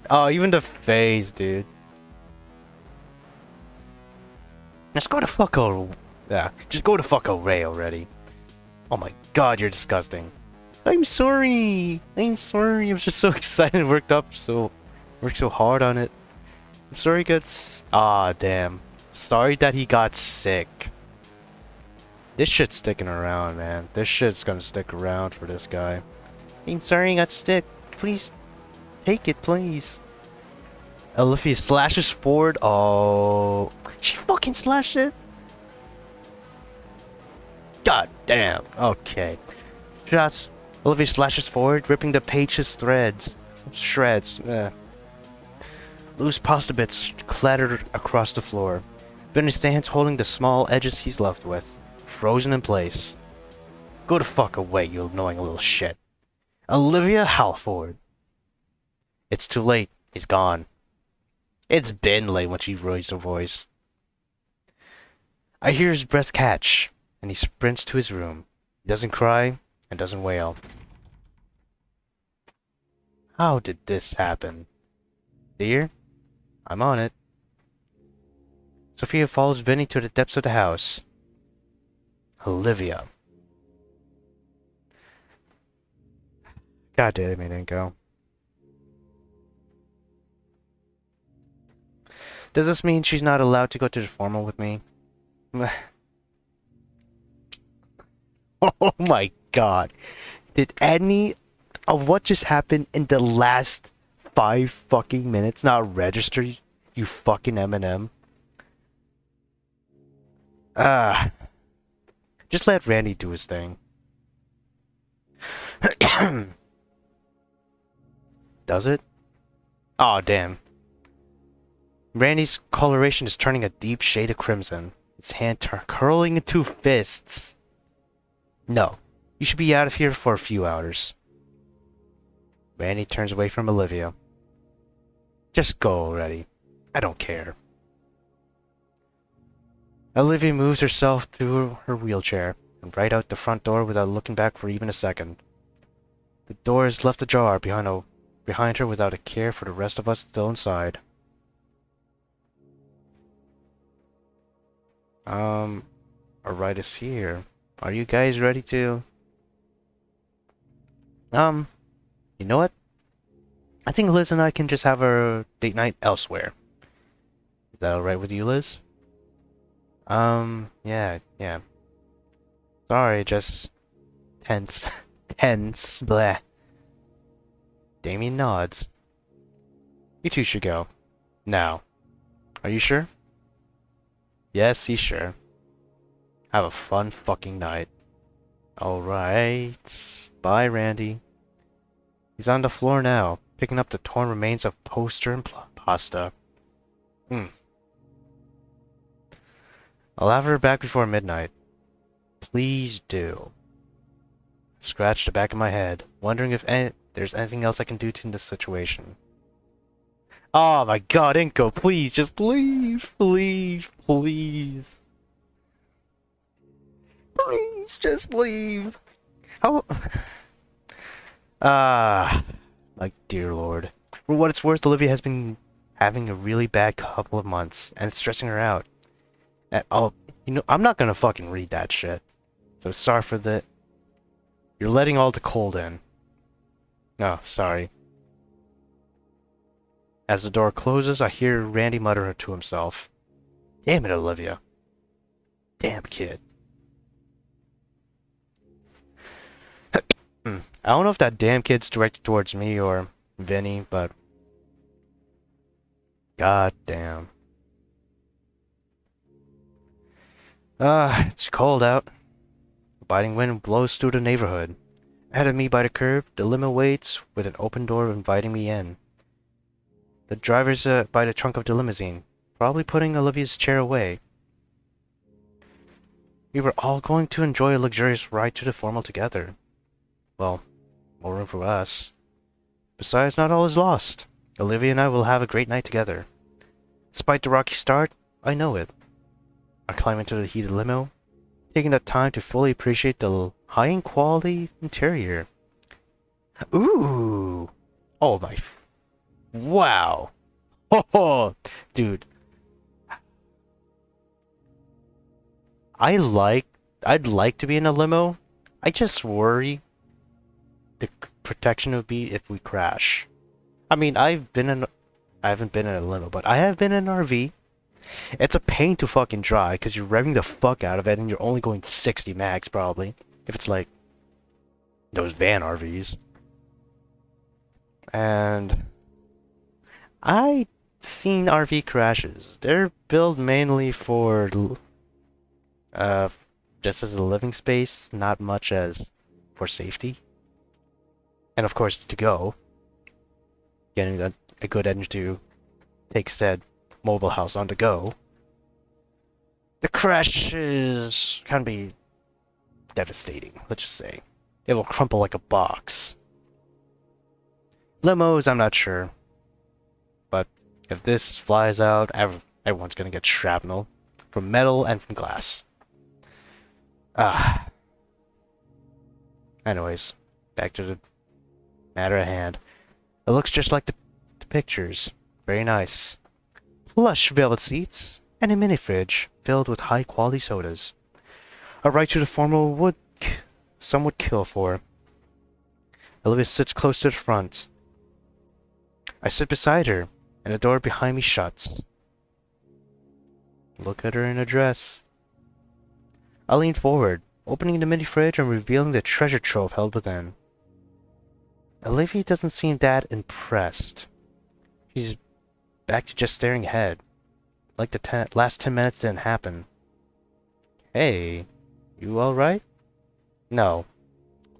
Oh, even the face, dude. Just go to fuck already. Yeah, just go to fuck away already. Oh my god, you're disgusting. I'm sorry. I'm sorry. I was just so excited and worked so hard on it. I'm sorry he got damn. Sorry that he got sick. This shit's sticking around, man. This shit's gonna stick around for this guy. I'm sorry he got sick. Please take it, please. Olivia slashes forward. Oh, she fucking slashed it. God damn. Okay. Olivia slashes forward, ripping the page's shreds. Loose pasta bits clattered across the floor. Benny stands holding the small edges he's left with, frozen in place. Go the fuck away, you annoying little shit. Olivia Halford. It's too late. He's gone. It's been late when she raised her voice. I hear his breath catch, and he sprints to his room. He doesn't cry and doesn't wail. How did this happen? Dear? I'm on it. Sophia follows Vinny to the depths of the house. Olivia. God damn it, Inco. Does this mean she's not allowed to go to the formal with me? Oh my god. Did any of what just happened in the last 5 fucking minutes not register, you fucking M&M? Just let Randy do his thing. Does it? Aw, damn. Randy's coloration is turning a deep shade of crimson. His hand curling into fists. No. You should be out of here for a few hours. Randy turns away from Olivia. Just go already. I don't care. Olivia moves herself to her wheelchair and right out the front door without looking back for even a second. The door is left ajar behind her without a care for the rest of us still inside. Our ride is here. Are you guys ready to... You know what? I think Liz and I can just have our date night elsewhere. Is that alright with you, Liz? Yeah. Sorry, just... tense. Tense, bleh. Damien nods. You two should go. Now. Are you sure? Yes, he's sure. Have a fun fucking night. Alright. Bye, Randy. He's on the floor now, picking up the torn remains of poster and pasta. I'll have her back before midnight. Please do. Scratch the back of my head, wondering if there's anything else I can do in this situation. Oh my god, Inco, please, just leave. Please, please. Please, just leave. How... my dear lord. For what it's worth, Olivia has been having a really bad couple of months, and it's stressing her out. Oh, you know, I'm not gonna fucking read that shit. So sorry for the... You're letting all the cold in. No, sorry. As the door closes, I hear Randy mutter to himself. Damn it, Olivia. Damn kid. I don't know if that damn kid's directed towards me or Vinny, but... God damn. It's cold out. A biting wind blows through the neighborhood. Ahead of me by the curb, the limo waits with an open door inviting me in. The driver's by the trunk of the limousine, probably putting Olivia's chair away. We were all going to enjoy a luxurious ride to the formal together. Well, more room for us. Besides, not all is lost. Olivia and I will have a great night together. Despite the rocky start, I know it. I climb into the heated limo, taking the time to fully appreciate the high-end quality interior. Ooh! Oh my... Wow! Oh, dude. I'd like to be in a limo. I just worry the protection would be if we crash. I mean, I haven't been in a limo, but I have been in an RV. It's a pain to fucking drive because you're revving the fuck out of it and you're only going 60 max probably. If it's like those van RVs. And I seen RV crashes. They're built mainly for just as a living space, not much as for safety. And of course to go. Getting a good engine to take said mobile house on the go. The crashes can be devastating, let's just say. It will crumple like a box. Limos, I'm not sure. But if this flies out, everyone's gonna get shrapnel. From metal and from glass. Anyways, back to the matter at hand. It looks just like the pictures. Very nice. Plush velvet seats, and a mini fridge filled with high-quality sodas. A ride to the formal some would kill for. Olivia sits close to the front. I sit beside her, and the door behind me shuts. Look at her in a dress. I lean forward, opening the mini fridge and revealing the treasure trove held within. Olivia doesn't seem that impressed. She's back to just staring ahead, like the last 10 minutes didn't happen. Hey, you alright? No.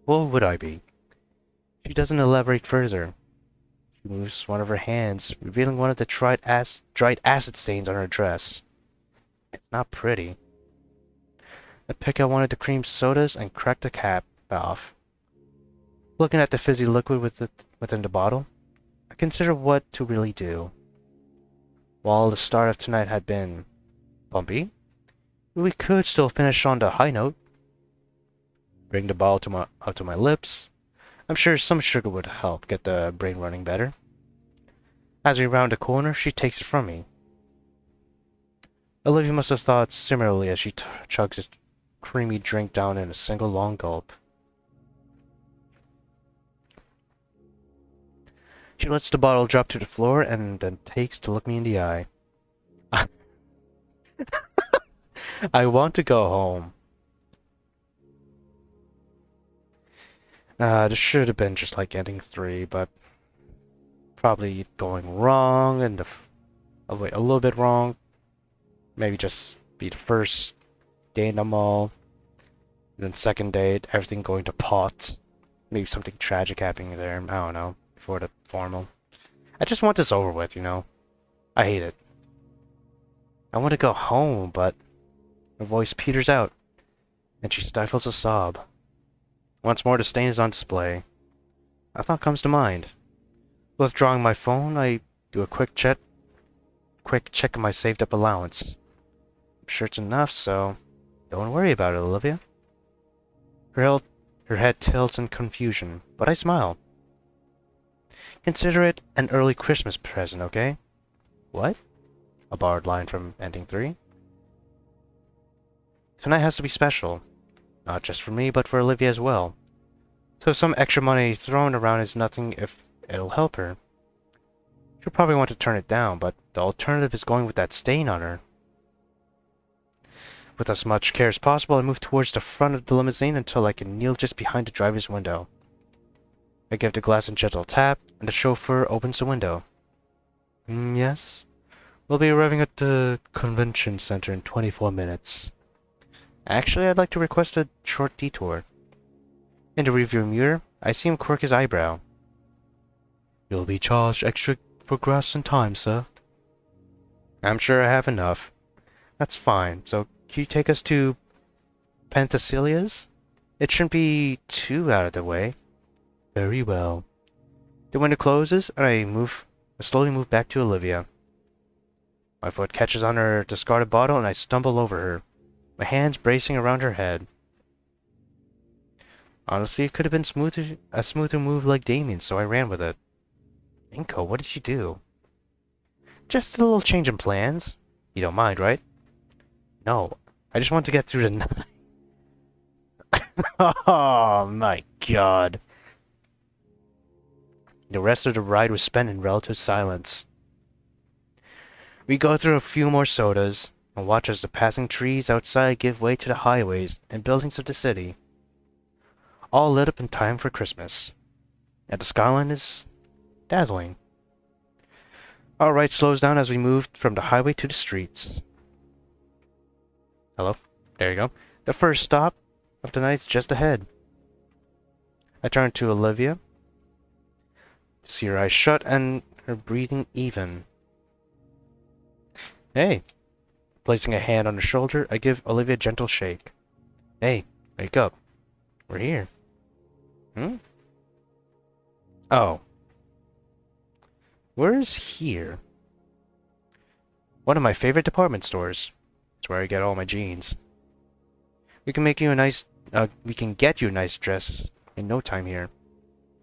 What would I be? She doesn't elaborate further. She moves one of her hands, revealing one of the dried acid stains on her dress. It's not pretty. I pick out one of the cream sodas and crack the cap off. Looking at the fizzy liquid within the bottle, I consider what to really do. While the start of tonight had been bumpy, we could still finish on the high note. Bring the bottle up to my lips. I'm sure some sugar would help get the brain running better. As we round the corner, she takes it from me. Olivia must have thought similarly as she chugs a creamy drink down in a single long gulp. She lets the bottle drop to the floor and then takes to look me in the eye. I want to go home. This should have been just like ending 3, but probably going wrong and oh wait, a little bit wrong. Maybe just be the first day in the mall. Then second date, everything going to pot. Maybe something tragic happening there. I don't know. Before the formal. I just want this over with, you know? I hate it. I want to go home, but her voice peters out, and she stifles a sob. Once more, the stain is on display. A thought comes to mind. Withdrawing my phone, I do a quick check of my saved-up allowance. I'm sure it's enough, so don't worry about it, Olivia. Her head tilts in confusion, but I smile. Consider it an early Christmas present, okay? What? A borrowed line from Ending 3. Tonight has to be special. Not just for me, but for Olivia as well. So some extra money thrown around is nothing if it'll help her. She'll probably want to turn it down, but the alternative is going with that stain on her. With as much care as possible, I move towards the front of the limousine until I can kneel just behind the driver's window. I give the glass a gentle tap, and the chauffeur opens the window. Yes? We'll be arriving at the convention center in 24 minutes. Actually, I'd like to request a short detour. In the rearview mirror, I see him quirk his eyebrow. You'll be charged extra for grass and time, sir. I'm sure I have enough. That's fine, so can you take us to Pentacilia's? It shouldn't be too out of the way. Very well. The window closes, and I slowly move back to Olivia. My foot catches on her discarded bottle, and I stumble over her, my hands bracing around her head. Honestly, it could have been a smoother move like Damien's, so I ran with it. Inco, what did you do? Just a little change in plans. You don't mind, right? No, I just want to get through the night. Oh my god. The rest of the ride was spent in relative silence. We go through a few more sodas, and watch as the passing trees outside give way to the highways and buildings of the city. All lit up in time for Christmas. And the skyline is dazzling. Our ride slows down as we move from the highway to the streets. Hello? There you go. The first stop of the night's just ahead. I turn to Olivia. See her eyes shut and her breathing even. Hey. Placing a hand on her shoulder, I give Olivia a gentle shake. Hey, wake up. We're here. Oh. Where is here? One of my favorite department stores. It's where I get all my jeans. We can get you a nice dress in no time here.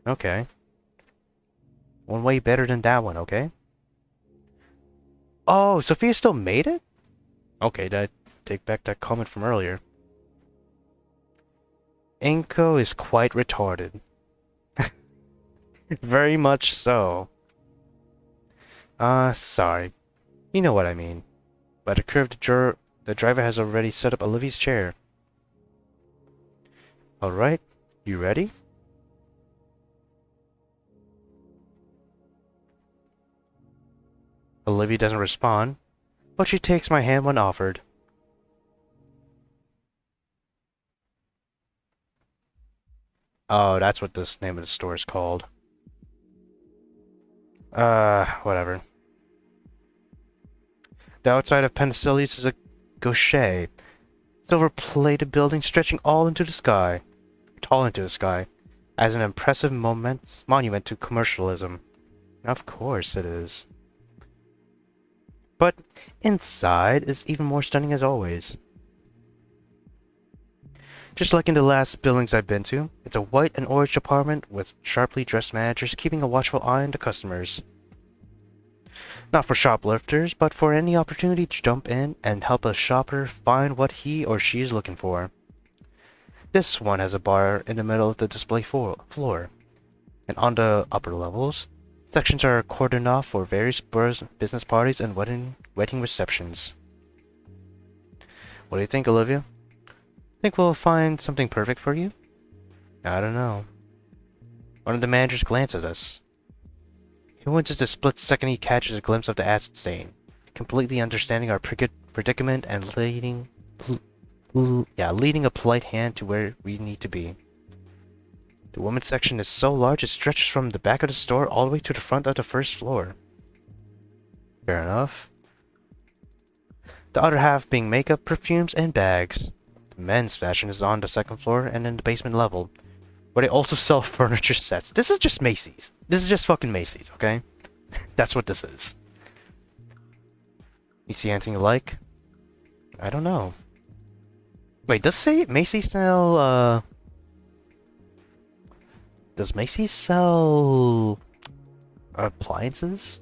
Okay. One way better than that one, okay? Oh, Sophia still made it? Okay, I take back that comment from earlier. Inco is quite retarded. Very much so. Sorry. You know what I mean. By the curve, the driver has already set up Olivia's chair. Alright, you ready? Olivia doesn't respond, but she takes my hand when offered. Oh, that's what this name of the store is called. Whatever. The outside of Pentacilia's is a gaucher, silver-plated building stretching tall into the sky, as an impressive monument to commercialism. Of course it is. But inside is even more stunning as always. Just like in the last buildings I've been to, it's a white and orange apartment with sharply dressed managers keeping a watchful eye on the customers. Not for shoplifters, but for any opportunity to jump in and help a shopper find what he or she is looking for. This one has a bar in the middle of the display floor, and on the upper levels, sections are cordoned off for various business parties and wedding receptions. What do you think, Olivia? Think we'll find something perfect for you? I don't know. One of the managers glanced at us. Even just a split second he catches a glimpse of the acid stain, completely understanding our predicament and leading a polite hand to where we need to be. The women's section is so large it stretches from the back of the store all the way to the front of the first floor. Fair enough. The other half being makeup, perfumes, and bags. The men's fashion is on the second floor and in the basement level, where they also sell furniture sets. This is just Macy's. This is just fucking Macy's, okay? That's what this is. You see anything you like? I don't know. Wait, does Macy's sell, does Macy's sell appliances?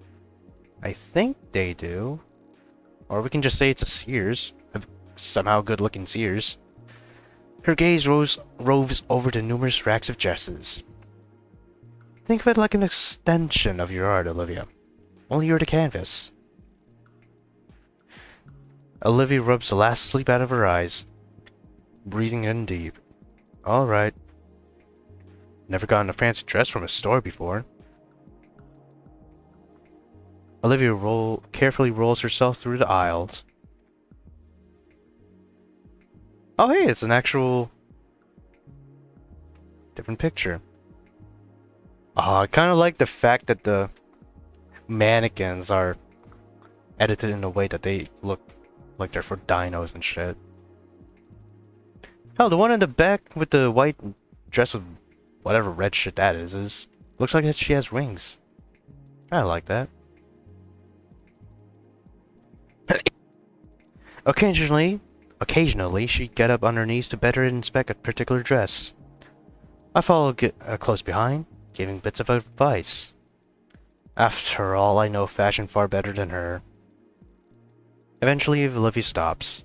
I think they do. Or we can just say it's a Sears. A somehow good-looking Sears. Her gaze roves over the numerous racks of dresses. Think of it like an extension of your art, Olivia. Only you're the canvas. Olivia rubs the last sleep out of her eyes, breathing in deep. Alright. Never gotten a fancy dress from a store before. Olivia carefully rolls herself through the aisles. Oh hey, it's an actual different picture. Oh, I kind of like the fact that the mannequins are edited in a way that they look like they're for dinos and shit. Hell, the one in the back with the white dress with whatever red shit that is looks like she has rings. I like that. Occasionally, she'd get up on her knees to better inspect a particular dress. I followed close behind, giving bits of advice. After all, I know fashion far better than her. Eventually, Olivia stops.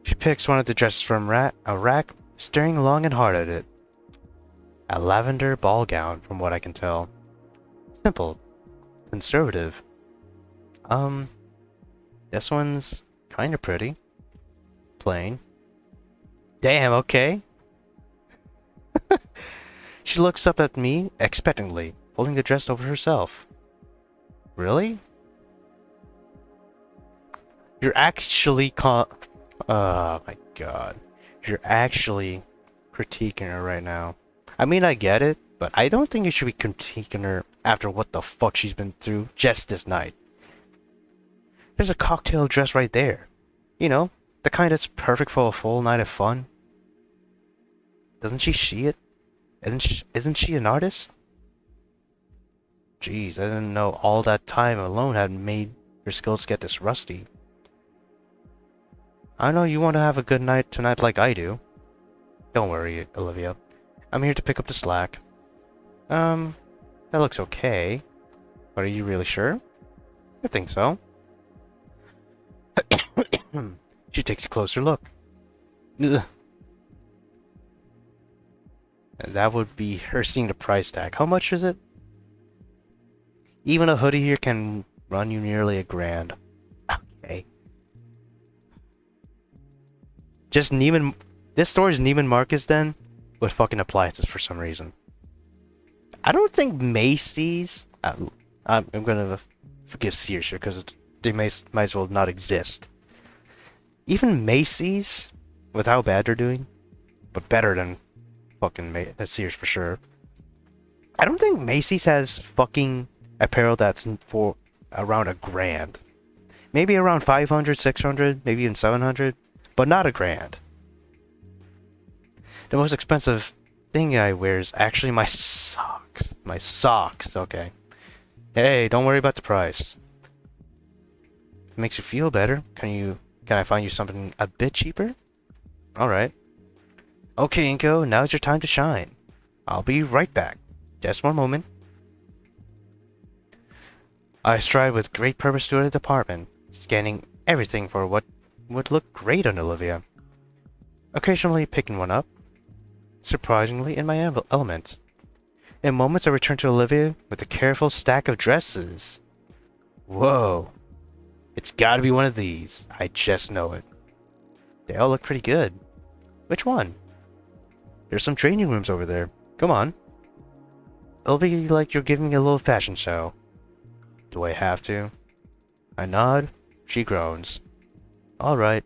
She picks one of the dresses from a rack, staring long and hard at it. A lavender ball gown, from what I can tell. Simple. Conservative. This one's kinda pretty. Plain. Damn, okay. She looks up at me expectantly, holding the dress over herself. Really? You're actually oh my god. You're actually critiquing her right now. I mean, I get it, but I don't think you should be critiquing her after what the fuck she's been through just this night. There's a cocktail dress right there. You know, the kind that's perfect for a full night of fun. Doesn't she see it? Isn't she an artist? Jeez, I didn't know all that time alone had made your skills get this rusty. I know you want to have a good night tonight like I do. Don't worry, Olivia. I'm here to pick up the slack. That looks okay. But are you really sure? I think so. She takes a closer look. Ugh. And that would be her seeing the price tag. How much is it? Even a hoodie here can run you nearly $1,000. Okay. Just Neiman... This store is Neiman Marcus then? With fucking appliances for some reason. I don't think Macy's... I'm gonna forgive Sears here because they might as well not exist. Even Macy's, with how bad they're doing, but better than fucking Sears for sure. I don't think Macy's has fucking apparel that's for around $1,000. Maybe around 500, 600, maybe even 700, but not $1,000. The most expensive thing I wear is actually my socks. My socks, okay. Hey, don't worry about the price. If it makes you feel better, can I find you something a bit cheaper? Alright. Okay, Inco, now's your time to shine. I'll be right back. Just one moment. I stride with great purpose through the department, scanning everything for what would look great on Olivia. Occasionally picking one up, surprisingly in my element. In moments I return to Olivia with a careful stack of dresses. Whoa. It's gotta be one of these. I just know it. They all look pretty good. Which one? There's some training rooms over there. Come on. It'll be like you're giving me a little fashion show. Do I have to? I nod. She groans. Alright.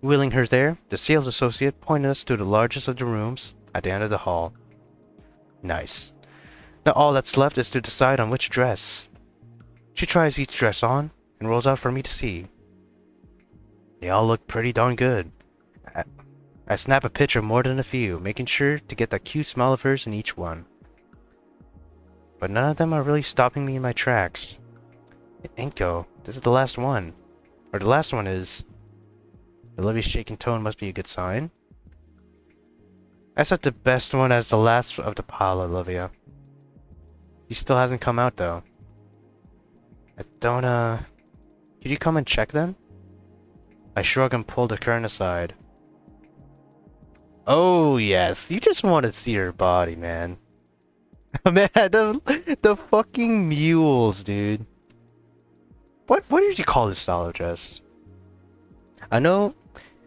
Wheeling her there, the sales associate pointed us to the largest of the rooms at the end of the hall. Nice. Now all that's left is to decide on which dress. She tries each dress on and rolls out for me to see. They all look pretty darn good. I snap a picture of more than a few, making sure to get that cute smile of hers in each one. But none of them are really stopping me in my tracks. Inco, this is the last one. Or the last one is... Olivia's shaking tone must be a good sign. I set the best one as the last of the pile, Olivia. He still hasn't come out, though. I don't, Could you come and check then? I shrug and pull the curtain aside. Oh, yes. You just want to see her body, man. Man, the fucking mules, dude. What did you call this style of dress? I know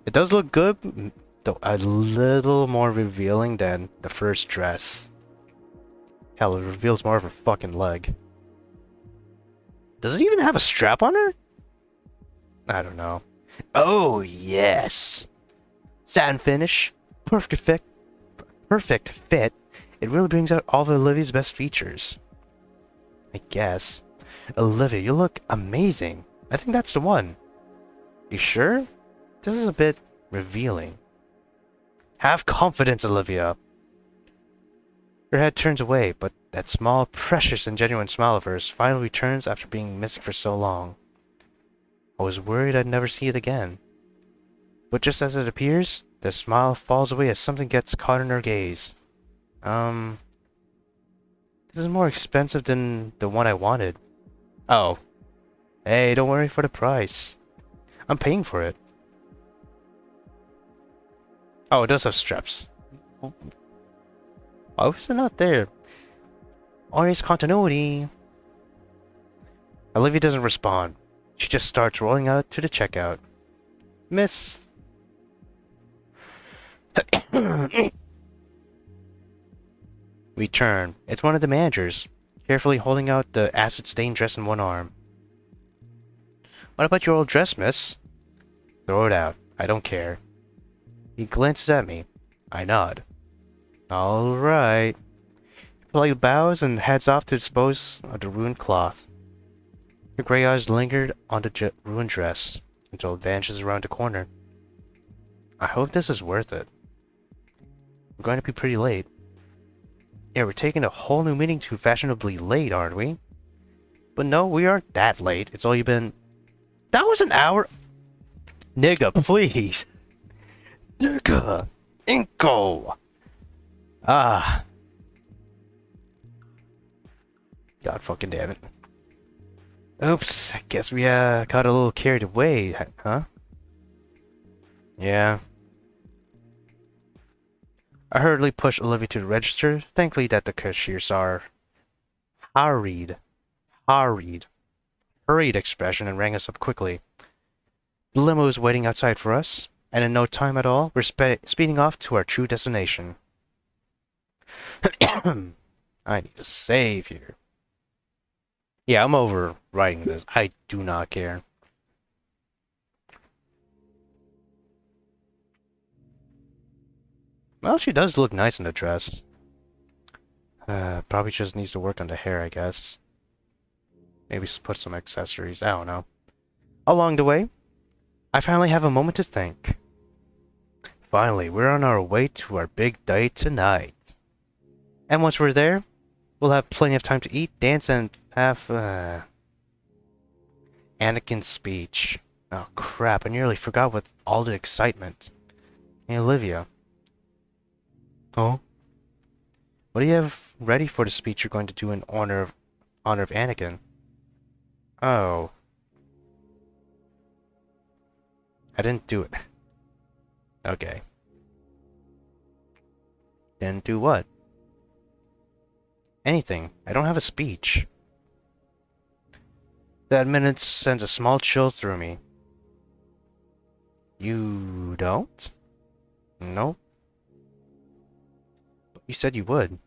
it does look good, though a little more revealing than the first dress. Hell, it reveals more of her fucking leg. Does it even have a strap on her? I don't know. Oh, yes. Satin finish. Perfect fit. It really brings out all of Olivia's best features. I guess. Olivia, you look amazing. I think that's the one. You sure? This is a bit revealing. Have confidence, Olivia. Her head turns away, but that small, precious, and genuine smile of hers finally returns after being missing for so long. I was worried I'd never see it again. But just as it appears, the smile falls away as something gets caught in her gaze. This is more expensive than the one I wanted. Oh. Hey, don't worry for the price. I'm paying for it. Oh, it does have straps. Why was it not there? Honest continuity. Olivia doesn't respond. She just starts rolling out to the checkout. Miss. We turn. It's one of the managers, carefully holding out the acid-stained dress in one arm. What about your old dress, miss? Throw it out. I don't care. He glances at me. I nod. Alright. He politely bows and heads off to dispose of the ruined cloth. Her gray eyes lingered on the ruined dress until it vanishes around the corner. I hope this is worth it. We're going to be pretty late. Yeah, we're taking a whole new meaning to fashionably late, aren't we? But no, we aren't that late. It's only been... That was an hour... Nigga, please. Nigga. Inco. Ah. God fucking damn it. Oops, I guess we got a little carried away, huh? Yeah. I hurriedly pushed Olivia to the register, thankfully that the cashiers are hurried expression and rang us up quickly. The limo is waiting outside for us, and in no time at all, we're speeding off to our true destination. I need to save here. Yeah, I'm over writing this. I do not care. Well, she does look nice in the dress. Probably just needs to work on the hair, I guess. Maybe put some accessories. I don't know. Along the way, I finally have a moment to think. Finally, we're on our way to our big date tonight. And once we're there, we'll have plenty of time to eat, dance, and have, Anakin's speech. Oh crap, I nearly forgot with all the excitement. Hey, Olivia. Oh? What do you have ready for the speech you're going to do in honor of Anakin? Oh. I didn't do it. Okay. Then do what? Anything. I don't have a speech. That minute sends a small chill through me. You don't? Nope. You said you would.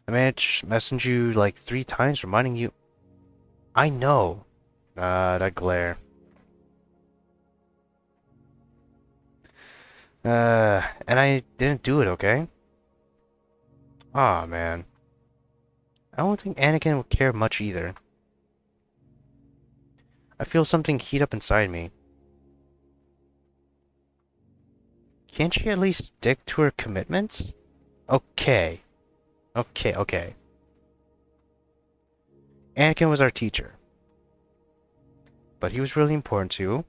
I messaged you like 3 times reminding you. I know. That glare. And I didn't do it, okay? Aw, man. I don't think Anakin would care much either. I feel something heat up inside me. Can't she at least stick to her commitments? Okay. Okay. Anakin was our teacher. But he was really important to you.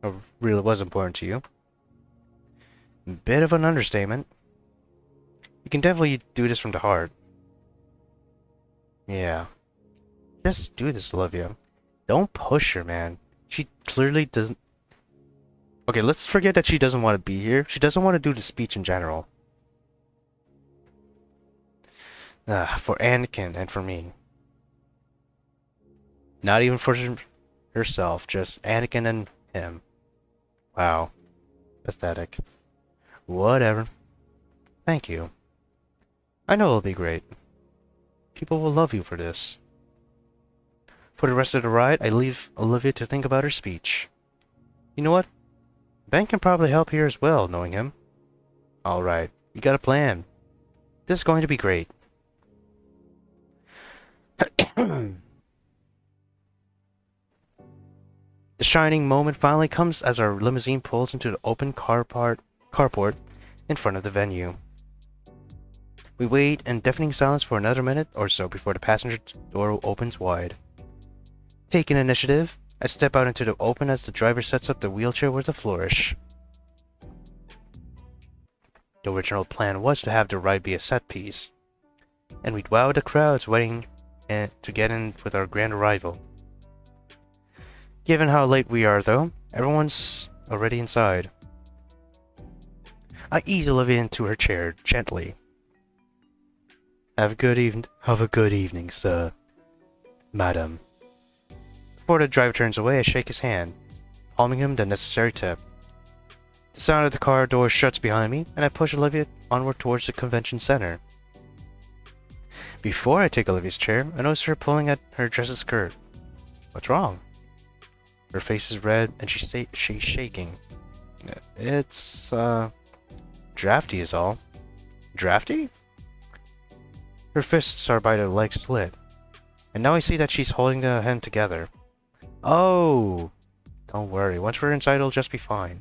Or really was important to you. Bit of an understatement. You can definitely do this from the heart. Yeah. Just do this, Olivia. Don't push her, man. She clearly doesn't... Okay, let's forget that she doesn't want to be here. She doesn't want to do the speech in general. For Anakin and for me. Not even for herself, just Anakin and him. Wow. Pathetic. Whatever. Thank you. I know it'll be great. People will love you for this. For the rest of the ride, I leave Olivia to think about her speech. You know what? Ben can probably help here as well, knowing him. Alright, you got a plan. This is going to be great. The shining moment finally comes as our limousine pulls into the open carport in front of the venue. We wait in deafening silence for another minute or so before the passenger door opens wide. Taking initiative, I step out into the open as the driver sets up the wheelchair with a flourish. The original plan was to have the ride be a set piece, and we'd wow the crowds waiting to get in with our grand arrival. Given how late we are, though, everyone's already inside. I ease Olivia into her chair gently. Have a good evening, sir. Madam. Before the driver turns away, I shake his hand, palming him the necessary tip. The sound of the car door shuts behind me, and I push Olivia onward towards the convention center. Before I take Olivia's chair, I notice her pulling at her dress's skirt. What's wrong? Her face is red, and she's shaking. It's, drafty is all. Drafty? Her fists are by the leg slit, and now I see that she's holding the hand together. Oh! Don't worry, once we're inside it'll just be fine.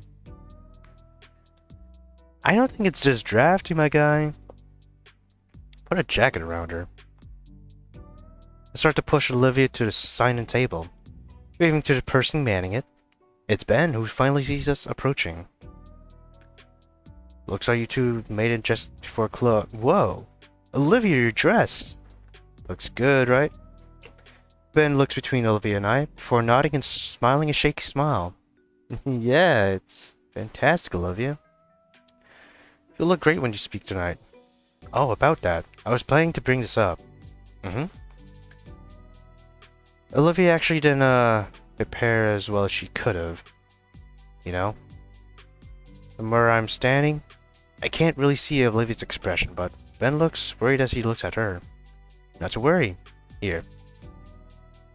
I don't think it's just drafty, my guy. Put a jacket around her. I start to push Olivia to the sign-in table, waving to the person manning it. It's Ben, who finally sees us approaching. Looks like you two made it just before close. Whoa! Olivia, your dress! Looks good, right? Ben looks between Olivia and I, before nodding and smiling a shaky smile. Yeah, it's fantastic, Olivia. You'll look great when you speak tonight. Oh, about that. I was planning to bring this up. Olivia actually didn't, prepare as well as she could have. You know? From where I'm standing, I can't really see Olivia's expression, but Ben looks worried as he looks at her. Not to worry. Here.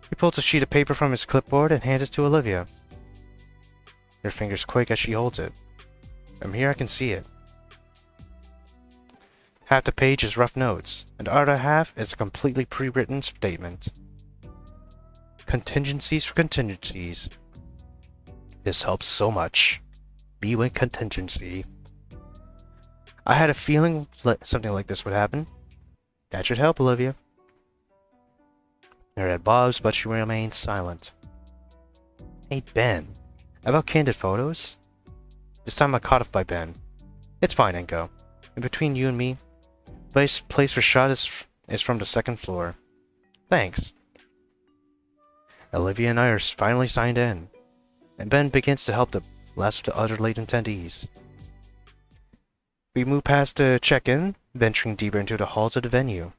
He pulls a sheet of paper from his clipboard and hands it to Olivia. Her fingers quake as she holds it. From here I can see it. Half the page is rough notes, and the other half is a completely pre-written statement. Contingencies for contingencies. This helps so much. Be with contingency. I had a feeling something like this would happen. That should help, Olivia. Her head bobs, but she remains silent. Hey, Ben. About candid photos? This time I caught up by Ben. It's fine, Inco. In between you and me, place for shot is from the second floor. Thanks. Olivia and I are finally signed in, and Ben begins to help the last of the other late attendees. We move past the check-in, venturing deeper into the halls of the venue.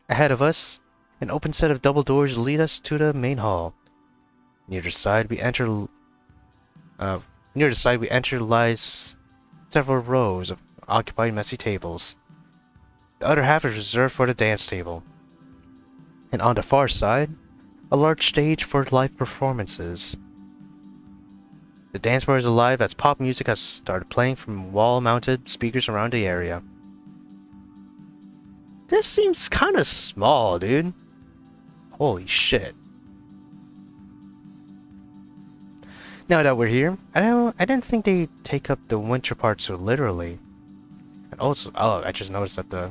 Ahead of us, an open set of double doors lead us to the main hall. Near the side we enter lies several rows of occupied messy tables. The other half is reserved for the dance table. And on the far side, a large stage for live performances. The dance floor is alive as pop music has started playing from wall-mounted speakers around the area. This seems kinda small, dude. Holy shit. Now that we're here, I didn't think they'd take up the winter part so literally. And also, oh, I just noticed that the...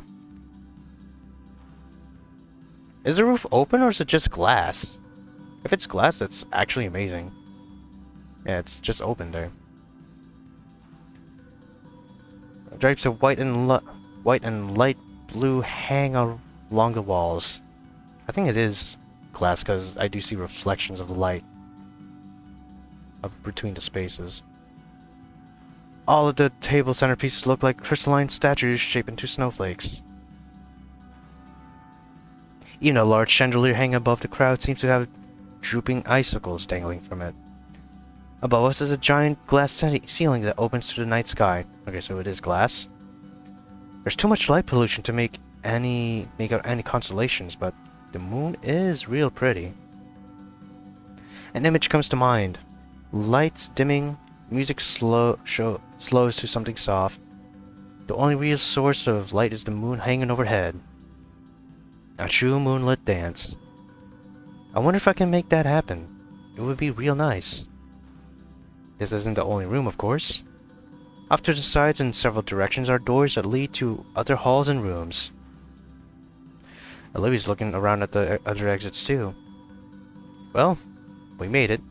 Is the roof open or is it just glass? If it's glass, that's actually amazing. Yeah, it's just open there. Drapes of white and light blue hang along the walls. I think it is glass because I do see reflections of the light between the spaces. All of the table centerpieces look like crystalline statues shaped into snowflakes. Even a large chandelier hanging above the crowd seems to have drooping icicles dangling from it. Above us is a giant glass ceiling that opens to the night sky. Okay, so it is glass. There's too much light pollution to make out any constellations, but the moon is real pretty. An image comes to mind. Lights dimming, music slows to something soft. The only real source of light is the moon hanging overhead. A true moonlit dance. I wonder if I can make that happen. It would be real nice. This isn't the only room, of course. Off to the sides in several directions are doors that lead to other halls and rooms. Olivia's looking around at the other exits too. Well, we made it.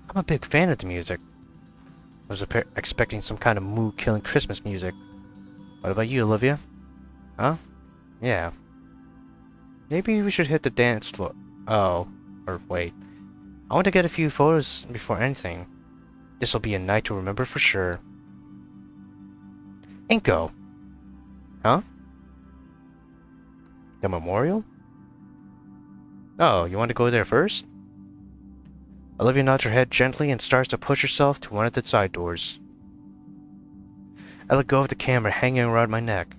I'm a big fan of the music. I was expecting some kind of mood-killing Christmas music. What about you, Olivia? Huh? Yeah. Maybe we should hit the dance floor. Oh, or wait. I want to get a few photos before anything. This'll be a night to remember for sure. Inco! Huh? The memorial? Oh, you want to go there first? Olivia nods her head gently and starts to push herself to one of the side doors. I let go of the camera hanging around my neck,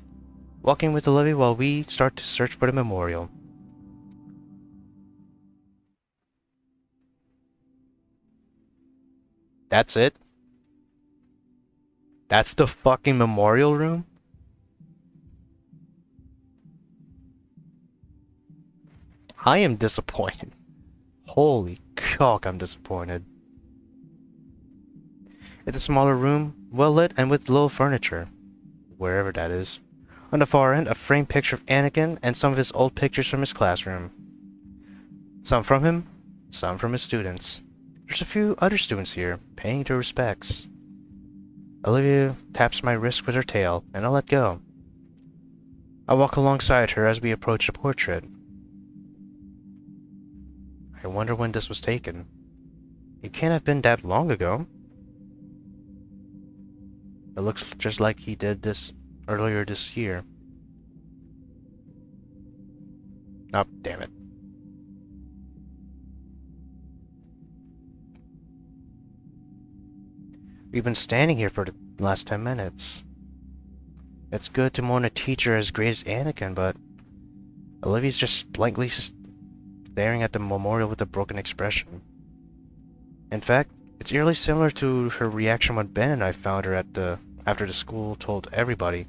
walking with Olivia while we start to search for the memorial. That's it? That's the fucking memorial room? I am disappointed. Holy cock, I'm disappointed. It's a smaller room, well lit and with little furniture. Wherever that is. On the far end, a framed picture of Anakin and some of his old pictures from his classroom. Some from him, some from his students. There's a few other students here, paying their respects. Olivia taps my wrist with her tail, and I let go. I walk alongside her as we approach the portrait. I wonder when this was taken. It can't have been that long ago. It looks just like he did this earlier this year. Oh, damn it. We've been standing here for the last 10 minutes. It's good to mourn a teacher as great as Anakin, but Olivia's just blankly staring at the memorial with a broken expression. In fact, it's eerily similar to her reaction when Ben and I found her after the school told everybody.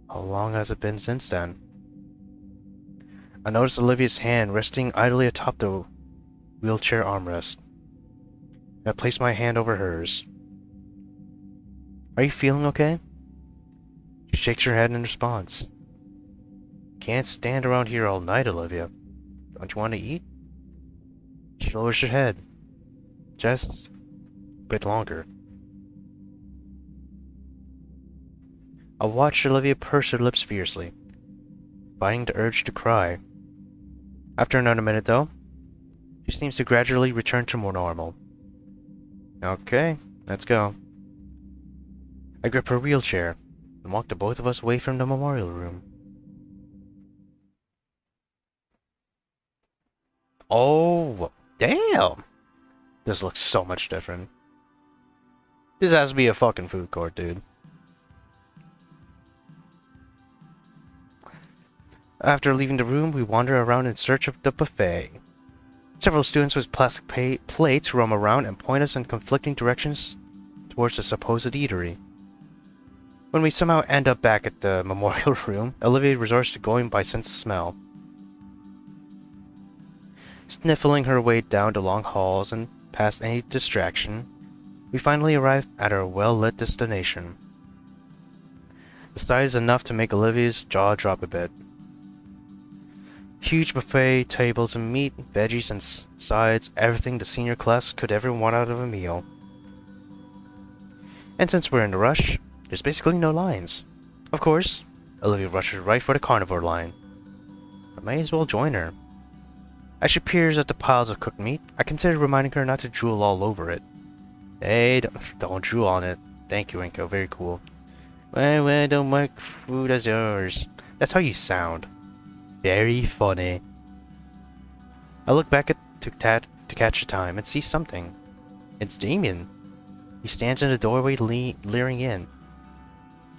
How long has it been since then? I noticed Olivia's hand resting idly atop the wheelchair armrest. I placed my hand over hers. Are you feeling okay? She shakes her head in response. Can't stand around here all night, Olivia. Don't you want to eat? She lowers her head. Just a bit longer. I watched Olivia purse her lips fiercely, fighting the urge to cry. After another minute, though, she seems to gradually return to more normal. Okay, let's go. I grip her wheelchair and walk the both of us away from the memorial room. Oh, damn! This looks so much different. This has to be a fucking food court, dude. After leaving the room, we wander around in search of the buffet. Several students with plastic plates roam around and point us in conflicting directions towards the supposed eatery. When we somehow end up back at the memorial room, Olivia resorts to going by sense of smell. Sniffling her way down the long halls and past any distraction, we finally arrive at our well-lit destination. The sight is enough to make Olivia's jaw drop a bit. Huge buffet, tables and meat, veggies and sides, everything the senior class could ever want out of a meal. And since we're in a rush, there's basically no lines. Of course, Olivia rushes right for the carnivore line. I may as well join her. As she peers at the piles of cooked meat, I consider reminding her not to drool all over it. Hey, don't drool on it. Thank you, Inco. Very cool. Well, don't like food as yours. That's how you sound. Very funny. I look back to catch the time and see something. It's Damien. He stands in the doorway leering in.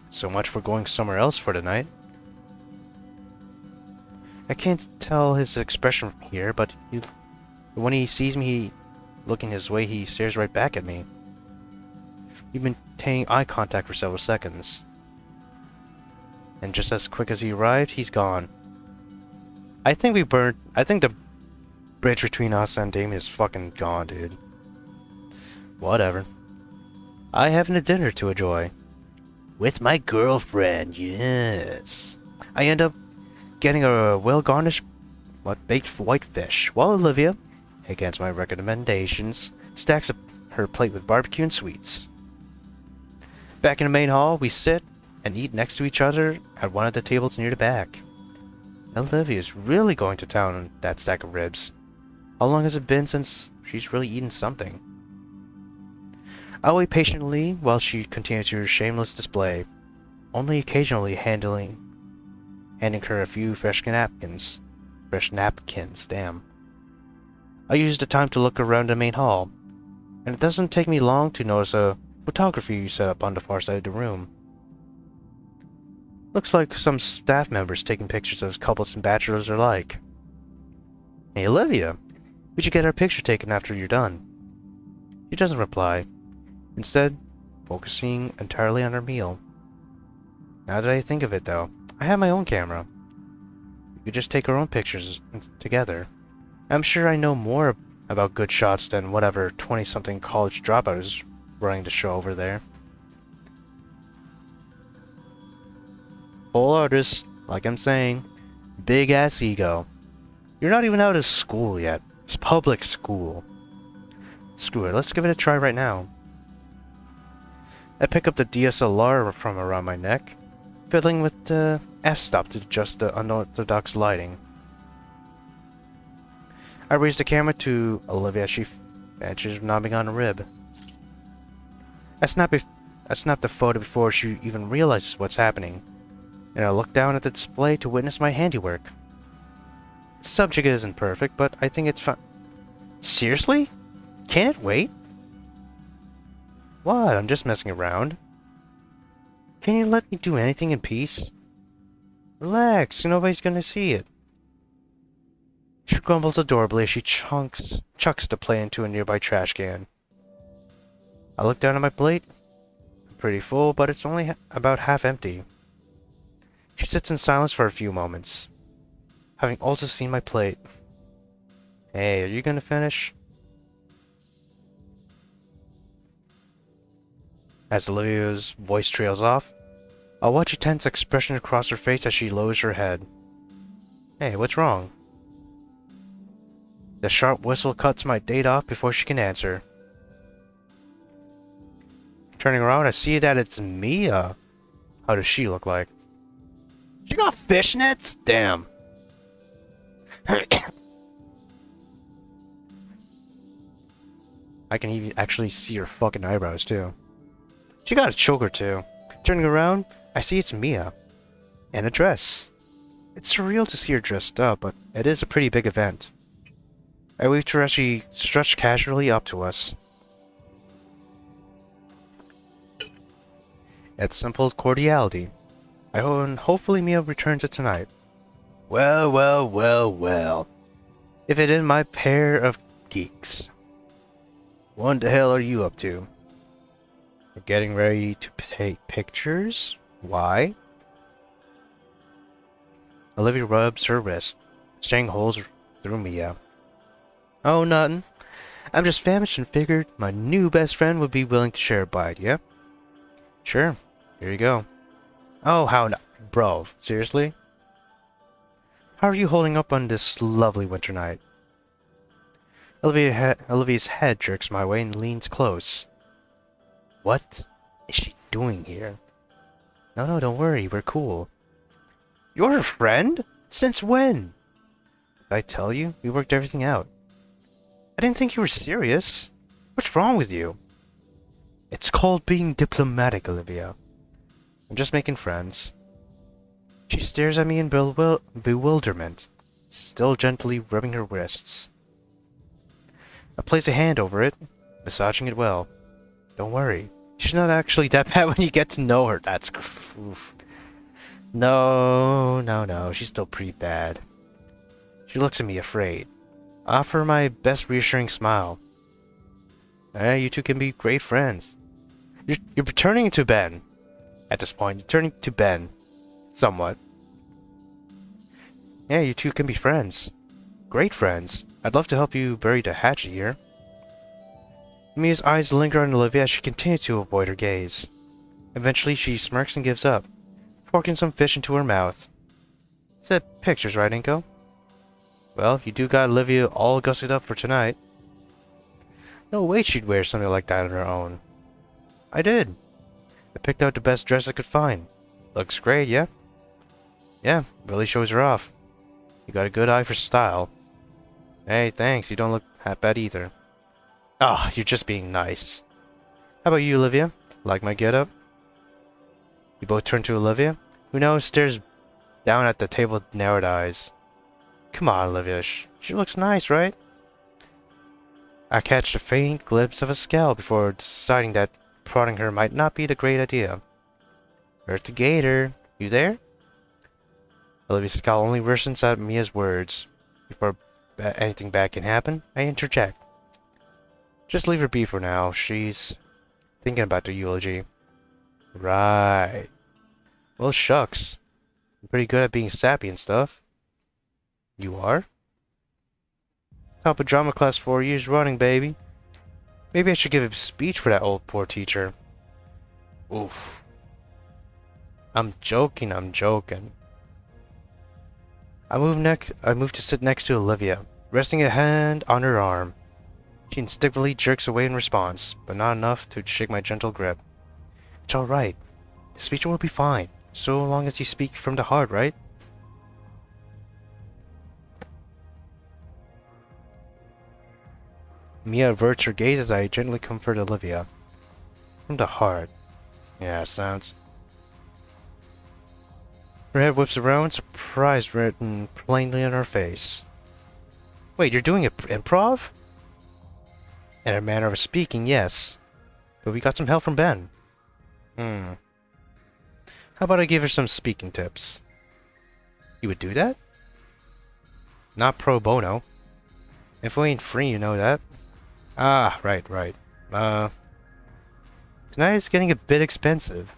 So much for going somewhere else for the night. I can't tell his expression from here, but when he sees me looking his way, he stares right back at me. We've been maintaining eye contact for several seconds. And just as quick as he arrived, he's gone. I think the bridge between us and Damien is fucking gone, dude. Whatever. I have a dinner to enjoy. With my girlfriend, yes. I end up getting a well-garnished baked whitefish, while Olivia, against my recommendations, stacks up her plate with barbecue and sweets. Back in the main hall, we sit and eat next to each other at one of the tables near the back. Olivia's really going to town on that stack of ribs. How long has it been since she's really eaten something? I wait patiently while she continues her shameless display, only occasionally handing her a few fresh napkins. Damn. I use the time to look around the main hall, and it doesn't take me long to notice a photography set up on the far side of the room. Looks like some staff members taking pictures of couples and bachelors alike. Hey Olivia, we should get our picture taken after you're done. She doesn't reply, instead focusing entirely on her meal. Now that I think of it though, I have my own camera. We could just take our own pictures together. I'm sure I know more about good shots than whatever 20-something college dropout is running the show over there. Full artist, like I'm saying. Big ass ego. You're not even out of school yet. It's public school. Screw it, let's give it a try right now. I pick up the DSLR from around my neck, fiddling with the f-stop to adjust the unorthodox lighting. I raise the camera to Olivia as she finishes knobbing on a rib. I snap the photo before she even realizes what's happening, and I look down at the display to witness my handiwork. The subject isn't perfect, but I think it's fun. Seriously? Can't it wait? What? I'm just messing around. Can you let me do anything in peace? Relax, nobody's gonna see it. She grumbles adorably as she chucks the plate into a nearby trash can. I look down at my plate. I'm pretty full, but it's only about half empty. She sits in silence for a few moments, having also seen my plate. Hey, are you gonna finish? As Olivia's voice trails off, I'll watch a tense expression across her face as she lowers her head. Hey, what's wrong? The sharp whistle cuts my date off before she can answer. Turning around, I see that it's Mia. How does she look like? She got fishnets? Damn. I can even actually see her fucking eyebrows too. She got a choker too. Turning around, I see it's Mia. In a dress. It's surreal to see her dressed up, but it is a pretty big event. I wave to her as she stretched casually up to us. It's simple cordiality. Hopefully Mia returns it tonight. Well, well, well, well. If it isn't my pair of geeks. What the hell are you up to? We're getting ready to take pictures? Why? Olivia rubs her wrist, staring holes through Mia. Oh, nothing. I'm just famished and figured my new best friend would be willing to share a bite, yeah? Sure. Here you go. Oh, how no. Bro, seriously? How are you holding up on this lovely winter night? Olivia's head jerks my way and leans close. What is she doing here? No, don't worry. We're cool. You're her friend? Since when? Did I tell you? We worked everything out. I didn't think you were serious. What's wrong with you? It's called being diplomatic, Olivia. I'm just making friends. She stares at me in bewilderment, still gently rubbing her wrists. I place a hand over it, massaging it well. Don't worry. She's not actually that bad when you get to know her. That's... Oof. No. She's still pretty bad. She looks at me afraid. I offer her my best reassuring smile. You two can be great friends. You're turning to Ben. At this point, you're turning to Ben. Somewhat. Yeah, you two can be friends. Great friends. I'd love to help you bury the hatchet here. Mia's eyes linger on Olivia as she continues to avoid her gaze. Eventually, she smirks and gives up, forking some fish into her mouth. Said pictures, right, Inco? Well, you do got Olivia all gussied up for tonight. No way she'd wear something like that on her own. I did. I picked out the best dress I could find. Looks great, yeah? Yeah, really shows her off. You got a good eye for style. Hey, thanks, you don't look that bad either. Ah, you're just being nice. How about you, Olivia? Like my getup? We both turn to Olivia, who now stares down at the table with narrowed eyes. Come on, Olivia, she looks nice, right? I catch a faint glimpse of a scowl before deciding that prodding her might not be the great idea. Where's the Gator? You there? Olivia's scowl only worsens at Mia's words. Before anything bad can happen, I interject. Just leave her be for now. She's thinking about the eulogy. Right. Well, shucks. I'm pretty good at being sappy and stuff. You are? Top of drama class 4 years running, baby. Maybe I should give a speech for that old poor teacher. Oof. I'm joking. I move to sit next to Olivia, resting a hand on her arm. She instinctively jerks away in response, but not enough to shake my gentle grip. It's alright. The speech will be fine, so long as you speak from the heart, right? Mia averts her gaze as I gently comfort Olivia. From the heart. Yeah, sounds... Her head whips around, surprise written plainly on her face. Wait, you're doing improv? In her manner of speaking, yes. But we got some help from Ben. How about I give her some speaking tips? You would do that? Not pro bono. If we ain't free, you know that. Ah, right. Tonight is getting a bit expensive.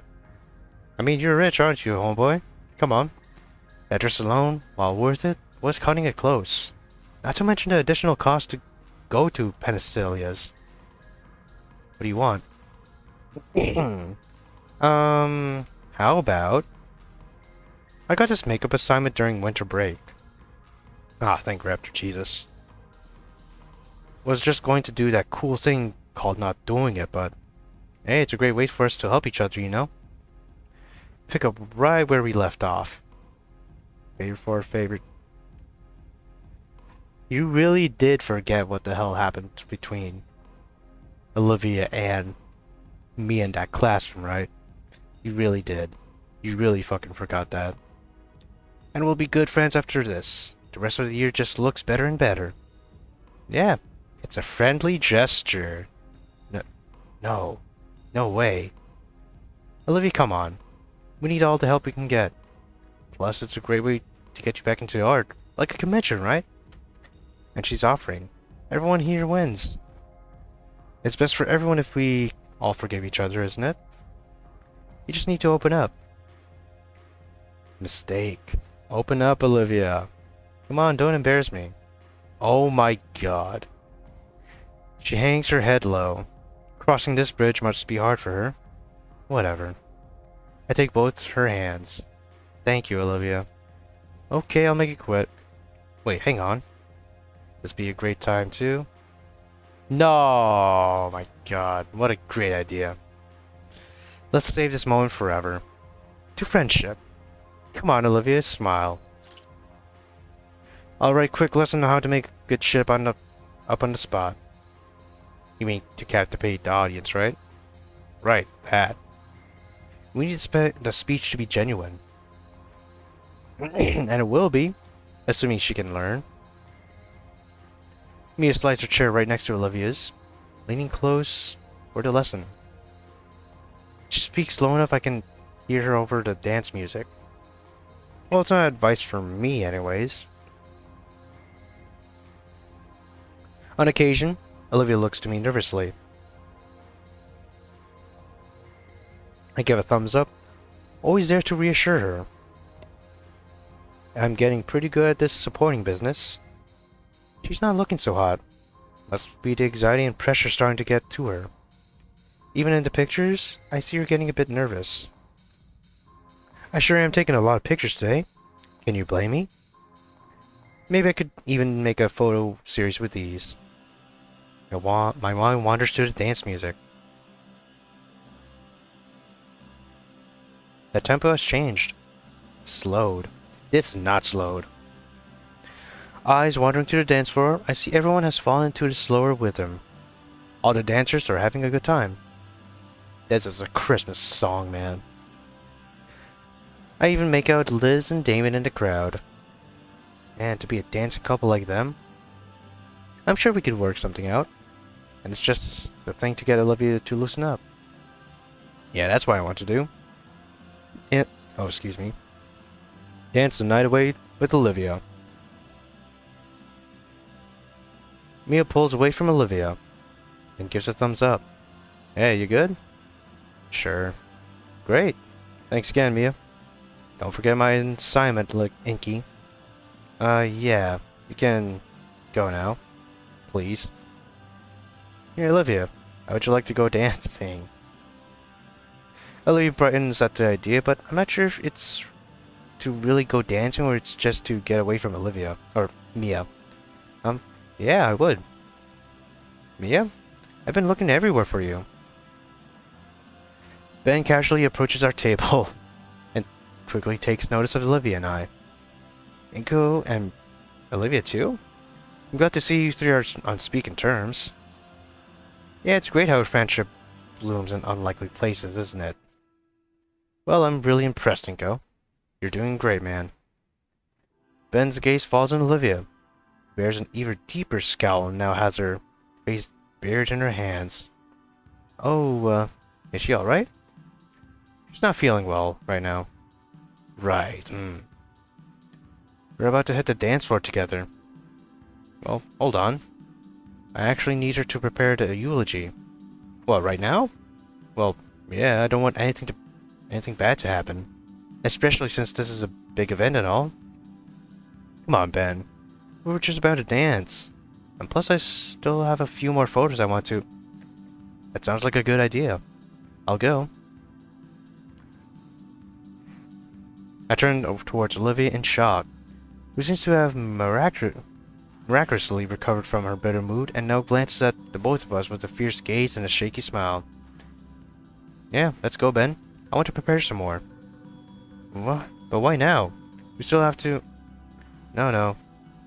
I mean, you're rich, aren't you, homeboy? Come on. That dress alone, while worth it, was cutting it close. Not to mention the additional cost to go to Pennicilia's. What do you want? How about... I got this makeup assignment during winter break. Ah, thank Raptor Jesus. Was just going to do that cool thing called not doing it, but... Hey, it's a great way for us to help each other, you know? Pick up right where we left off. Favorite. You really did forget what the hell happened between Olivia and me in that classroom, right? You really did. You really fucking forgot that. And we'll be good friends after this. The rest of the year just looks better and better. Yeah, it's a friendly gesture. No way. Olivia, come on. We need all the help we can get. Plus, it's a great way to get you back into the art. Like a convention, right? And she's offering. Everyone here wins. It's best for everyone if we all forgive each other, isn't it? You just need to open up. Mistake. Open up, Olivia. Come on, don't embarrass me. Oh my god. She hangs her head low. Crossing this bridge must be hard for her. Whatever. I take both her hands. Thank you, Olivia. Okay, I'll make it quick. Wait, hang on. This be a great time too? No, my god, what a great idea. Let's save this moment forever. To friendship. Come on, Olivia, smile. Alright, quick lesson on how to make good shit up on the spot. You mean to captivate the audience, right? Right, that. We need the speech to be genuine. And it will be, assuming she can learn. Mia slides her chair right next to Olivia's, leaning close for the lesson. She speaks slow enough I can hear her over the dance music. Well, it's not advice from me anyways. On occasion, Olivia looks to me nervously. I give a thumbs up, always there to reassure her. I'm getting pretty good at this supporting business. She's not looking so hot. Must be the anxiety and pressure starting to get to her. Even in the pictures, I see her getting a bit nervous. I sure am taking a lot of pictures today. Can you blame me? Maybe I could even make a photo series with these. My mind wanders to the dance music. The tempo has changed. Slowed. This is not slowed. Eyes wandering to the dance floor, I see everyone has fallen into the slower rhythm. All the dancers are having a good time. This is a Christmas song, man. I even make out Liz and Damon in the crowd. Man, to be a dancing couple like them. I'm sure we could work something out. And it's just the thing to get Olivia to loosen up. Yeah, that's what I want to do. Yeah. Oh, excuse me. Dance the night away with Olivia. Mia pulls away from Olivia and gives a thumbs up. Hey, you good? Sure. Great. Thanks again, Mia. Don't forget my assignment, like Inky. Yeah. You can go now. Please. Here, Olivia. How would you like to go dancing? Olivia brightens at the idea, but I'm not sure if it's to really go dancing or it's just to get away from Olivia. Or Mia. Yeah, I would. Mia? I've been looking everywhere for you. Ben casually approaches our table and quickly takes notice of Olivia and I. Inco and Olivia too? I'm glad to see you three are on speaking terms. Yeah, it's great how friendship blooms in unlikely places, isn't it? Well, I'm really impressed, Inco. You're doing great, man. Ben's gaze falls on Olivia. Bears an even deeper scowl and now has her face buried in her hands. Oh, is she alright? She's not feeling well right now. Right, We're about to hit the dance floor together. Well, hold on. I actually need her to prepare the eulogy. What, right now? Well, yeah, I don't want anything bad to happen. Especially since this is a big event and all. Come on, Ben. We were just about to dance. And plus I still have a few more photos I want to... That sounds like a good idea. I'll go. I turned over towards Olivia in shock, who seems to have miraculously recovered from her bitter mood and now glances at the both of us with a fierce gaze and a shaky smile. Yeah, let's go, Ben. I want to prepare some more. What? But why now? We still have to... No.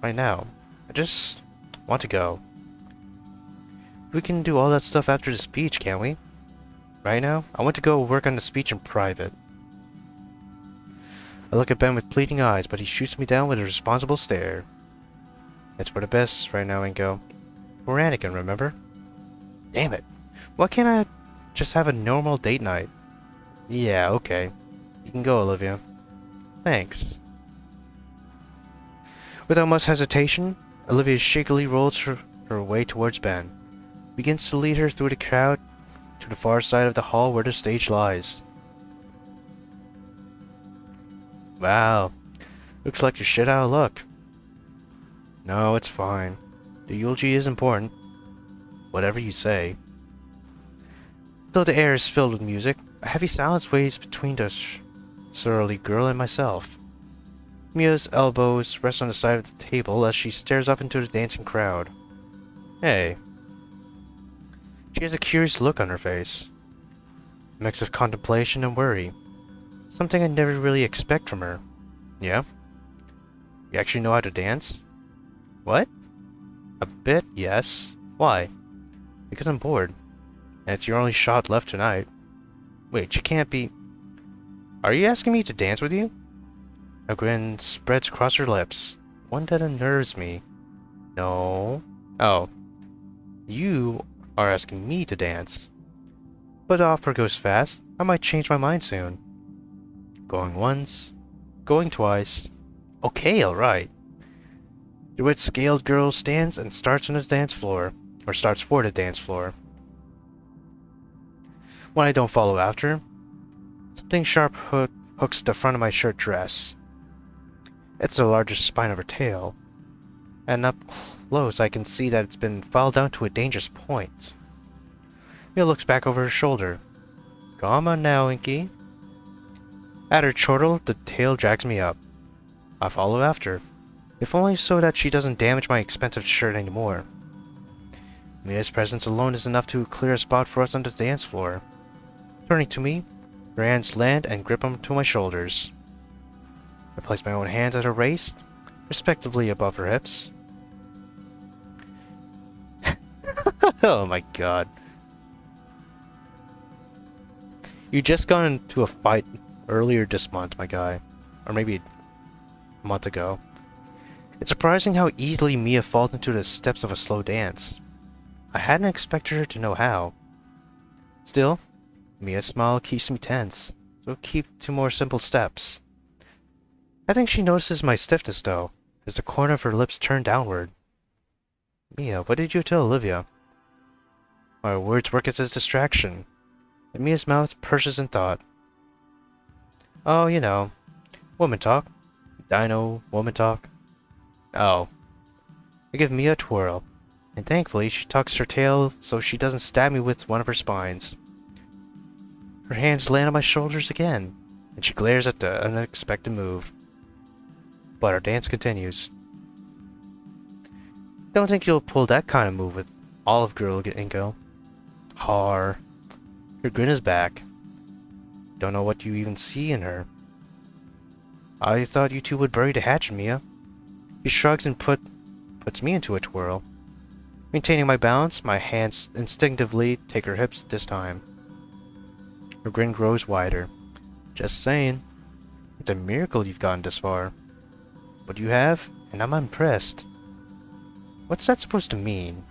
Right now. I just want to go. We can do all that stuff after the speech, can't we? Right now, I want to go work on the speech in private. I look at Ben with pleading eyes, but he shoots me down with a responsible stare. It's for the best right now, Inco. We're Anakin, remember? Damn it. Why can't I just have a normal date night? Yeah, okay. You can go, Olivia. Thanks. Without much hesitation, Olivia shakily rolls her way towards Ben, begins to lead her through the crowd to the far side of the hall where the stage lies. Wow, looks like you're shit out of luck. No, it's fine. The eulogy is important. Whatever you say. Though the air is filled with music, a heavy silence weighs between the surly girl and myself. Mia's elbows rest on the side of the table as she stares up into the dancing crowd. Hey. She has a curious look on her face. A mix of contemplation and worry. Something I never really expect from her. Yeah? You actually know how to dance? What? A bit, yes. Why? Because I'm bored. And it's your only shot left tonight. Wait, you can't be... Are you asking me to dance with you? A grin spreads across her lips, one that unnerves me. No. Oh. You are asking me to dance. But the offer goes fast. I might change my mind soon. Going once. Going twice. Okay, alright. The wit-scaled girl stands and starts on the dance floor. Or starts for the dance floor. When I don't follow after, something sharp hooks the front of my shirt dress. It's the largest spine of her tail, and up close I can see that it's been filed down to a dangerous point. Mia looks back over her shoulder. Come on now, Inky. At her chortle, the tail drags me up. I follow after, if only so that she doesn't damage my expensive shirt anymore. Mia's presence alone is enough to clear a spot for us on the dance floor. Turning to me, her hands land and grip onto my shoulders. I place my own hands at her waist, respectively above her hips. Oh my god. You just got into a fight earlier this month, my guy. Or maybe a month ago. It's surprising how easily Mia falls into the steps of a slow dance. I hadn't expected her to know how. Still, Mia's smile keeps me tense, so keep to more simple steps. I think she notices my stiffness, though, as the corner of her lips turn downward. Mia, what did you tell Olivia? My words work as a distraction, and Mia's mouth purses in thought. Oh, you know, woman talk. Dino, woman talk. Oh. I give Mia a twirl, and thankfully she tucks her tail so she doesn't stab me with one of her spines. Her hands land on my shoulders again, and she glares at the unexpected move. But our dance continues. Don't think you'll pull that kind of move with Olive Girl, Inco. Har. Her grin is back. Don't know what you even see in her. I thought you two would bury the hatchet, Mia. He shrugs and puts me into a twirl. Maintaining my balance, my hands instinctively take her hips this time. Her grin grows wider. Just saying. It's a miracle you've gotten this far. But you have, and I'm impressed. What's that supposed to mean?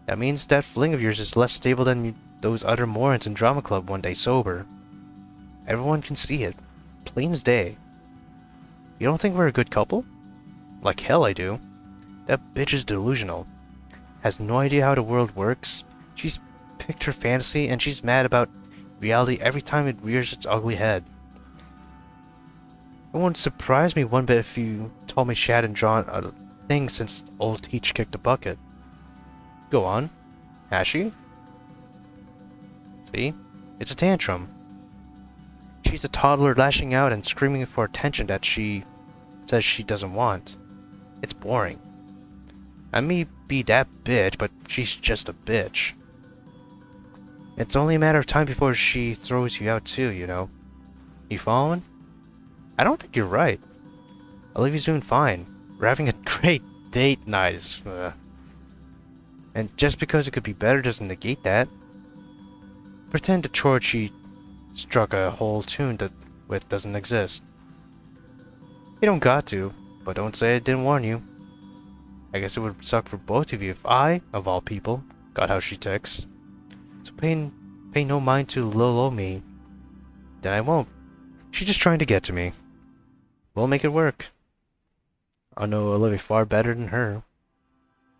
That means that fling of yours is less stable than those other morons in drama club one day sober. Everyone can see it. Plain as day. You don't think we're a good couple? Like hell I do. That bitch is delusional. Has no idea how the world works. She's picked her fantasy and she's mad about reality every time it rears its ugly head. It wouldn't surprise me one bit if you told me she hadn't drawn a thing since old Teach kicked the bucket. Go on. Has she? See? It's a tantrum. She's a toddler lashing out and screaming for attention that she says she doesn't want. It's boring. I may be that bitch, but she's just a bitch. It's only a matter of time before she throws you out too, you know. You following? I don't think you're right. Olivia's doing fine. We're having a great date night. And just because it could be better doesn't negate that. Pretend the chord she struck a whole tune with doesn't exist. You don't got to, but don't say I didn't warn you. I guess it would suck for both of you if I, of all people, got how she ticks. So pay no mind to Lolo me. Then I won't. She's just trying to get to me. We'll make it work. I know Olivia far better than her.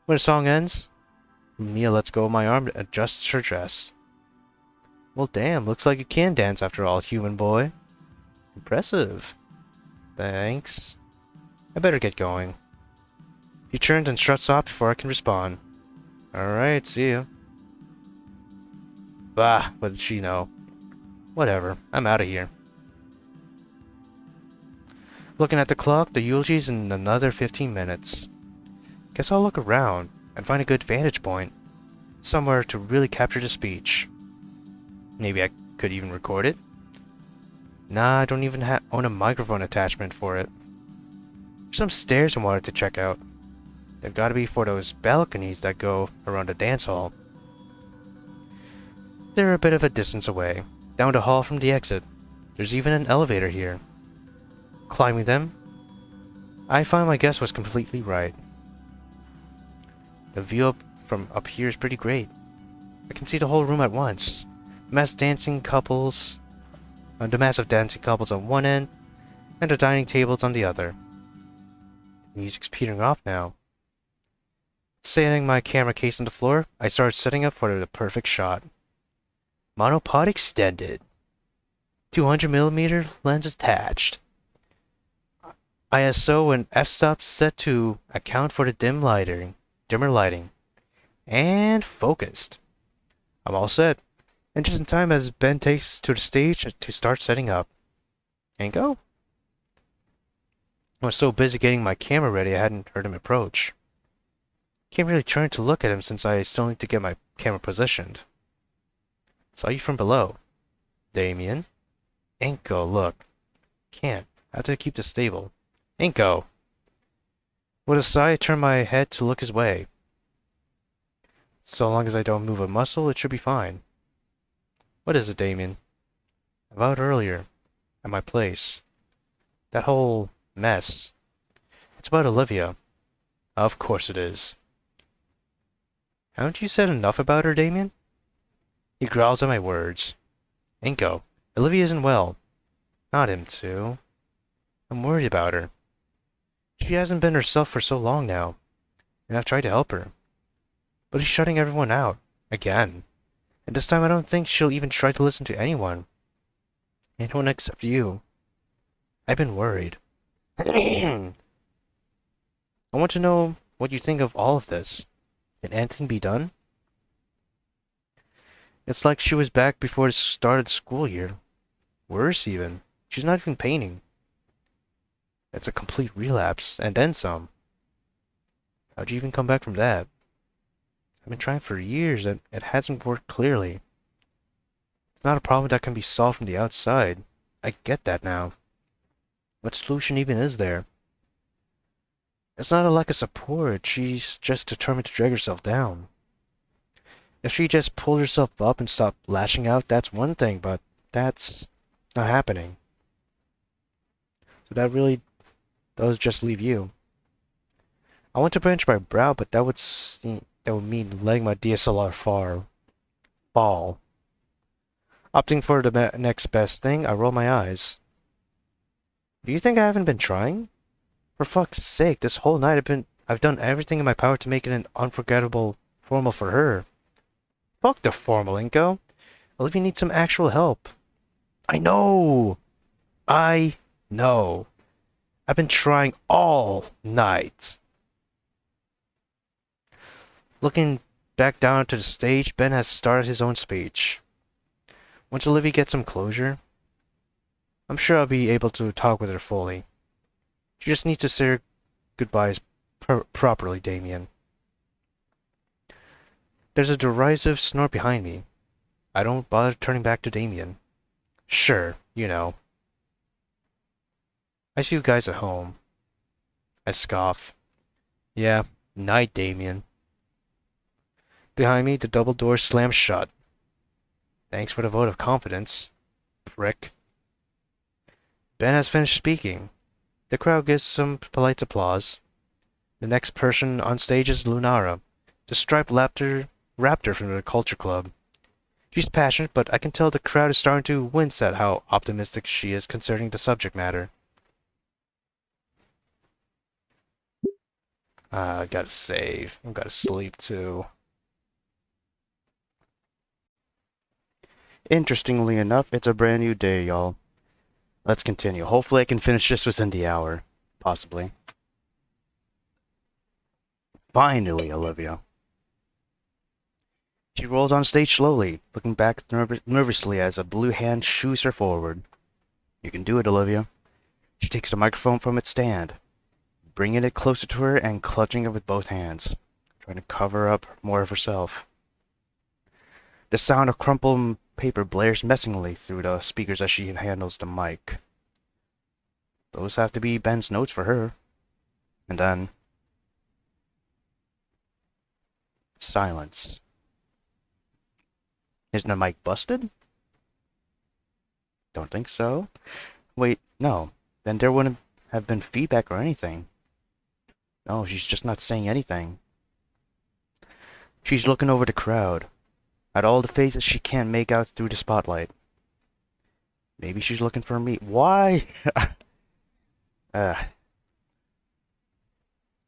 When the song ends, Mia lets go of my arm and adjusts her dress. Well, damn, looks like you can dance after all, human boy. Impressive. Thanks. I better get going. He turns and struts off before I can respond. Alright, see ya. Bah, what did she know? Whatever, I'm out of here. Looking at the clock, the eulogy's in another 15 minutes. Guess I'll look around and find a good vantage point. Somewhere to really capture the speech. Maybe I could even record it? Nah, I don't even own a microphone attachment for it. There's some stairs I wanted to check out. They've gotta be for those balconies that go around the dance hall. They're a bit of a distance away, down the hall from the exit. There's even an elevator here. Climbing them, I find my guess was completely right. The view from up here is pretty great. I can see the whole room at once. The massive dancing couples on one end, and the dining tables on the other. The music's petering off now. Setting my camera case on the floor, I started setting up for the perfect shot. Monopod extended. 200mm lens attached. ISO and f-stop set to account for the dimmer lighting. And focused. I'm all set. And just in time as Ben takes to the stage to start setting up. Inco? I was so busy getting my camera ready I hadn't heard him approach. Can't really turn to look at him since I still need to get my camera positioned. Saw you from below. Damien? Inco, look. Can't. Have to keep this stable. Inco! With a sigh, I turn my head to look his way. So long as I don't move a muscle, it should be fine. What is it, Damien? About earlier, at my place. That whole mess. It's about Olivia. Of course it is. Haven't you said enough about her, Damien? He growls at my words. Inco, Olivia isn't well. Not him, too. I'm worried about her. She hasn't been herself for so long now, and I've tried to help her. But he's shutting everyone out, again. And this time I don't think she'll even try to listen to anyone. Anyone except you. I've been worried. I want to know what you think of all of this. Can anything be done? It's like she was back before the start of the school year. Worse even. She's not even painting. It's a complete relapse, and then some. How'd you even come back from that? I've been trying for years, and it hasn't worked clearly. It's not a problem that can be solved from the outside. I get that now. What solution even is there? It's not a lack of support, she's just determined to drag herself down. If she just pulled herself up and stopped lashing out, that's one thing, but that's not happening. So that really does just leave you. I want to branch my brow, but that would mean letting my DSLR fall. Opting for the next best thing, I roll my eyes. Do you think I haven't been trying? For fuck's sake, this whole night I've done everything in my power to make it an unforgettable formal for her. Fuck the formal, Inco. Olivia needs some actual help. I know! I've been trying all night. Looking back down to the stage, Ben has started his own speech. Once Olivia gets some closure, I'm sure I'll be able to talk with her fully. She just needs to say her goodbyes properly, Damien. There's a derisive snort behind me. I don't bother turning back to Damien. Sure, you know. I see you guys at home. I scoff. Yeah, night, Damien. Behind me, the double door slams shut. Thanks for the vote of confidence, prick. Ben has finished speaking. The crowd gives some polite applause. The next person on stage is Lunara, the striped raptor from the Culture Club. She's passionate, but I can tell the crowd is starting to wince at how optimistic she is concerning the subject matter. I gotta save. I gotta sleep too. Interestingly enough, it's a brand new day, y'all. Let's continue. Hopefully I can finish this within the hour. Possibly. Finally, Olivia. She rolls on stage slowly, looking back nervously as a blue hand shoos her forward. You can do it, Olivia. She takes the microphone from its stand, bringing it closer to her and clutching it with both hands, trying to cover up more of herself. The sound of crumpled paper blares menacingly through the speakers as she handles the mic. Those have to be Ben's notes for her. And then... silence. Isn't the mic busted? Don't think so. Wait, no. Then there wouldn't have been feedback or anything. No, she's just not saying anything. She's looking over the crowd, at all the faces she can't make out through the spotlight. Maybe she's looking for me. Why?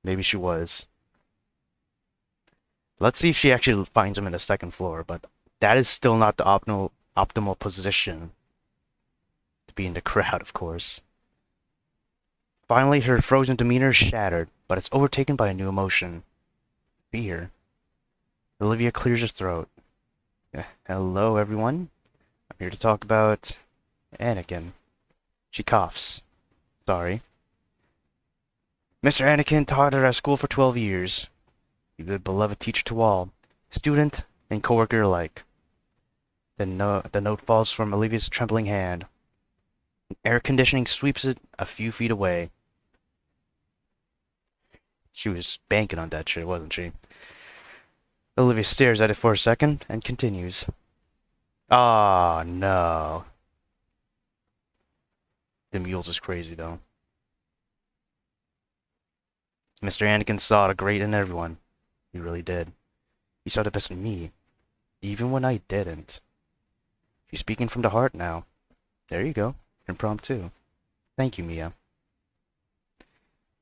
Maybe she was. Let's see if she actually finds him in the second floor, but that is still not the optimal position to be in the crowd, of course. Finally, her frozen demeanor is shattered, but it's overtaken by a new emotion. Fear. Olivia clears her throat. Hello, everyone. I'm here to talk about Anakin. She coughs. Sorry. Mr. Anakin taught at our school for 12 years. He was a beloved teacher to all, student and coworker alike. The note falls from Olivia's trembling hand. Air conditioning sweeps it a few feet away. She was banking on that shit, wasn't she? Olivia stares at it for a second and continues. Ah, no. The mules is crazy, though. Mr. Anakin saw the great in everyone. He really did. He saw the best in me, even when I didn't. She's speaking from the heart now. There you go. Impromptu. Thank you, Mia.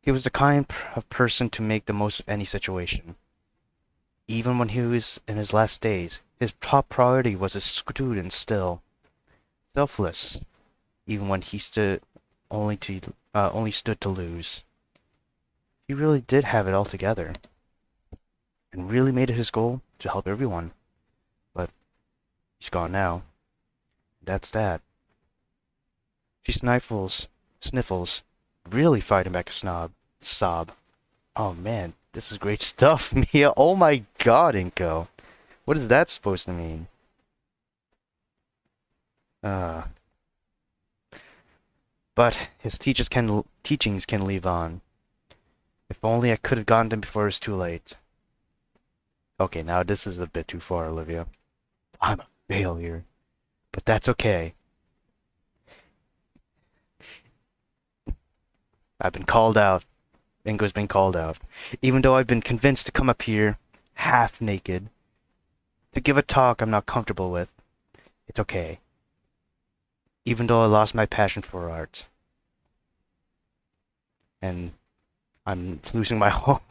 He was the kind of person to make the most of any situation. Even when he was in his last days, his top priority was his students still. Selfless, even when he only stood to lose. He really did have it all together, and really made it his goal to help everyone. But he's gone now. That's that. She sniffles, really fighting back a sob. Oh man, this is great stuff, Mia. Oh my god, Inco. What is that supposed to mean? But his teachings can live on. If only I could have gotten them before it was too late. Okay, now this is a bit too far, Olivia. I'm a failure. But that's okay. I've been called out. Inco's been called out. Even though I've been convinced to come up here, half naked, to give a talk I'm not comfortable with. It's okay. Even though I lost my passion for art. And I'm losing my whole...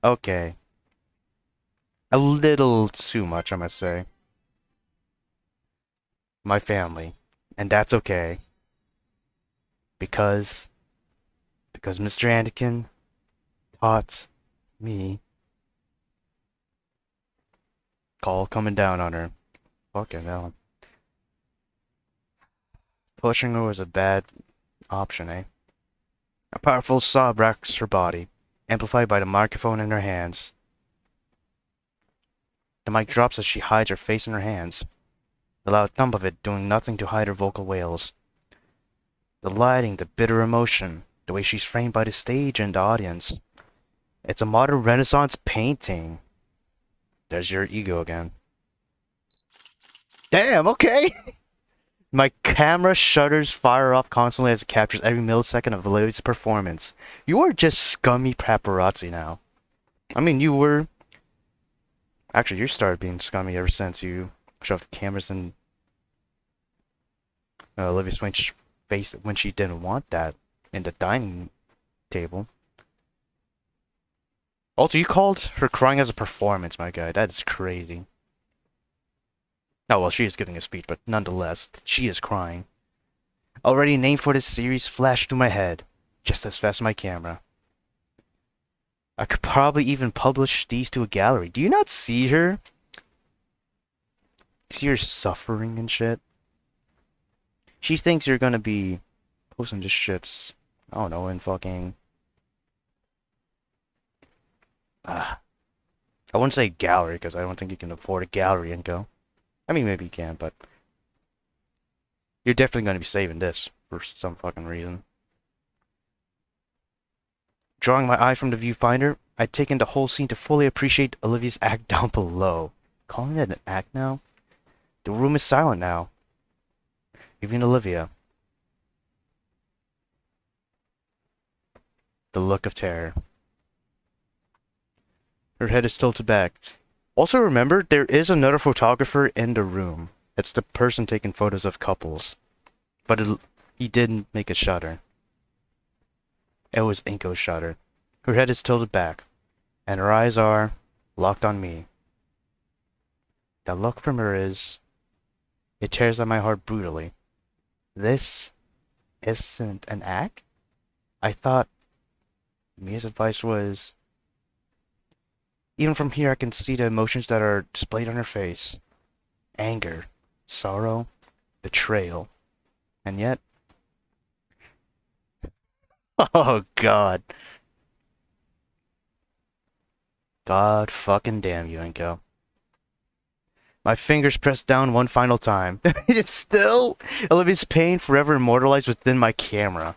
Okay. A little too much, I must say. My family. And that's okay. Because Mr. Anakin taught me. Call coming down on her. Fucking hell. Pushing her was a bad option, eh? A powerful sob racks her body, amplified by the microphone in her hands. The mic drops as she hides her face in her hands, the loud thump of it doing nothing to hide her vocal wails. The lighting, the bitter emotion, the way she's framed by the stage and the audience. It's a modern Renaissance painting. There's your ego again. Damn, okay! My camera shutters fire off constantly as it captures every millisecond of Olivia's performance. You are just scummy paparazzi now. I mean, you were Actually, you started being scummy ever since you shoved cameras in Olivia's face when she didn't want that in the dining table. Also, you called her crying as a performance, my guy. That is crazy. Oh, well, she is giving a speech, but nonetheless, she is crying. Already a name for this series flashed through my head, just as fast as my camera. I could probably even publish these to a gallery. Do you not see her? See her suffering and shit? She thinks you're gonna be posting this shits, I don't know, in fucking... I wouldn't say gallery, because I don't think you can afford a gallery, Inco. I mean, maybe you can, but... You're definitely gonna be saving this, for some fucking reason. Drawing my eye from the viewfinder, I'd taken the whole scene to fully appreciate Olivia's act down below. Calling it an act now? The room is silent now. Even Olivia. The look of terror. Her head is tilted back. Also remember, there is another photographer in the room. It's the person taking photos of couples. But he didn't make a shutter. It was Inco's shutter. Her head is tilted back, and her eyes are locked on me. The look from her is... It tears at my heart brutally. This isn't an act? I thought Mia's advice was... Even from here I can see the emotions that are displayed on her face. Anger, sorrow, betrayal. And yet... Oh god. God fucking damn you, Inco. My fingers pressed down one final time. It's still Olivia's pain forever immortalized within my camera.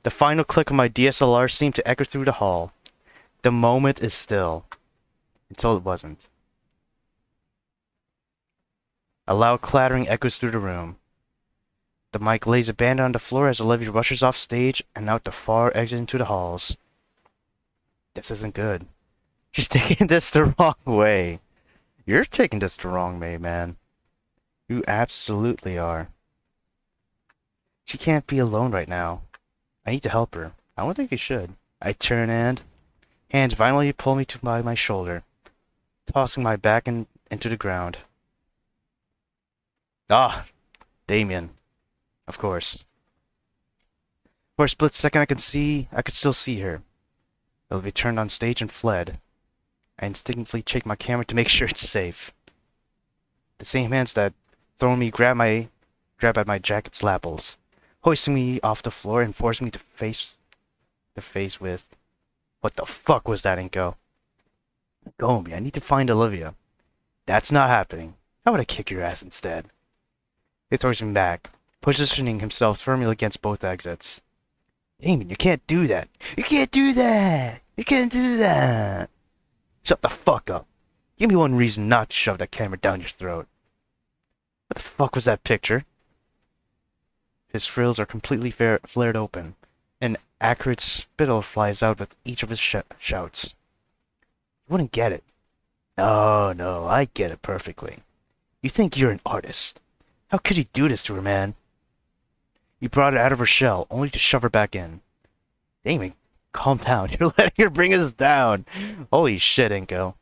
The final click of my DSLR seemed to echo through the hall. The moment is still. Until it wasn't. A loud clattering echoes through the room. The mic lays abandoned on the floor as Olivia rushes off stage and out the far exit into the halls. This isn't good. She's taking this the wrong way. You're taking this the wrong way, man. You absolutely are. She can't be alone right now. I need to help her. I don't think you should. I turn and... Hands violently pull me by my shoulder, tossing my back into the ground. Ah! Damien. Of course. For a split second I could still see her. Olivia turned on stage and fled. I instinctively checked my camera to make sure it's safe. The same hands that thrown me grab at my jacket's lapels, hoisting me off the floor and forcing me to face with... What the fuck was that, Inco? Go me, I need to find Olivia. That's not happening. How would I kick your ass instead? He throws me back, positioning himself firmly against both exits. Damien, you can't do that. You can't do that. You can't do that. Shut the fuck up. Give me one reason not to shove that camera down your throat. What the fuck was that picture? His frills are completely flared open. An accurate spittle flies out with each of his shouts. You wouldn't get it. No, I get it perfectly. You think you're an artist. How could you do this to her, man? You brought her out of her shell, only to shove her back in. Damien, calm down. You're letting her bring us down. Holy shit, Inco.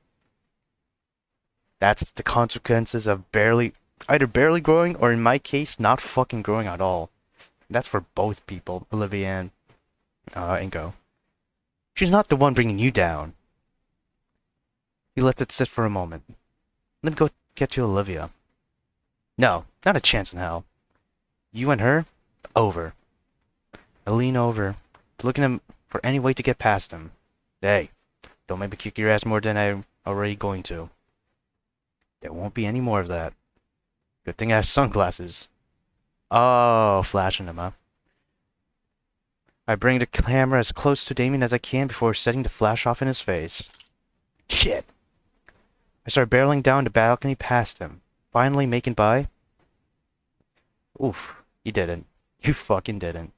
That's the consequences of either barely growing, or in my case, not fucking growing at all. That's for both people, Olivia and Inco. She's not the one bringing you down. He let it sit for a moment. Let me go get to Olivia. No, not a chance in hell. You and her? Over. I lean over, looking at him for any way to get past him. Hey, don't make me kick your ass more than I'm already going to. There won't be any more of that. Good thing I have sunglasses. Oh, flashing them up. I bring the camera as close to Damien as I can before setting the flash off in his face. Shit. I start barreling down the balcony past him, finally making by. Oof, you didn't. You fucking didn't.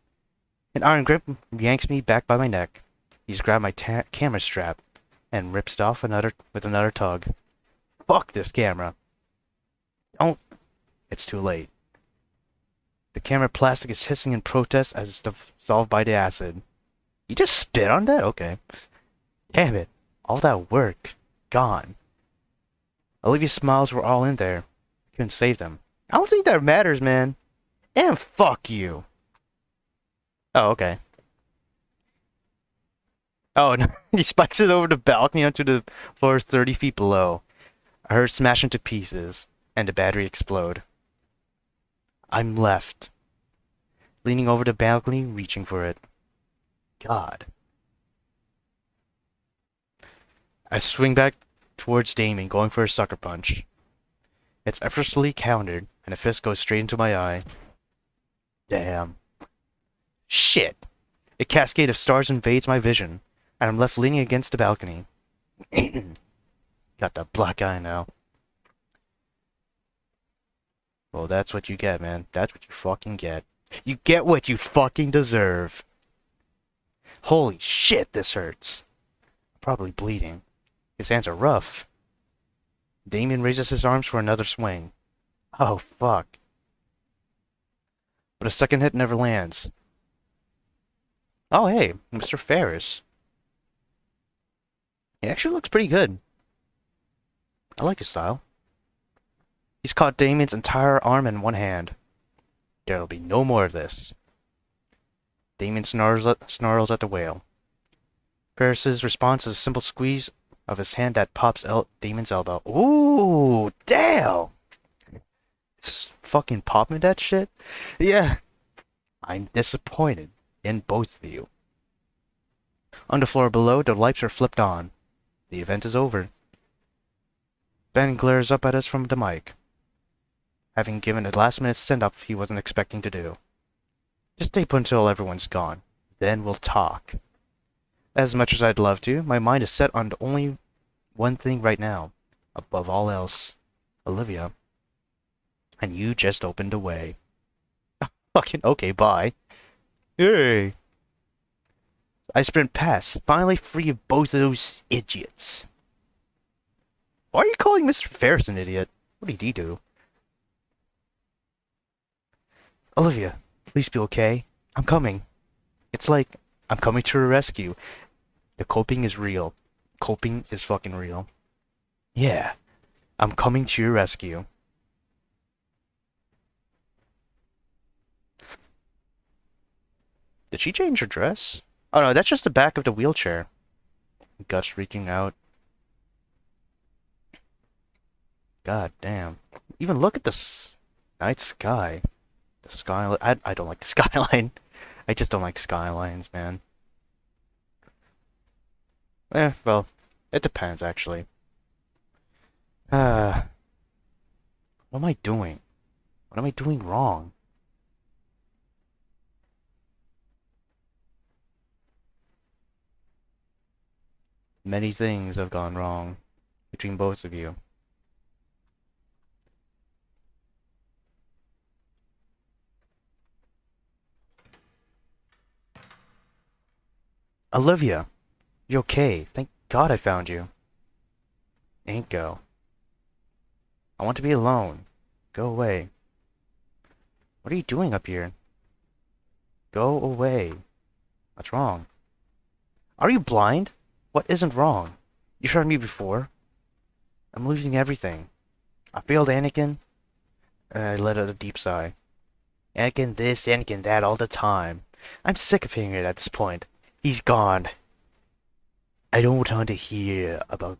An iron grip yanks me back by my neck. He's grabbed my camera strap and rips it off with another tug. Fuck this camera. Don't. It's too late. The camera plastic is hissing in protest as it's dissolved by the acid. You just spit on that? Okay. Damn it. All that work. Gone. Olivia's smiles were all in there. Couldn't save them. I don't think that matters, man. And fuck you. Oh, okay. Oh, no. He spikes it over the balcony onto the floor 30 feet below. I heard it smash into pieces, and the battery explode. I'm left. Leaning over the balcony, reaching for it. God. I swing back towards Damien, going for a sucker punch. It's effortlessly countered, and a fist goes straight into my eye. Damn. Shit! A cascade of stars invades my vision, and I'm left leaning against the balcony. Got the black eye now. Well, that's what you get, man. That's what you fucking get. You get what you fucking deserve. Holy shit, this hurts. I'm probably bleeding. His hands are rough. Damien raises his arms for another swing. Oh, fuck. But a second hit never lands. Oh, hey, Mr. Ferris. He actually looks pretty good. I like his style. He's caught Damien's entire arm in one hand. There'll be no more of this. Damien snarls at the whale. Ferris's response is a simple squeeze of his hand that pops Damien's elbow. Ooh, damn! It's fucking popping that shit? Yeah. I'm disappointed in both of you. On the floor below, the lights are flipped on. The event is over. Ben glares up at us from the mic, having given a last-minute send-up he wasn't expecting to do. Just stay put until everyone's gone. Then we'll talk. As much as I'd love to, my mind is set on only one thing right now. Above all else. Olivia. And you just opened the way. Fucking okay, bye. Hey. I sprint past, finally free of both of those idiots. Why are you calling Mr. Ferris an idiot? What did he do? Olivia, please be okay. I'm coming. It's like, I'm coming to your rescue. The coping is real. Coping is fucking real. Yeah, I'm coming to your rescue. Did she change her dress? Oh no, that's just the back of the wheelchair. Gus reaching out. God damn. Even look at the night sky. The skyline. I don't like the skyline. I just don't like skylines, man. Well, it depends, actually. What am I doing? What am I doing wrong? Many things have gone wrong between both of you. Olivia, you okay? Thank God I found you. Inco. I want to be alone. Go away. What are you doing up here? Go away. What's wrong? Are you blind? What isn't wrong? You've heard me before. I'm losing everything. I failed Anakin. I let out a deep sigh. Anakin this, Anakin that all the time. I'm sick of hearing it at this point. He's gone. I don't want to hear about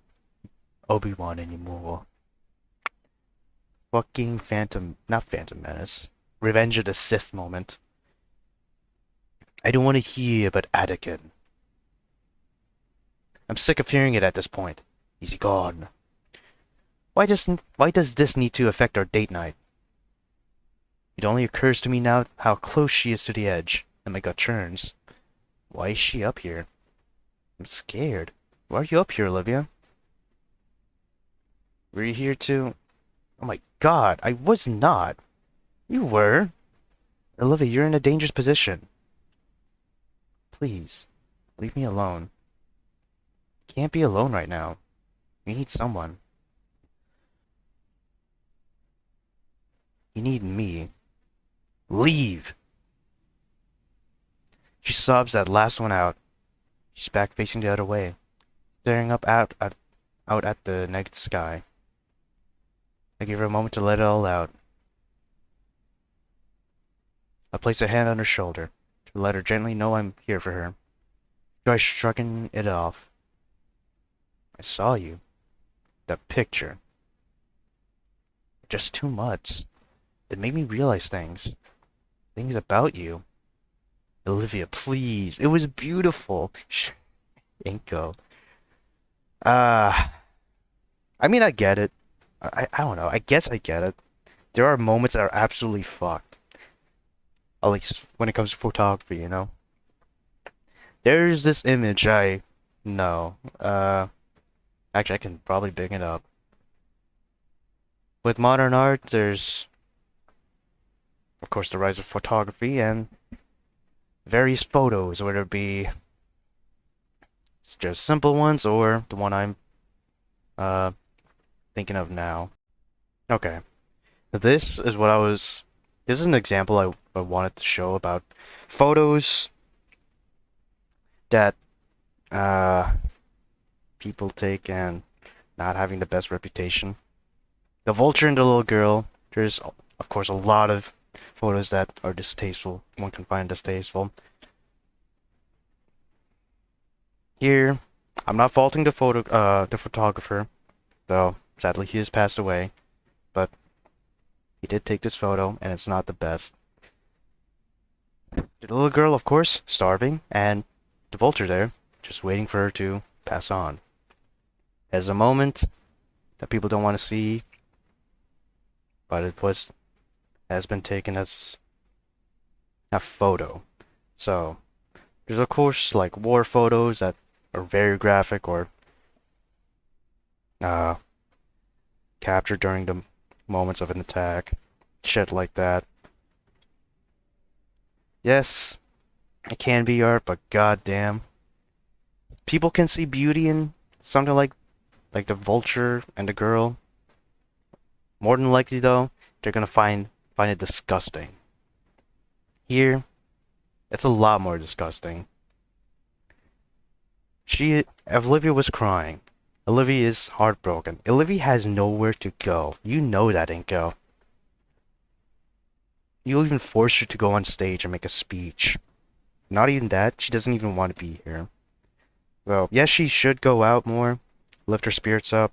Obi-Wan anymore. Fucking not Phantom Menace. Revenge of the Sith moment. I don't want to hear about Anakin. I'm sick of hearing it at this point. He's gone. Why does this need to affect our date night? It only occurs to me now how close she is to the edge, and my gut churns. Why is she up here? I'm scared. Why are you up here, Olivia? Were you here to... Oh my god, I was not. You were. Olivia, you're in a dangerous position. Please, leave me alone. Can't be alone right now. We need someone. You need me. Leave! She sobs that last one out. She's back facing the other way, staring up out at the night sky. I give her a moment to let it all out. I place a hand on her shoulder, to let her gently know I'm here for her. She tries shrugging it off. I saw you. That picture. Just too much. It made me realize things. Things about you. Olivia, please. It was beautiful. Inco. I mean, I get it. I don't know. I guess I get it. There are moments that are absolutely fucked. At least when it comes to photography, you know? There's this image I know. Actually, I can probably bring it up. With modern art, there's, of course, the rise of photography and various photos, whether it be just simple ones or the one I'm thinking of now. Okay, this is what I was. This is an example I wanted to show about photos that people take and not having the best reputation. The vulture and the little girl. There's, of course, a lot of photos that are distasteful. One can find distasteful. Here, I'm not faulting the photographer, though sadly he has passed away. But he did take this photo, and it's not the best. The little girl, of course, starving, and the vulture there, just waiting for her to pass on. There's a moment that people don't want to see, but it has been taken as a photo. So, there's of course like war photos that are very graphic or captured during the moments of an attack, shit like that. Yes, it can be art, but goddamn, people can see beauty in something like the vulture and the girl. More than likely, though, they're gonna find it disgusting. Here, it's a lot more disgusting. Olivia was crying. Olivia is heartbroken. Olivia has nowhere to go. You know that, Inco. You even forced her to go on stage and make a speech. Not even that, she doesn't even want to be here. Well, yes, she should go out more, lift her spirits up,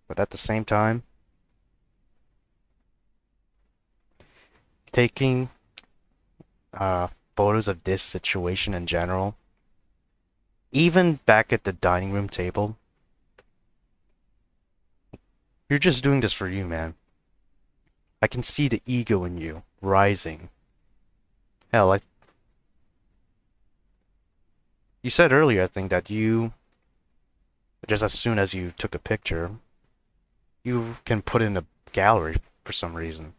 but at the same time, taking photos of this situation in general, even back at the dining room table, you're just doing this for you, man. I can see the ego in you rising. Hell, you said earlier, I think, that you, just as soon as you took a picture, you can put it in a gallery for some reason.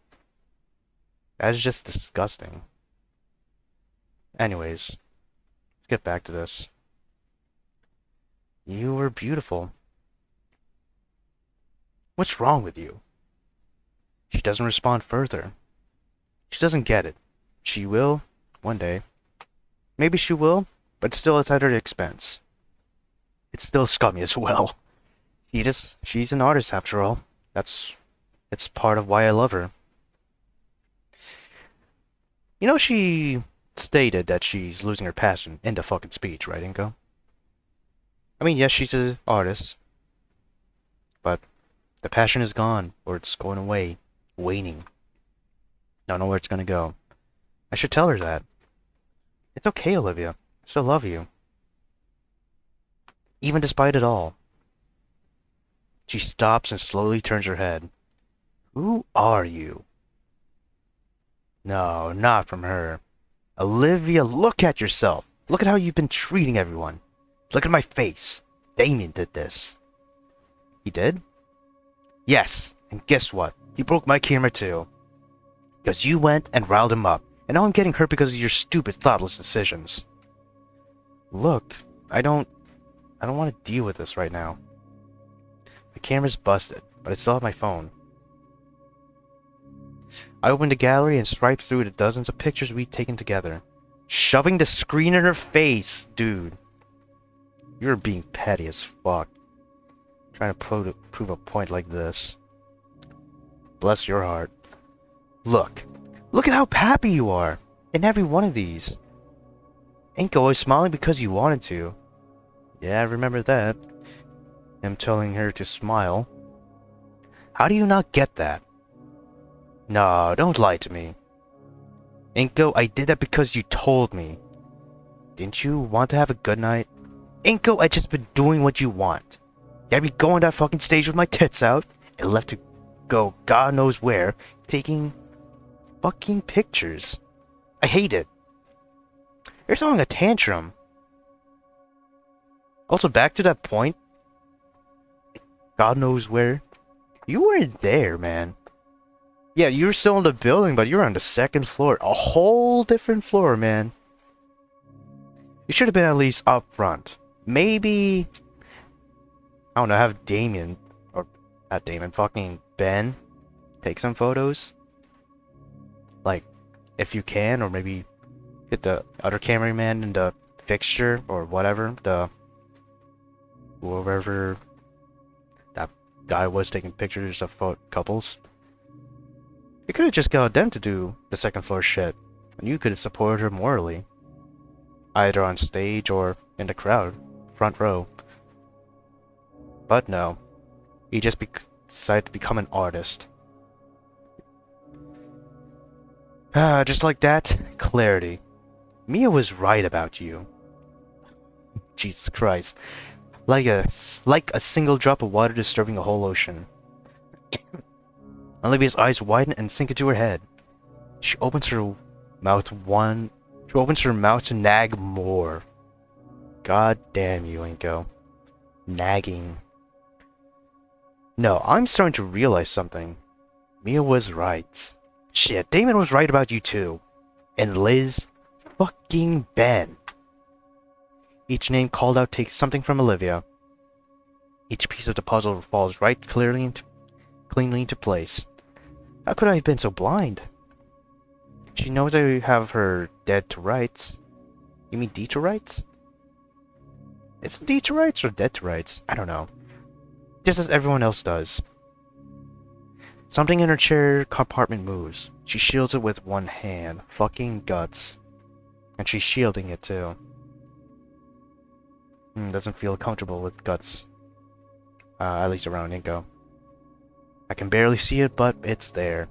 That is just disgusting. Anyways, let's get back to this. You were beautiful. What's wrong with you? She doesn't respond further. She doesn't get it. She will, one day. Maybe she will, but still it's at her expense. It's still scummy as well. She's an artist after all. It's part of why I love her. You know, she stated that she's losing her passion in the fucking speech, right, Inco? I mean, yes, she's an artist, but the passion is gone, or it's going away, waning. Don't know where it's gonna go. I should tell her that. It's okay, Olivia. I still love you. Even despite it all. She stops and slowly turns her head. Who are you? No, not from her. Olivia, look at yourself. Look at how you've been treating everyone. Look at my face. Damien did this. He did? Yes, and guess what? He broke my camera too. Because you went and riled him up, and now I'm getting hurt because of your stupid, thoughtless decisions. Look, I don't want to deal with this right now. My camera's busted, but I still have my phone. I opened the gallery and swiped through the dozens of pictures we'd taken together. Shoving the screen in her face, dude. You're being petty as fuck. Trying to prove a point like this. Bless your heart. Look. Look at how happy you are. In every one of these. Inco was smiling because you wanted to. Yeah, I remember that. Him telling her to smile. How do you not get that? No, don't lie to me. Inco, I did that because you told me. Didn't you want to have a good night? Inco, I just been doing what you want. You had me go on that fucking stage with my tits out, and left to go God knows where, taking fucking pictures. I hate it. You're throwing a tantrum. Also, back to that point. God knows where. You weren't there, man. Yeah, you were still in the building, but you were on the second floor. A whole different floor, man. You should have been at least up front. Maybe... I don't know, have Damien, or not Damien, fucking Ben, take some photos. Like, if you can, or maybe get the other cameraman in the fixture, or whatever, whoever that guy was taking pictures of couples. You could have just got them to do the second floor shit, and you could have supported her morally. Either on stage or in the crowd, front row. But no, he just decided to become an artist. Just like that, clarity. Mia was right about you. Jesus Christ. Like a single drop of water disturbing a whole ocean. Olivia's eyes widen and sink into her head. She opens her mouth to nag more. God damn you, Inco. Nagging. No, I'm starting to realize something. Mia was right. Shit, Damon was right about you too. And Liz fucking Ben. Each name called out takes something from Olivia. Each piece of the puzzle falls right cleanly into place. How could I have been so blind? She knows I have her dead to rights. You mean D to rights? Is it D to rights or dead to rights? I don't know. Just as everyone else does. Something in her chair compartment moves. She shields it with one hand. Fucking guts. And she's shielding it too. Doesn't feel comfortable with guts. At least around Inco. I can barely see it, but it's there.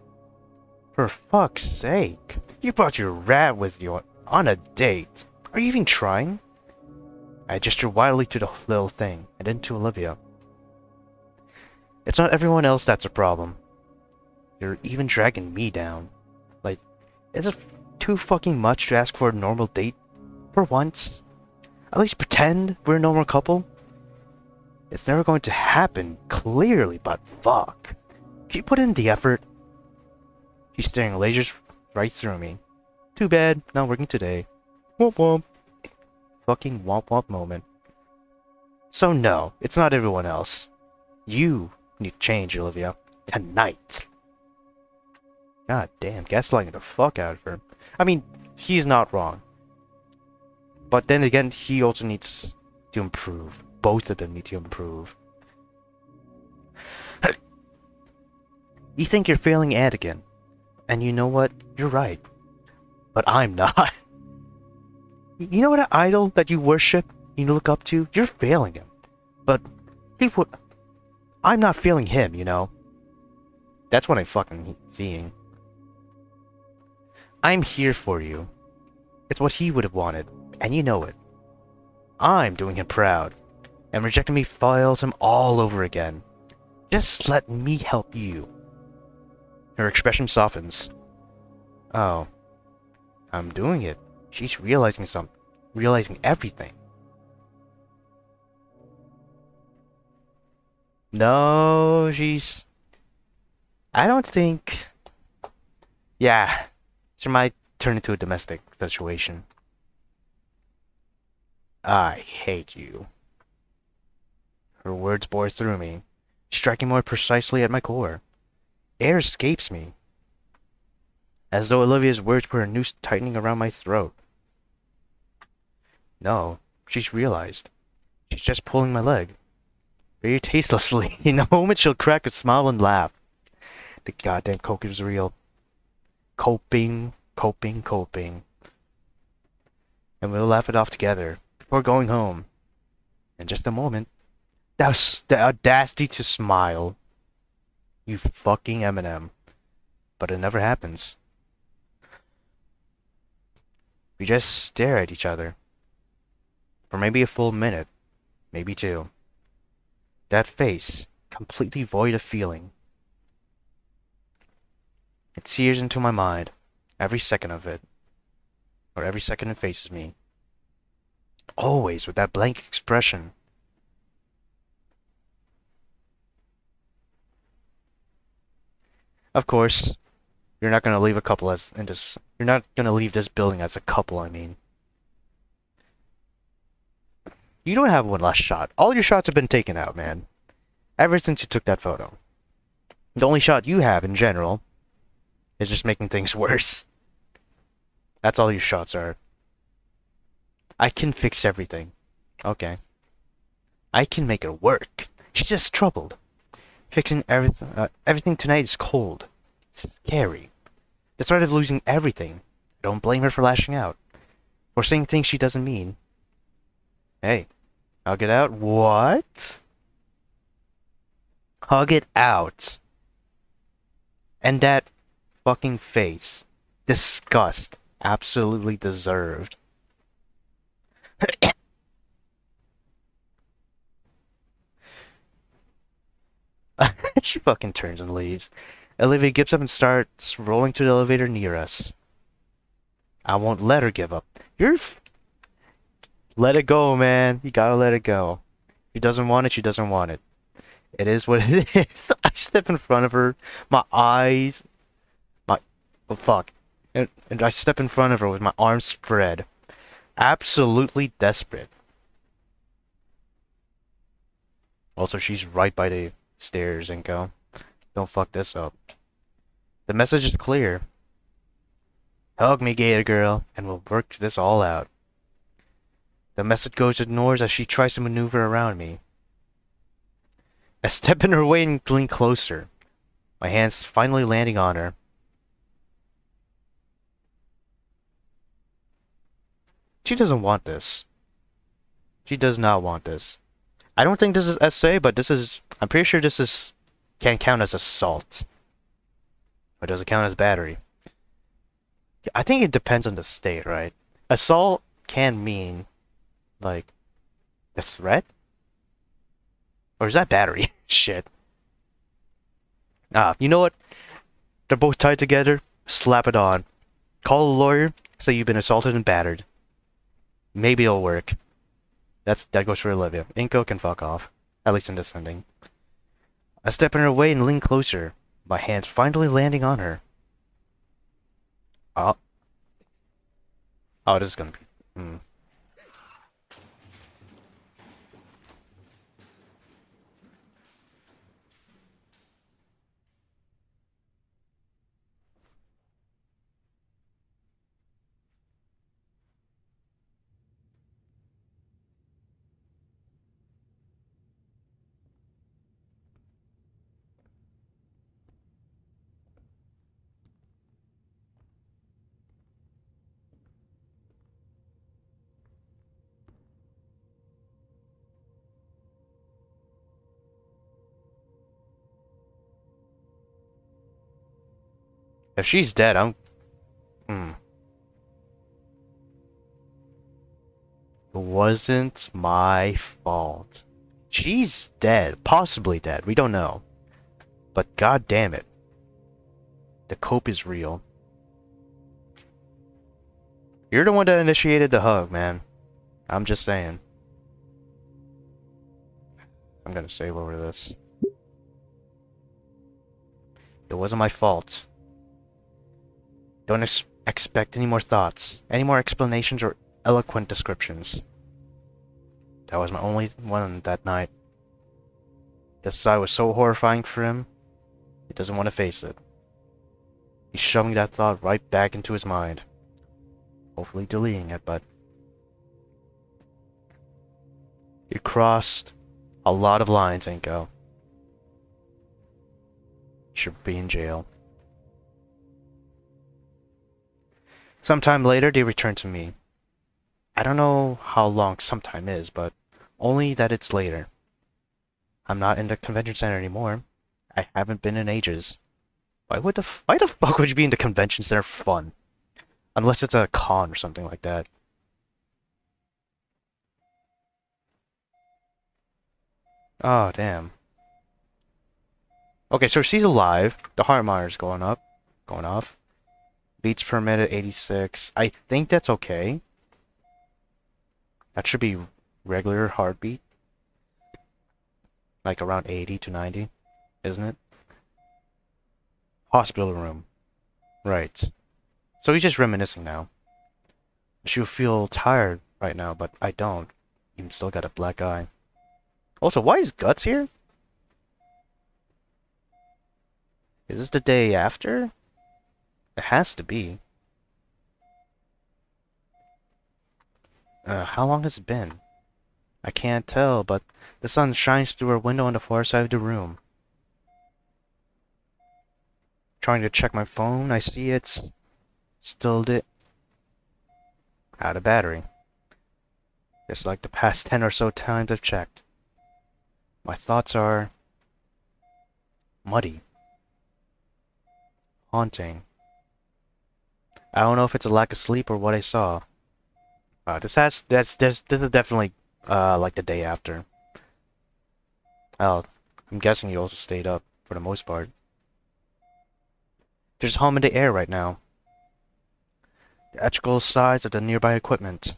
For fuck's sake. You brought your rat with you on a date. Are you even trying? I gesture wildly to the little thing, and then to Olivia. It's not everyone else that's a problem. You're even dragging me down. Like, is it too fucking much to ask for a normal date? For once? At least pretend we're a normal couple? It's never going to happen, clearly, but fuck. Can you put in the effort? She's staring lasers right through me. Too bad, not working today. Womp womp. Fucking womp womp moment. So no, it's not everyone else. You need to change, Olivia. Tonight. God damn, gaslighting the fuck out of her. I mean, he's not wrong. But then again, he also needs to improve. Both of them need to improve. You think you're failing Anakin. And you know what? You're right. But I'm not. You know what an idol that you worship, you look up to? You're failing him. But I'm not failing him, you know? That's what I'm fucking seeing. I'm here for you. It's what he would have wanted, and you know it. I'm doing him proud, and rejecting me files him all over again. Just let me help you. Her expression softens. Oh. I'm doing it. She's realizing everything. No, I don't think... Yeah, she might turn into a domestic situation. I hate you. Her words bore through me, striking more precisely at my core. Air escapes me. as though Olivia's words were a noose tightening around my throat. No, she's realized. She's just pulling my leg. Very tastelessly. In a moment, she'll crack a smile and laugh. The goddamn coke is real. Coping, coping, coping. And we'll laugh it off together before going home. In just a moment. That's the audacity to smile. You fucking Eminem. But it never happens. We just stare at each other. For maybe a full minute. Maybe two. That face, completely void of feeling. It sears into my mind. Every second of it. Or every second it faces me. Always with that blank expression. Of course, you're not gonna leave a couple as in this. You're not gonna leave this building as a couple. I mean, you don't have one last shot. All your shots have been taken out, man. Ever since you took that photo. The only shot you have in general is just making things worse. That's all your shots are. I can fix everything. Okay. I can make it work. She's just troubled. Fixing everything. Everything tonight is cold. It's scary. The threat of losing everything. I don't blame her for lashing out. Or saying things she doesn't mean. Hey, hug it out? What? Hug it out. And that fucking face. Disgust. Absolutely deserved. She fucking turns and leaves. Olivia gets up and starts rolling to the elevator near us. I won't let her give up. Let it go, man. You gotta let it go. If she doesn't want it, she doesn't want it. It is what it is. I step in front of her. My eyes... Oh, fuck. And I step in front of her with my arms spread. Absolutely desperate. Also, she's right by the stairs, Inco. Don't fuck this up. The message is clear. Hug me, Gator girl, and we'll work this all out. The message goes ignored as she tries to maneuver around me. I step in her way and lean closer, my hands finally landing on her. She doesn't want this. She does not want this. I don't think this is SA, but this is... I'm pretty sure this is... can count as assault. Or does it count as battery? I think it depends on the state, right? Assault can mean, like, a threat? Or is that battery? Shit. Ah, you know what? They're both tied together. Slap it on. Call a lawyer. Say you've been assaulted and battered. Maybe it'll work. That goes for Olivia. Inco can fuck off. At least in this ending. I step in her way and lean closer. My hands finally landing on her. Oh. Oh, this is gonna be... If she's dead, I'm... It wasn't my fault. She's dead. Possibly dead. We don't know. But god damn it. The cope is real. You're the one that initiated the hug, man. I'm just saying. I'm gonna save over this. It wasn't my fault. Don't expect any more thoughts, any more explanations or eloquent descriptions. That was my only one that night. This side was so horrifying for him, he doesn't want to face it. He's shoving that thought right back into his mind. Hopefully deleting it, but... You crossed a lot of lines, Inco. You should be in jail. Sometime later, they returned to me. I don't know how long sometime is, but only that it's later. I'm not in the convention center anymore. I haven't been in ages. Why the fuck would you be in the convention center for fun? Unless it's a con or something like that. Oh, damn. Okay, so she's alive. The heart monitor's going off. Beats per minute 86. I think that's okay. That should be regular heartbeat. Like around 80 to 90, isn't it? Hospital room. Right. So he's just reminiscing now. She'll feel tired right now, but I don't. Even still got a black eye. Also, why is Guts here? Is this the day after? It has to be. How long has it been? I can't tell, but the sun shines through a window on the far side of the room. Trying to check my phone, I see it's still out of battery. Just like the past 10 or so times I've checked. My thoughts are muddy. Haunting. I don't know if it's a lack of sleep or what I saw. This is definitely like the day after. Oh, I'm guessing you also stayed up for the most part. There's hum in the air right now. The electrical size of the nearby equipment.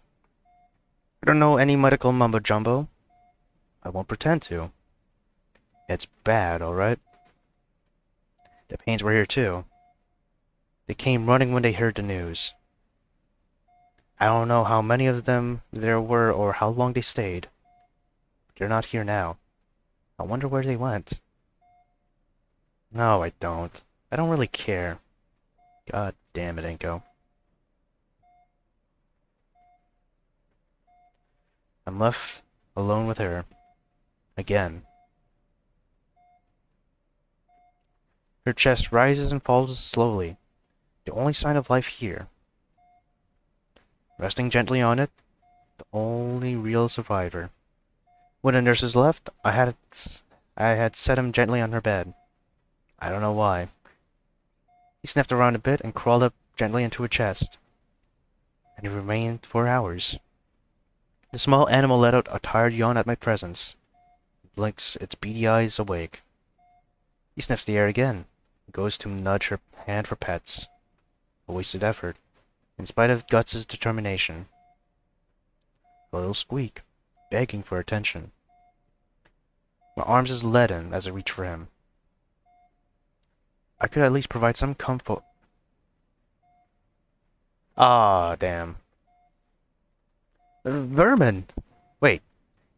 I don't know any medical mumbo jumbo. I won't pretend to. It's bad, alright? The pains were here too. They came running when they heard the news. I don't know how many of them there were or how long they stayed. They're not here now. I wonder where they went. No, I don't. I don't really care. God damn it, Inco. I'm left alone with her. Again. Her chest rises and falls slowly. The only sign of life here. Resting gently on it, the only real survivor. When the nurses left, I had set him gently on her bed. I don't know why. He sniffed around a bit and crawled up gently into her chest. And he remained for hours. The small animal let out a tired yawn at my presence. It blinks its beady eyes awake. He sniffs the air again. And goes to nudge her hand for pets. A wasted effort. In spite of Guts' determination. A little squeak, begging for attention. My arms is leaden as I reach for him. I could at least provide some comfort. Ah, damn. Vermin! Wait,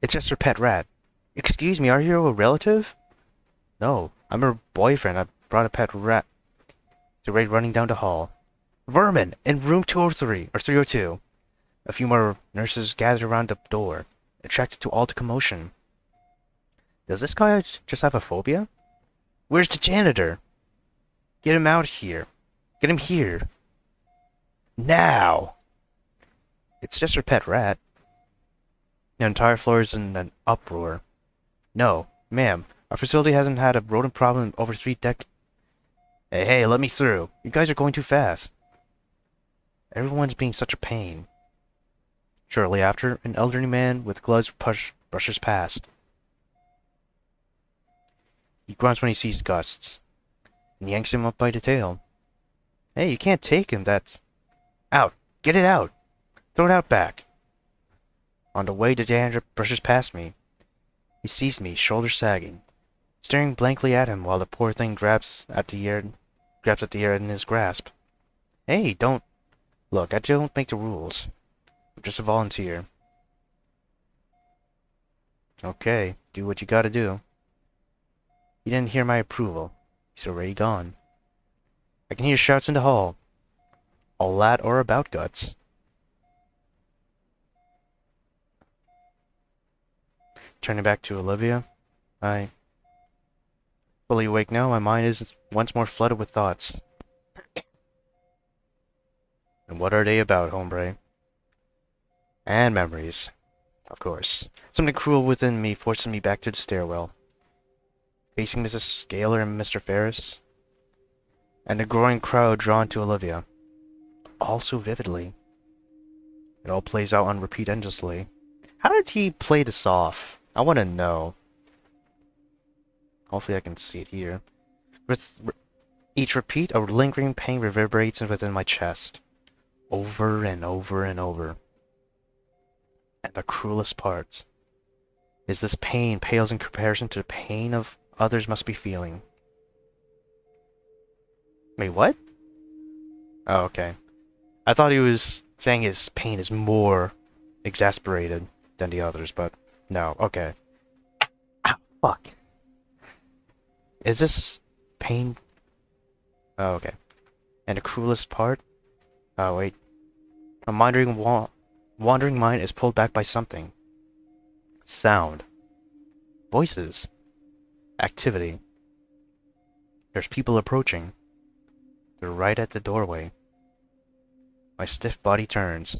it's just her pet rat. Excuse me, are you a relative? No, I'm her boyfriend. I brought a pet rat. The raid running down the hall. Vermin! In room 203, or 302. A few more nurses gathered around the door, attracted to all the commotion. Does this guy just have a phobia? Where's the janitor? Get him out here. Get him here. Now! It's just her pet rat. The entire floor is in an uproar. No, ma'am, our facility hasn't had a rodent problem in over 3 decades. Hey, let me through. You guys are going too fast. Everyone's being such a pain. Shortly after, an elderly man with gloves brushes past. He grunts when he sees Guts, and yanks him up by the tail. Hey, you can't take him, that's... Out! Get it out! Throw it out back! On the way, the janitor brushes past me. He sees me, shoulders sagging, staring blankly at him while the poor thing grabs at the air in his grasp. Hey, don't... Look, I don't make the rules. I'm just a volunteer. Okay, do what you gotta do. He didn't hear my approval. He's already gone. I can hear shouts in the hall. All that or about guts. Turning back to Olivia. I fully awake now, my mind is once more flooded with thoughts. And what are they about, hombre? And memories, of course. Something cruel within me forces me back to the stairwell. Facing Mrs. Scaler and Mr. Ferris. And the growing crowd drawn to Olivia. All so vividly. It all plays out on repeat endlessly. How did he play this off? I want to know. Hopefully I can see it here. With each repeat, a lingering pain reverberates within my chest. Over and over and over. And the cruelest part is this pain pales in comparison to the pain of others must be feeling. Wait, what? Oh, okay. I thought he was saying his pain is more exasperated than the others, but no, okay. Ah, fuck. Is this pain? Oh, okay. And the cruelest part? Oh, wait. A wandering mind is pulled back by something. Sound. Voices. Activity. There's people approaching. They're right at the doorway. My stiff body turns,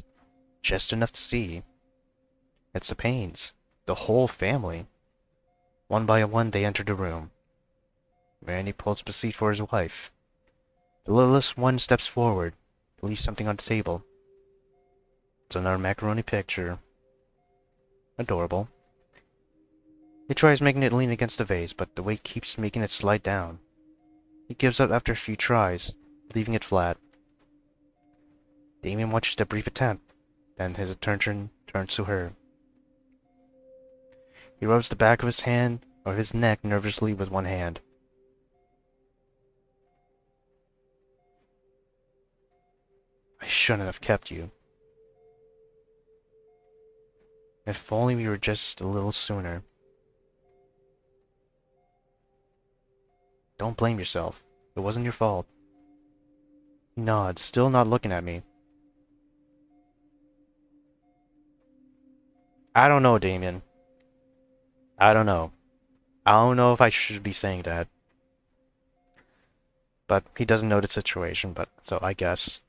just enough to see. It's the Paynes, the whole family. One by one they enter the room. Randy pulls up a seat for his wife. The littlest one steps forward, leaves something on the table. It's another macaroni picture. Adorable. He tries making it lean against the vase, but the weight keeps making it slide down. He gives up after a few tries, leaving it flat. Damien watches the brief attempt, then his attention turns to her. He rubs the back of his hand or his neck nervously with one hand. I shouldn't have kept you. If only we were just a little sooner. Don't blame yourself. It wasn't your fault. He nods, still not looking at me. I don't know, Damien. I don't know. I don't know if I should be saying that. But he doesn't know the situation, but so I guess.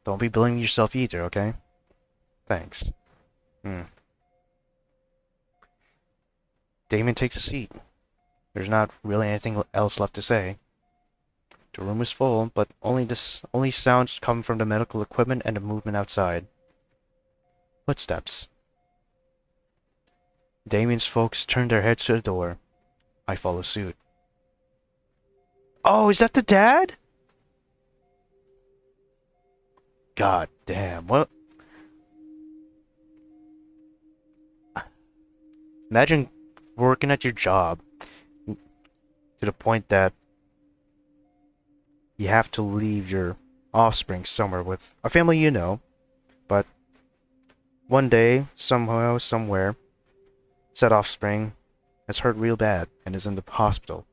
Don't be blaming yourself either, okay? Thanks. Damien takes a seat. There's not really anything else left to say. The room is full, but only sounds come from the medical equipment and the movement outside. Footsteps. Damien's folks turn their heads to the door. I follow suit. Oh, is that the dad? God damn, what? Imagine working at your job to the point that you have to leave your offspring somewhere with a family you know, but one day, somehow, somewhere, said offspring has hurt real bad and is in the hospital.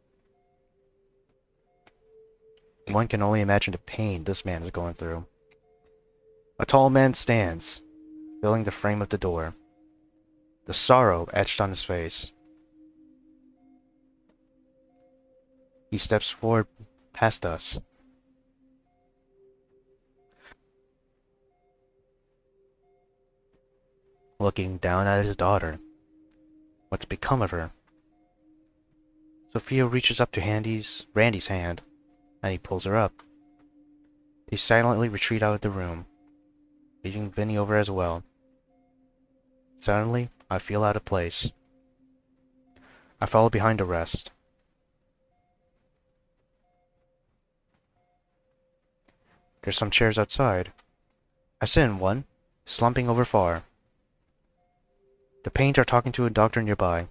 One can only imagine the pain this man is going through. A tall man stands, filling the frame of the door, the sorrow etched on his face. He steps forward past us. Looking down at his daughter. What's become of her? Sophia reaches up to Randy's hand, and he pulls her up. They silently retreat out of the room, leaving Vinny over as well. Suddenly, I feel out of place. I follow behind the rest. There's some chairs outside. I sit in one, slumping over far. The Paynes are talking to a doctor nearby.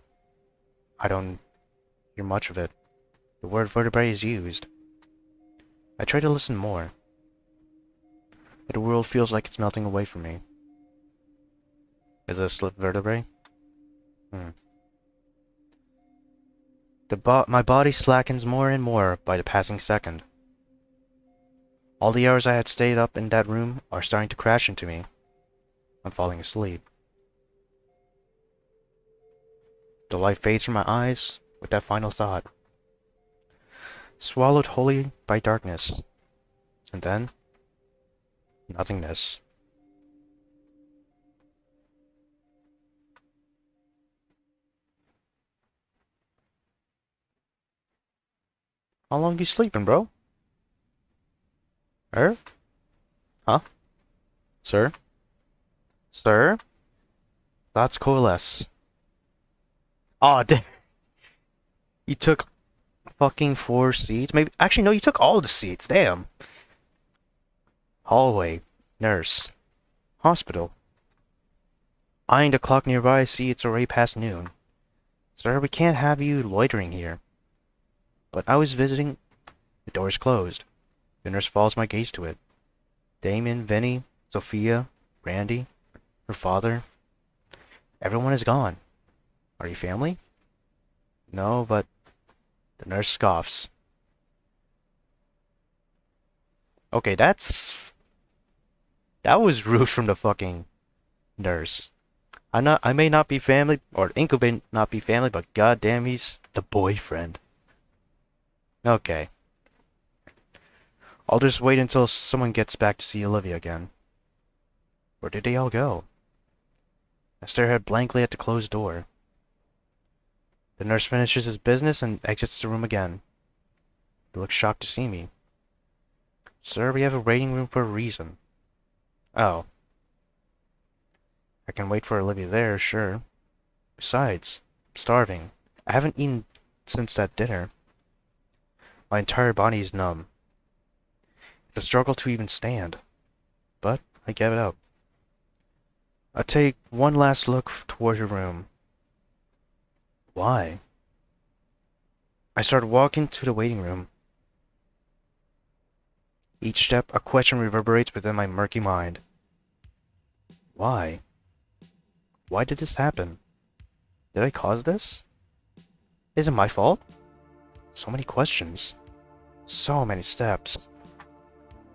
I don't hear much of it. The word vertebrae is used. I try to listen more, but the world feels like it's melting away from me. Is it a slip vertebrae? My body slackens more and more by the passing second. All the hours I had stayed up in that room are starting to crash into me. I'm falling asleep. The light fades from my eyes with that final thought. Swallowed wholly by darkness. And then, nothingness. How long you sleeping, bro? Er? Huh? Sir? Sir? Thoughts coalesce. Aw, you took fucking 4 seats? Maybe. Actually, no, you took all the seats. Damn. Hallway. Nurse. Hospital. Eyeing the clock nearby, I see it's already past noon. Sir, we can't have you loitering here. But I was visiting. The door is closed. The nurse follows my gaze to it. Damon, Vinny, Sophia, Randy, her father. Everyone is gone. Are you family? No, but the nurse scoffs. Okay, that was rude from the fucking nurse. I may not be family, or Inco may not be family, but goddamn, he's the boyfriend. Okay. I'll just wait until someone gets back to see Olivia again. Where did they all go? I stare blankly at the closed door. The nurse finishes his business and exits the room again. He looks shocked to see me. Sir, we have a waiting room for a reason. Oh. I can wait for Olivia there, sure. Besides, I'm starving. I haven't eaten since that dinner. My entire body is numb. It's a struggle to even stand. But I give it up. I take one last look toward her room. Why? I start walking to the waiting room. Each step, a question reverberates within my murky mind. Why? Why did this happen? Did I cause this? Is it my fault? So many questions. So many steps.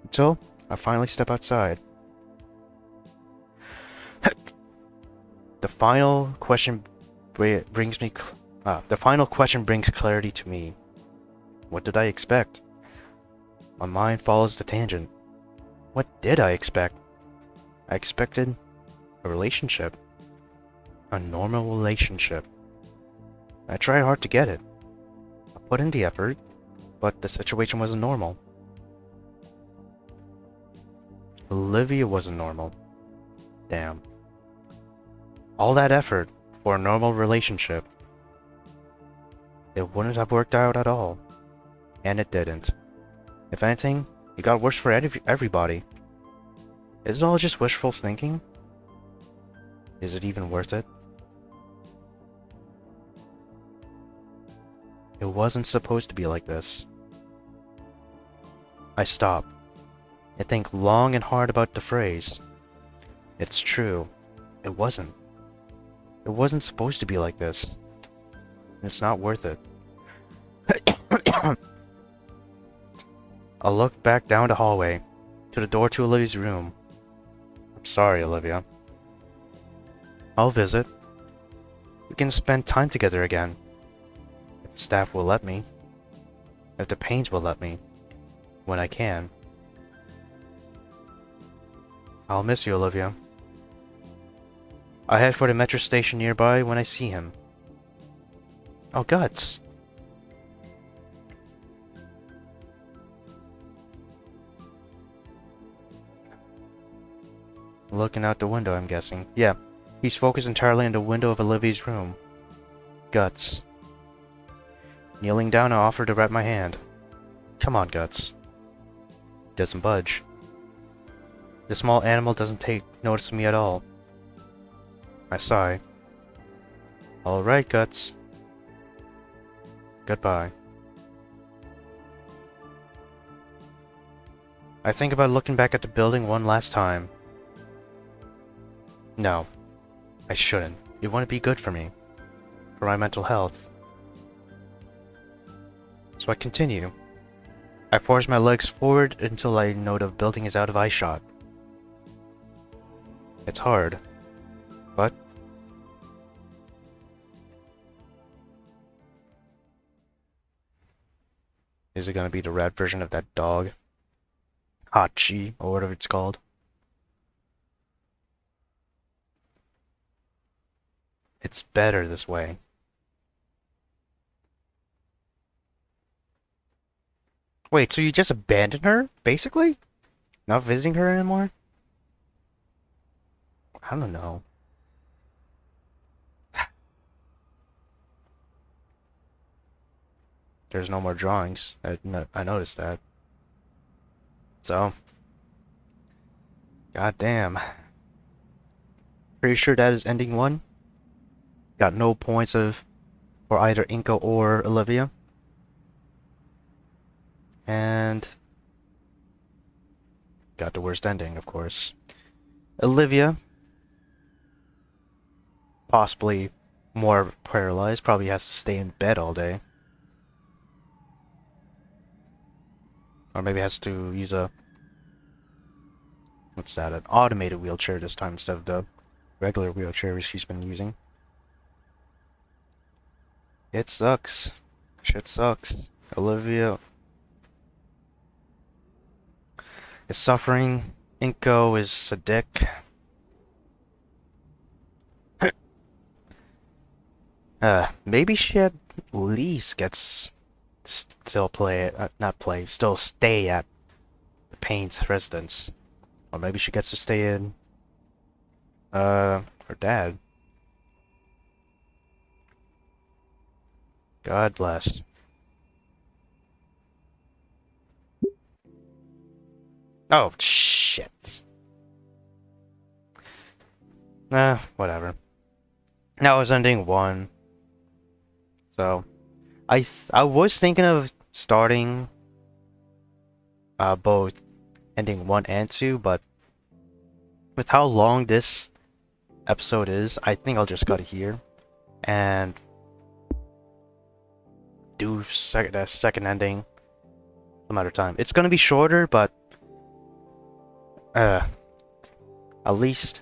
Until I finally step outside. The final question brings clarity to me. What did I expect? My mind follows the tangent. What did I expect? I expected a relationship. A normal relationship. I tried hard to get it. I put in the effort, but the situation wasn't normal. Olivia wasn't normal. Damn. All that effort for a normal relationship. It wouldn't have worked out at all. And it didn't. If anything, it got worse for everybody. Is it all just wishful thinking? Is it even worth it? It wasn't supposed to be like this. I stop. I think long and hard about the phrase. It's true. It wasn't. It wasn't supposed to be like this. It's not worth it. I'll look back down the hallway, to the door to Olivia's room. I'm sorry, Olivia. I'll visit. We can spend time together again. If the staff will let me. If the pains will let me. When I can. I'll miss you, Olivia. I head for the metro station nearby when I see him. Oh, guts. Looking out the window, I'm guessing. Yeah, he's focused entirely on the window of Olivia's room. Guts. Kneeling down, I offer to wrap my hand. Come on, Guts. Doesn't budge. The small animal doesn't take notice of me at all. I sigh. Alright, Guts. Goodbye. I think about looking back at the building one last time. No, I shouldn't. It wouldn't be good for me. For my mental health. So I continue. I force my legs forward until I know the building is out of eyeshot. It's hard, but is it gonna be the red version of that dog? Hachi, or whatever it's called. It's better this way. Wait, so you just abandoned her, basically? Not visiting her anymore? I don't know. There's no more drawings. I noticed that. So, goddamn. Pretty sure that is ending one. Got no points of for either Inco or Olivia. And got the worst ending, of course. Olivia, possibly more paralyzed, probably has to stay in bed all day. Or maybe has to use a, what's that, an automated wheelchair this time instead of the regular wheelchair she's been using. It sucks. Shit sucks. Olivia is suffering. Inco is a dick. Maybe she at least gets still play it, not play, still stay at the Payne's residence. Or maybe she gets to stay in, her dad. God bless. Oh, shit. Whatever. Now it's ending one. So, I was thinking of starting both ending 1 and 2, but with how long this episode is, I think I'll just cut it here and do the second ending some other time. It's gonna be shorter, but at least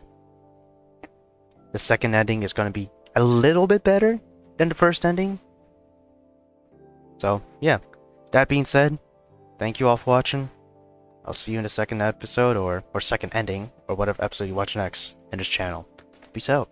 the second ending is gonna be a little bit better than the first ending. So yeah, that being said, thank you all for watching. I'll see you in the second episode or second ending or whatever episode you watch next in this channel. Peace out.